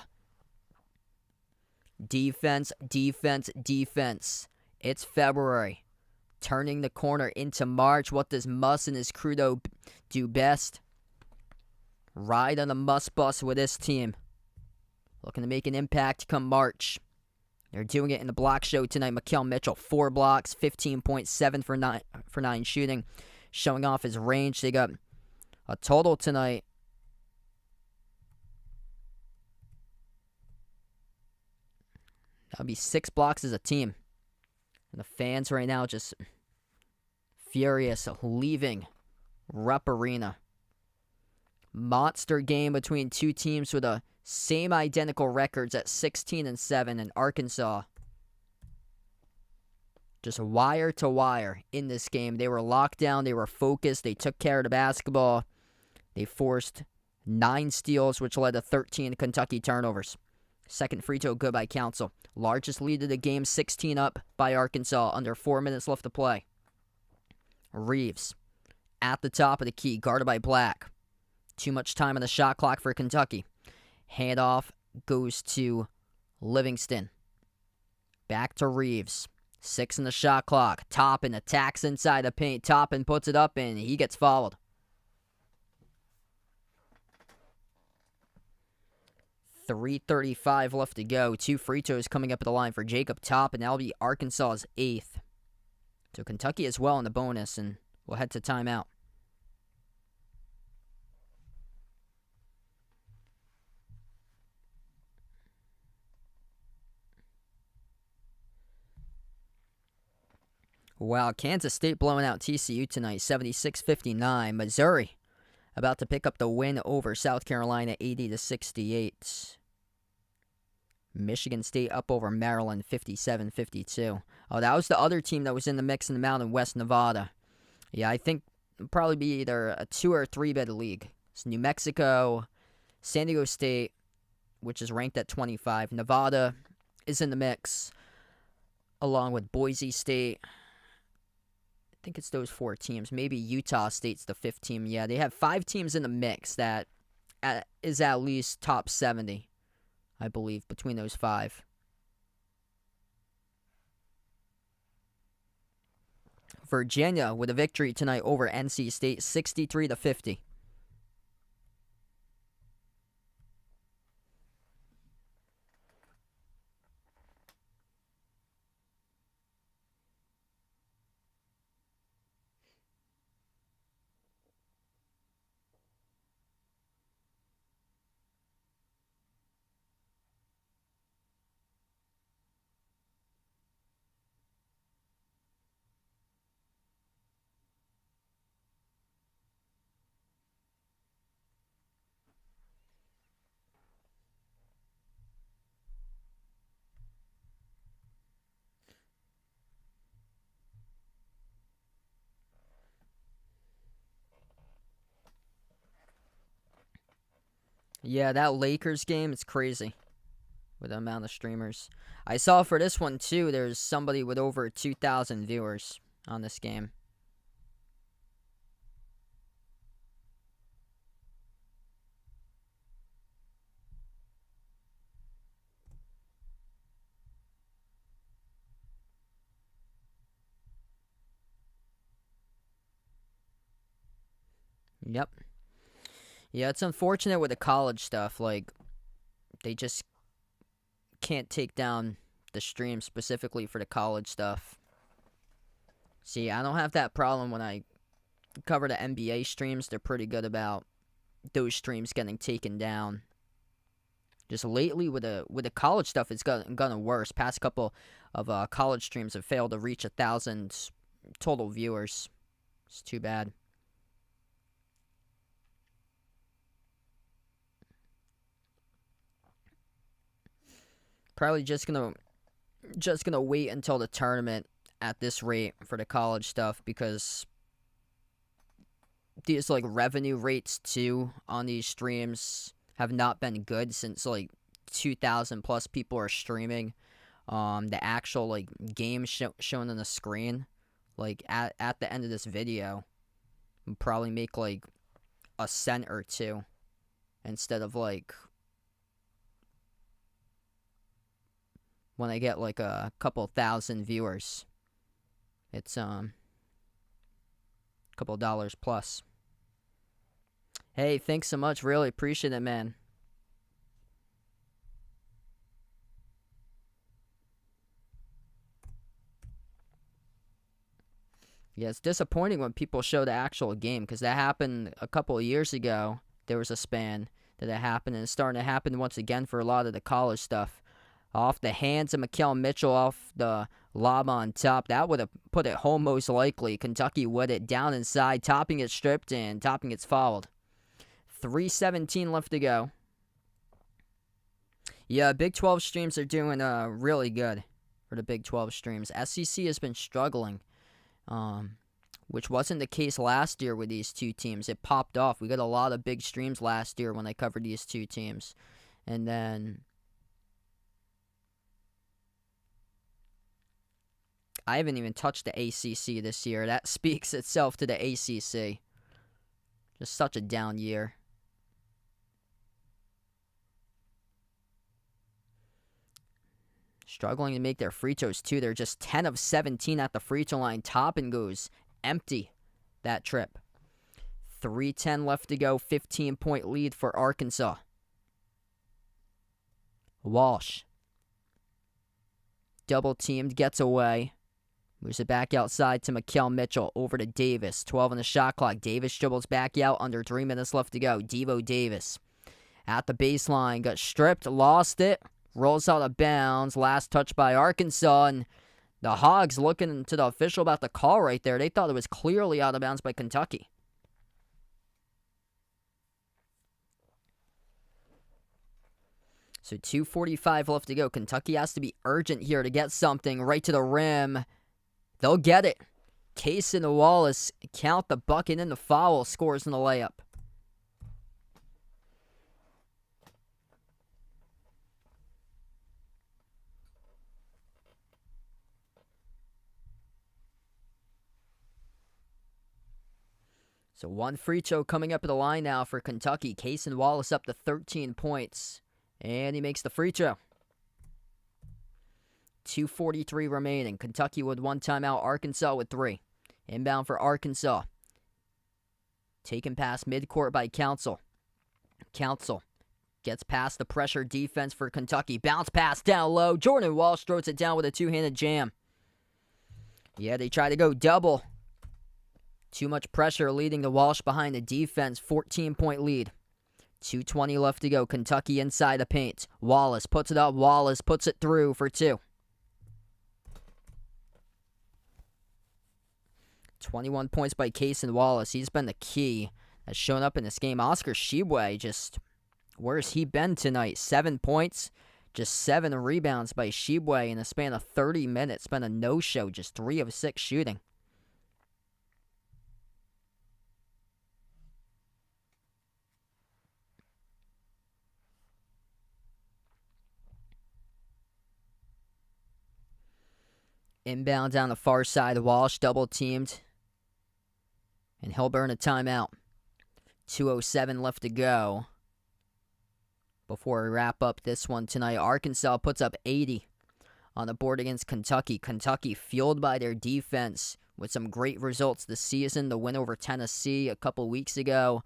Defense, defense, defense. It's February. Turning the corner into March. What does Muss and his crew do best? Ride on the Muss bus with this team. Looking to make an impact come March. They're doing it in the block show tonight. Mykal Mitchell, 4 blocks, 15.7 for 9 shooting. Showing off his range. They got a total tonight. That'll be 6 blocks as a team. And the fans right now just furious, leaving Rupp Arena. Monster game between two teams with the same identical records at 16-7, and Arkansas just wire to wire in this game. They were locked down, they were focused, they took care of the basketball. They forced 9 steals, which led to 13 Kentucky turnovers. Second free throw good by Council. Largest lead of the game, 16 up by Arkansas, under 4 minutes left to play. Reeves at the top of the key, guarded by Black. Too much time on the shot clock for Kentucky. Handoff goes to Livingston. Back to Reeves. 6 in the shot clock. Toppin attacks inside the paint. Toppin puts it up and he gets fouled. 3:35 left to go. 2 free throws coming up at the line for Jacob Toppin. That'll be Arkansas's 8th. So Kentucky as well in the bonus, and we'll head to timeout. Wow, Kansas State blowing out TCU tonight, 76-59. Missouri about to pick up the win over South Carolina, 80-68. Michigan State up over Maryland, 57-52. Oh, that was the other team that was in the mix in the Mountain West, Nevada. Yeah, I think it'll probably be either a 2 or 3 bid league. It's New Mexico, San Diego State, which is ranked at 25. Nevada is in the mix, along with Boise State. I think it's those 4 teams. Maybe Utah State's the 5th team. Yeah, they have 5 teams in the mix that is at least top 70, I believe, between those 5. Virginia with a victory tonight over NC State, 63-50. Yeah, that Lakers game is crazy with the amount of streamers. I saw for this one, too, there's somebody with over 2,000 viewers on this game. Yep. Yeah, it's unfortunate with the college stuff. Like, they just can't take down the stream specifically for the college stuff. See, I don't have that problem when I cover the NBA streams. They're pretty good about those streams getting taken down. Just lately with the college stuff, it's gotten worse. Past couple of college streams have failed to reach 1,000 total viewers. It's too bad. Probably just gonna wait until the tournament at this rate for the college stuff, because these like revenue rates too on these streams have not been good since like 2,000 plus people are streaming. The actual like game shown on the screen, like at the end of this video, will probably make like a cent or two instead of like when I get like a couple thousand viewers. It's a couple dollars plus. Hey, thanks so much. Really appreciate it, man. Yeah, it's disappointing when people show the actual game, because that happened a couple of years ago. There was a span that it happened, and it's starting to happen once again for a lot of the college stuff. Off the hands of Mikael Mitchell, off the lob on top. That would have put it home most likely. Kentucky with it down inside. Topping it stripped and topping it's fouled. 3:17 left to go. Yeah, Big 12 streams are doing really good for the Big 12 streams. SEC has been struggling, which wasn't the case last year with these two teams. It popped off. We got a lot of big streams last year when I covered these two teams. And then I haven't even touched the ACC this year. That speaks itself to the ACC. Just such a down year. Struggling to make their free throws, too. They're just 10 of 17 at the free throw line. Toppin goes empty that trip. 3:10 left to go. 15-point lead for Arkansas. Walsh. Double teamed, gets away. Moves it back outside to Mikael Mitchell. Over to Davis. 12 on the shot clock. Davis dribbles back out. Under 3 minutes left to go. Devo Davis. At the baseline. Got stripped. Lost it. Rolls out of bounds. Last touch by Arkansas. And the Hogs looking to the official about the call right there. They thought it was clearly out of bounds by Kentucky. So 2:45 left to go. Kentucky has to be urgent here to get something right to the rim. They'll get it. Cason Wallace, count the bucket and the foul, scores in the layup. So one free throw coming up at the line now for Kentucky. Cason Wallace up to 13 points. And he makes the free throw. 2:43 remaining. Kentucky with one timeout. Arkansas with 3. Inbound for Arkansas. Taken past midcourt by Council. Council gets past the pressure defense for Kentucky. Bounce pass down low. Jordan Walsh throws it down with a two-handed jam. Yeah, they try to go double. Too much pressure leading to Walsh behind the defense. 14-point lead. 2:20 left to go. Kentucky inside the paint. Wallace puts it up. Wallace puts it through for 2. 21 points by Cason Wallace. He's been the key that's shown up in this game. Oscar Tshiebwe, just where's he been tonight? 7 points, just 7 rebounds by Tshiebwe in a span of 30 minutes. Been a no-show, just 3 of 6 shooting. Inbound down the far side. Walsh double teamed. And he'll burn a timeout. 2:07 left to go. Before we wrap up this one tonight, Arkansas puts up 80 on the board against Kentucky. Kentucky fueled by their defense with some great results this season. The win over Tennessee a couple weeks ago.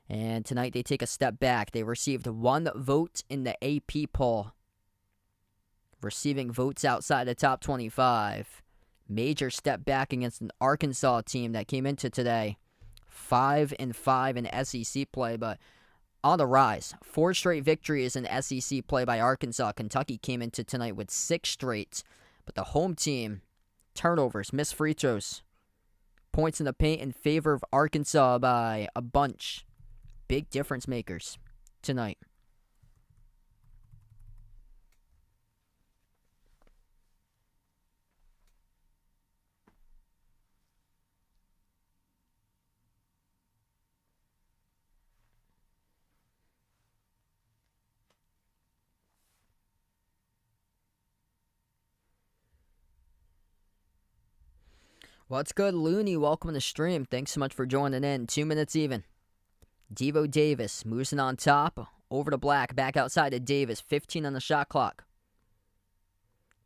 And tonight they take a step back. They received 1 vote in the AP poll. Receiving votes outside the top 25. Major step back against an Arkansas team that came into today 5-5 in SEC play, but on the rise. 4 straight victories in SEC play by Arkansas. Kentucky came into tonight with 6 straight, but the home team, turnovers, missed free throws, points in the paint in favor of Arkansas by a bunch. Big difference makers tonight. What's good, Looney? Welcome to the stream. Thanks so much for joining in. 2 minutes even. Devo Davis moves it on top. Over to Black. Back outside to Davis. 15 on the shot clock.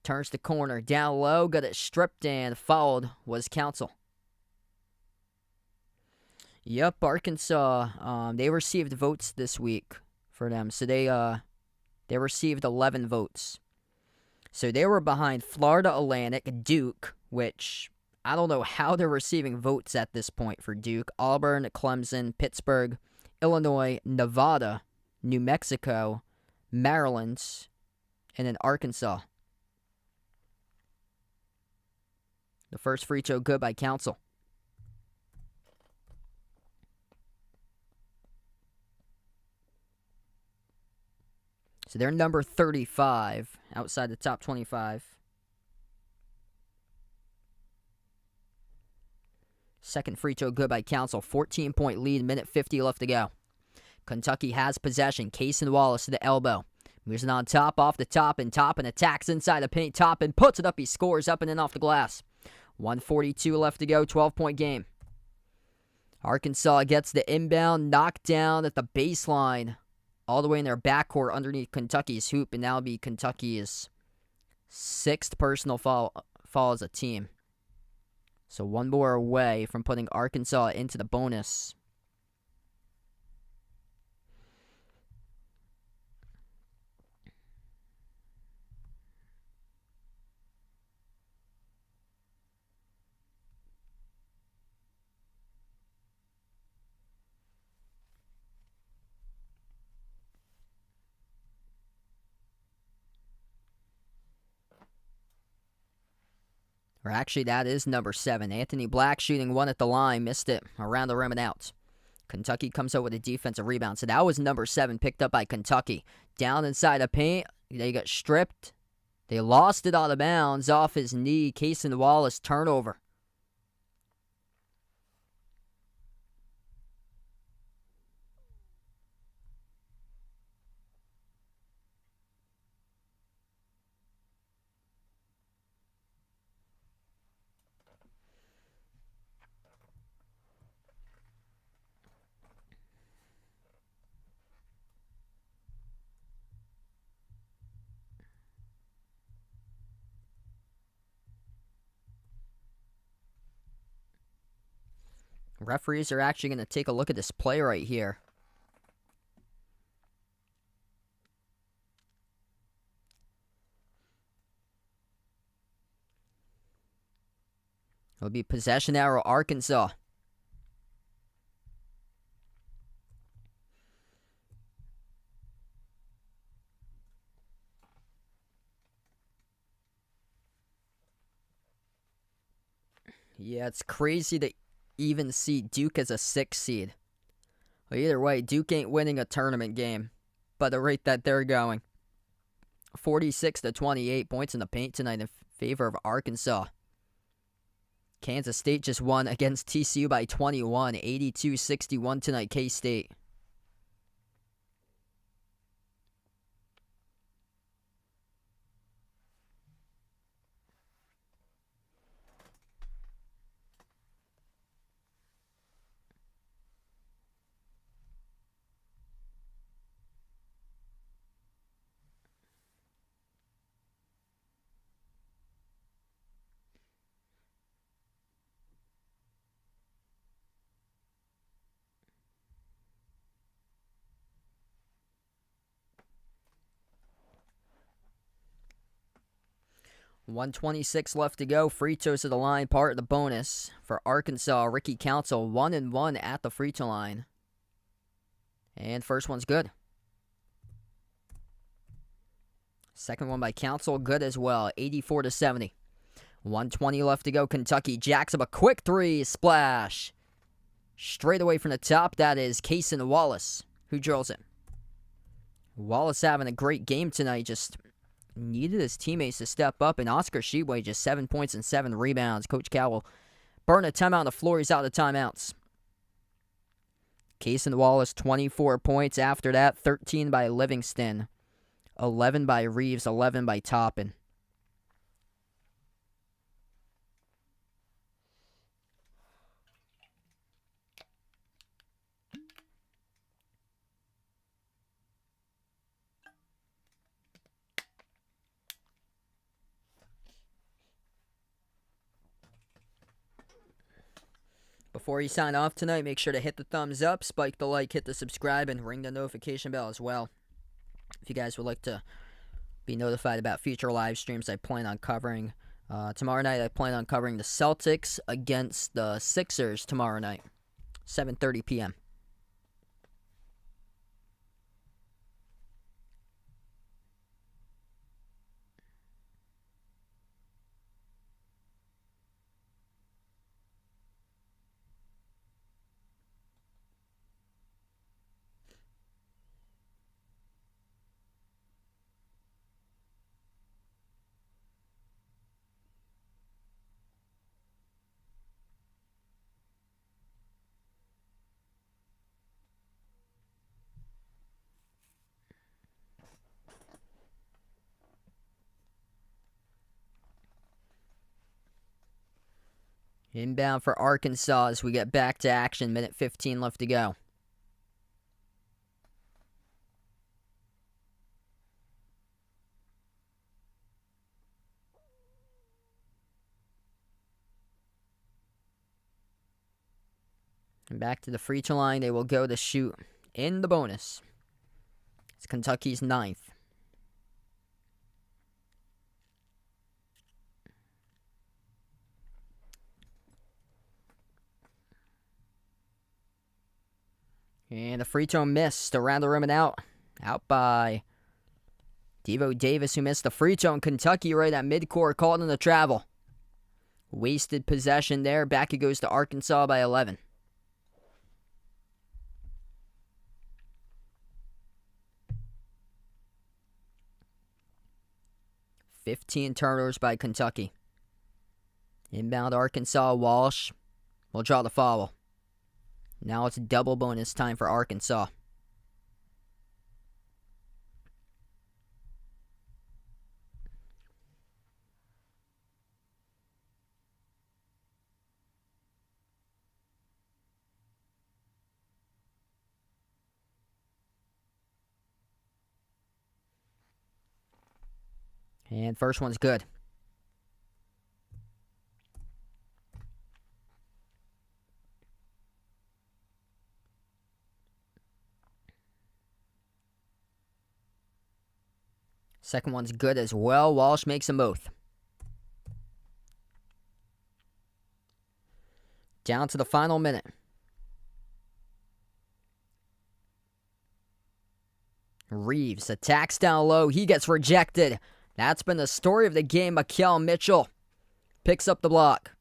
Turns the corner. Down low. Got it stripped and fouled was Council. Yep, Arkansas. They received votes this week for them. So they received 11 votes. So they were behind Florida Atlantic, Duke, which I don't know how they're receiving votes at this point for Duke, Auburn, Clemson, Pittsburgh, Illinois, Nevada, New Mexico, Maryland, and then Arkansas. The first free throw good by Council. So they're number 35 outside the top 25. Second free throw good by Council. 14-point lead, minute 50 left to go. Kentucky has possession. Case and Wallace to the elbow. Moves it on top, off the top, and attacks inside the paint. Toppin puts it up. He scores up and in off the glass. 1:42 left to go. 12-point game. Arkansas gets the inbound, knocked down at the baseline. All the way in their backcourt underneath Kentucky's hoop, and that'll be Kentucky's 6th personal foul as a team. So one more away from putting Arkansas into the bonus. Or actually, that is number 7. Anthony Black shooting 1 at the line. Missed it. Around the rim and out. Kentucky comes up with a defensive rebound. So that was number 7 picked up by Kentucky. Down inside the paint. They got stripped. They lost it out of bounds off his knee. Case and Wallace turnover. Referees are actually going to take a look at this play right here. It'll be possession arrow, Arkansas. Yeah, it's crazy to even see Duke as a 6th seed. Well, either way, Duke ain't winning a tournament game by the rate that they're going. 46-28 points in the paint tonight in favor of Arkansas. Kansas State just won against TCU by 21, 82-61 tonight, K-State. 1:26 left to go. Free throws to the line, part of the bonus. For Arkansas, Ricky Council 1-1 at the free throw line. And first one's good. Second one by Council, good as well. 84-70. 1:20 left to go. Kentucky jacks up a quick three. Splash. Straight away from the top, that is Cason Wallace who drills it. Wallace having a great game tonight. Just needed his teammates to step up. And Oscar Sheway just 7 points and 7 rebounds. Coach Cal will burn a timeout on the floor. He's out of timeouts. Cason Wallace, 24 points. After that, 13 by Livingston. 11 by Reeves, 11 by Toppin. Before you sign off tonight, make sure to hit the thumbs up, spike the like, hit the subscribe, and ring the notification bell as well. If you guys would like to be notified about future live streams, I plan on covering tomorrow night. I plan on covering the Celtics against the Sixers tomorrow night, 7:30 p.m. Inbound for Arkansas as we get back to action. Minute 15 left to go. And back to the free throw line. They will go to shoot in the bonus. It's Kentucky's 9th. And the free throw missed around the rim and out. Out by Devo Davis, who missed the free throw. And Kentucky right at midcourt called in the travel. Wasted possession there. Back it goes to Arkansas by 11. $15 turnovers by Kentucky. Inbound Arkansas. Walsh will draw the foul. Now it's double bonus time for Arkansas. And first one's good. Second one's good as well. Walsh makes them both. Down to the final minute. Reeves attacks down low. He gets rejected. That's been the story of the game. Makel Mitchell picks up the block.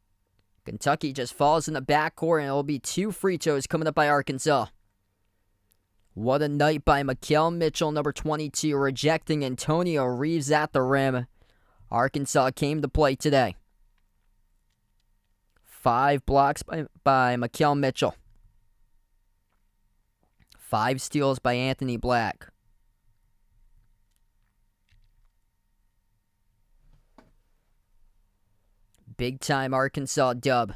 Kentucky just falls in the backcourt, and it will be 2 free throws coming up by Arkansas. What a night by Makel Mitchell, number 22, rejecting Antonio Reeves at the rim. Arkansas came to play today. 5 blocks by Makel Mitchell. 5 steals by Anthony Black. Big-time Arkansas dub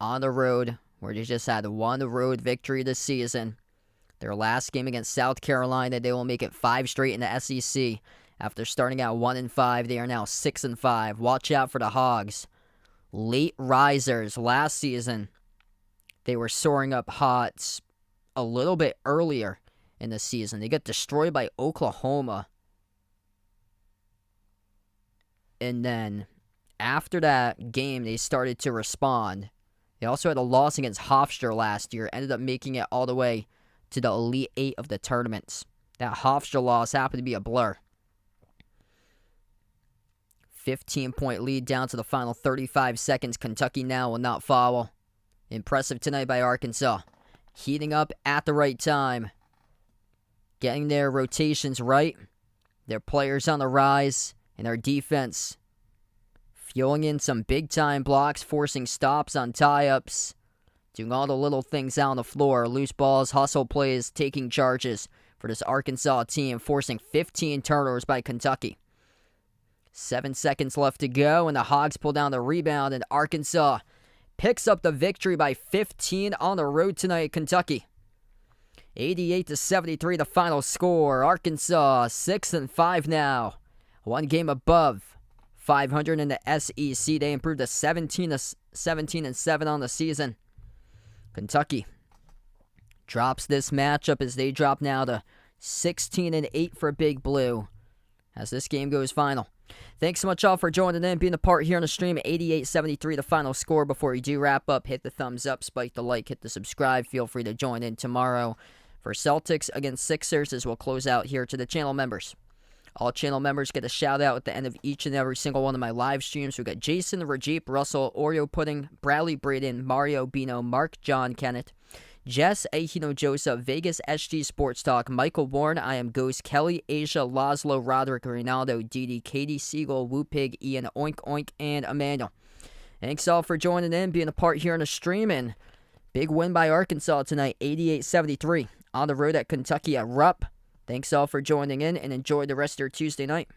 on the road, where they just had 1 road victory this season. Their last game against South Carolina, they will make it 5 straight in the SEC. After starting out 1-5, they are now 6-5. Watch out for the Hogs. Late risers last season. They were soaring up hot a little bit earlier in the season. They got destroyed by Oklahoma. And then after that game, they started to respond. They also had a loss against Hofstra last year, ended up making it all the way to the Elite Eight of the tournaments. That Hofstra loss happened to be a blur. 15-point lead down to the final 35 seconds. Kentucky now will not foul. Impressive tonight by Arkansas. Heating up at the right time. Getting their rotations right. Their players on the rise. And their defense fueling in some big-time blocks, forcing stops on tie-ups. Doing all the little things out on the floor. Loose balls, hustle plays, taking charges for this Arkansas team. Forcing 15 turnovers by Kentucky. 7 seconds left to go, and the Hogs pull down the rebound, and Arkansas picks up the victory by 15 on the road tonight at Kentucky. 88-73, the final score. Arkansas 6-5 now. One game above 500 in the SEC. They improved to 17-7 on the season. Kentucky drops this matchup as they drop now to 16-8 for Big Blue as this game goes final. Thanks so much all for joining in, being a part here on the stream. 88-73, the final score. Before we do wrap up, hit the thumbs up, spike the like, hit the subscribe. Feel free to join in tomorrow for Celtics against Sixers as we'll close out here to the channel members. All channel members get a shout out at the end of each and every single one of my live streams. We got Jason, Rajeep, Russell, Oreo Pudding, Bradley Braden, Mario Bino, Mark, John, Kenneth, Jess, Ahino Joseph, Vegas SG Sports Talk, Michael Warren, I Am Ghost, Kelly, Asia, Laszlo, Roderick, Ronaldo, Didi, Katie, Siegel, Woo Pig, Ian, Oink Oink, and Emmanuel. Thanks all for joining in, being a part here on the stream, and big win by Arkansas tonight, 88-73, on the road at Kentucky at Rupp. Thanks all for joining in, and enjoy the rest of your Tuesday night.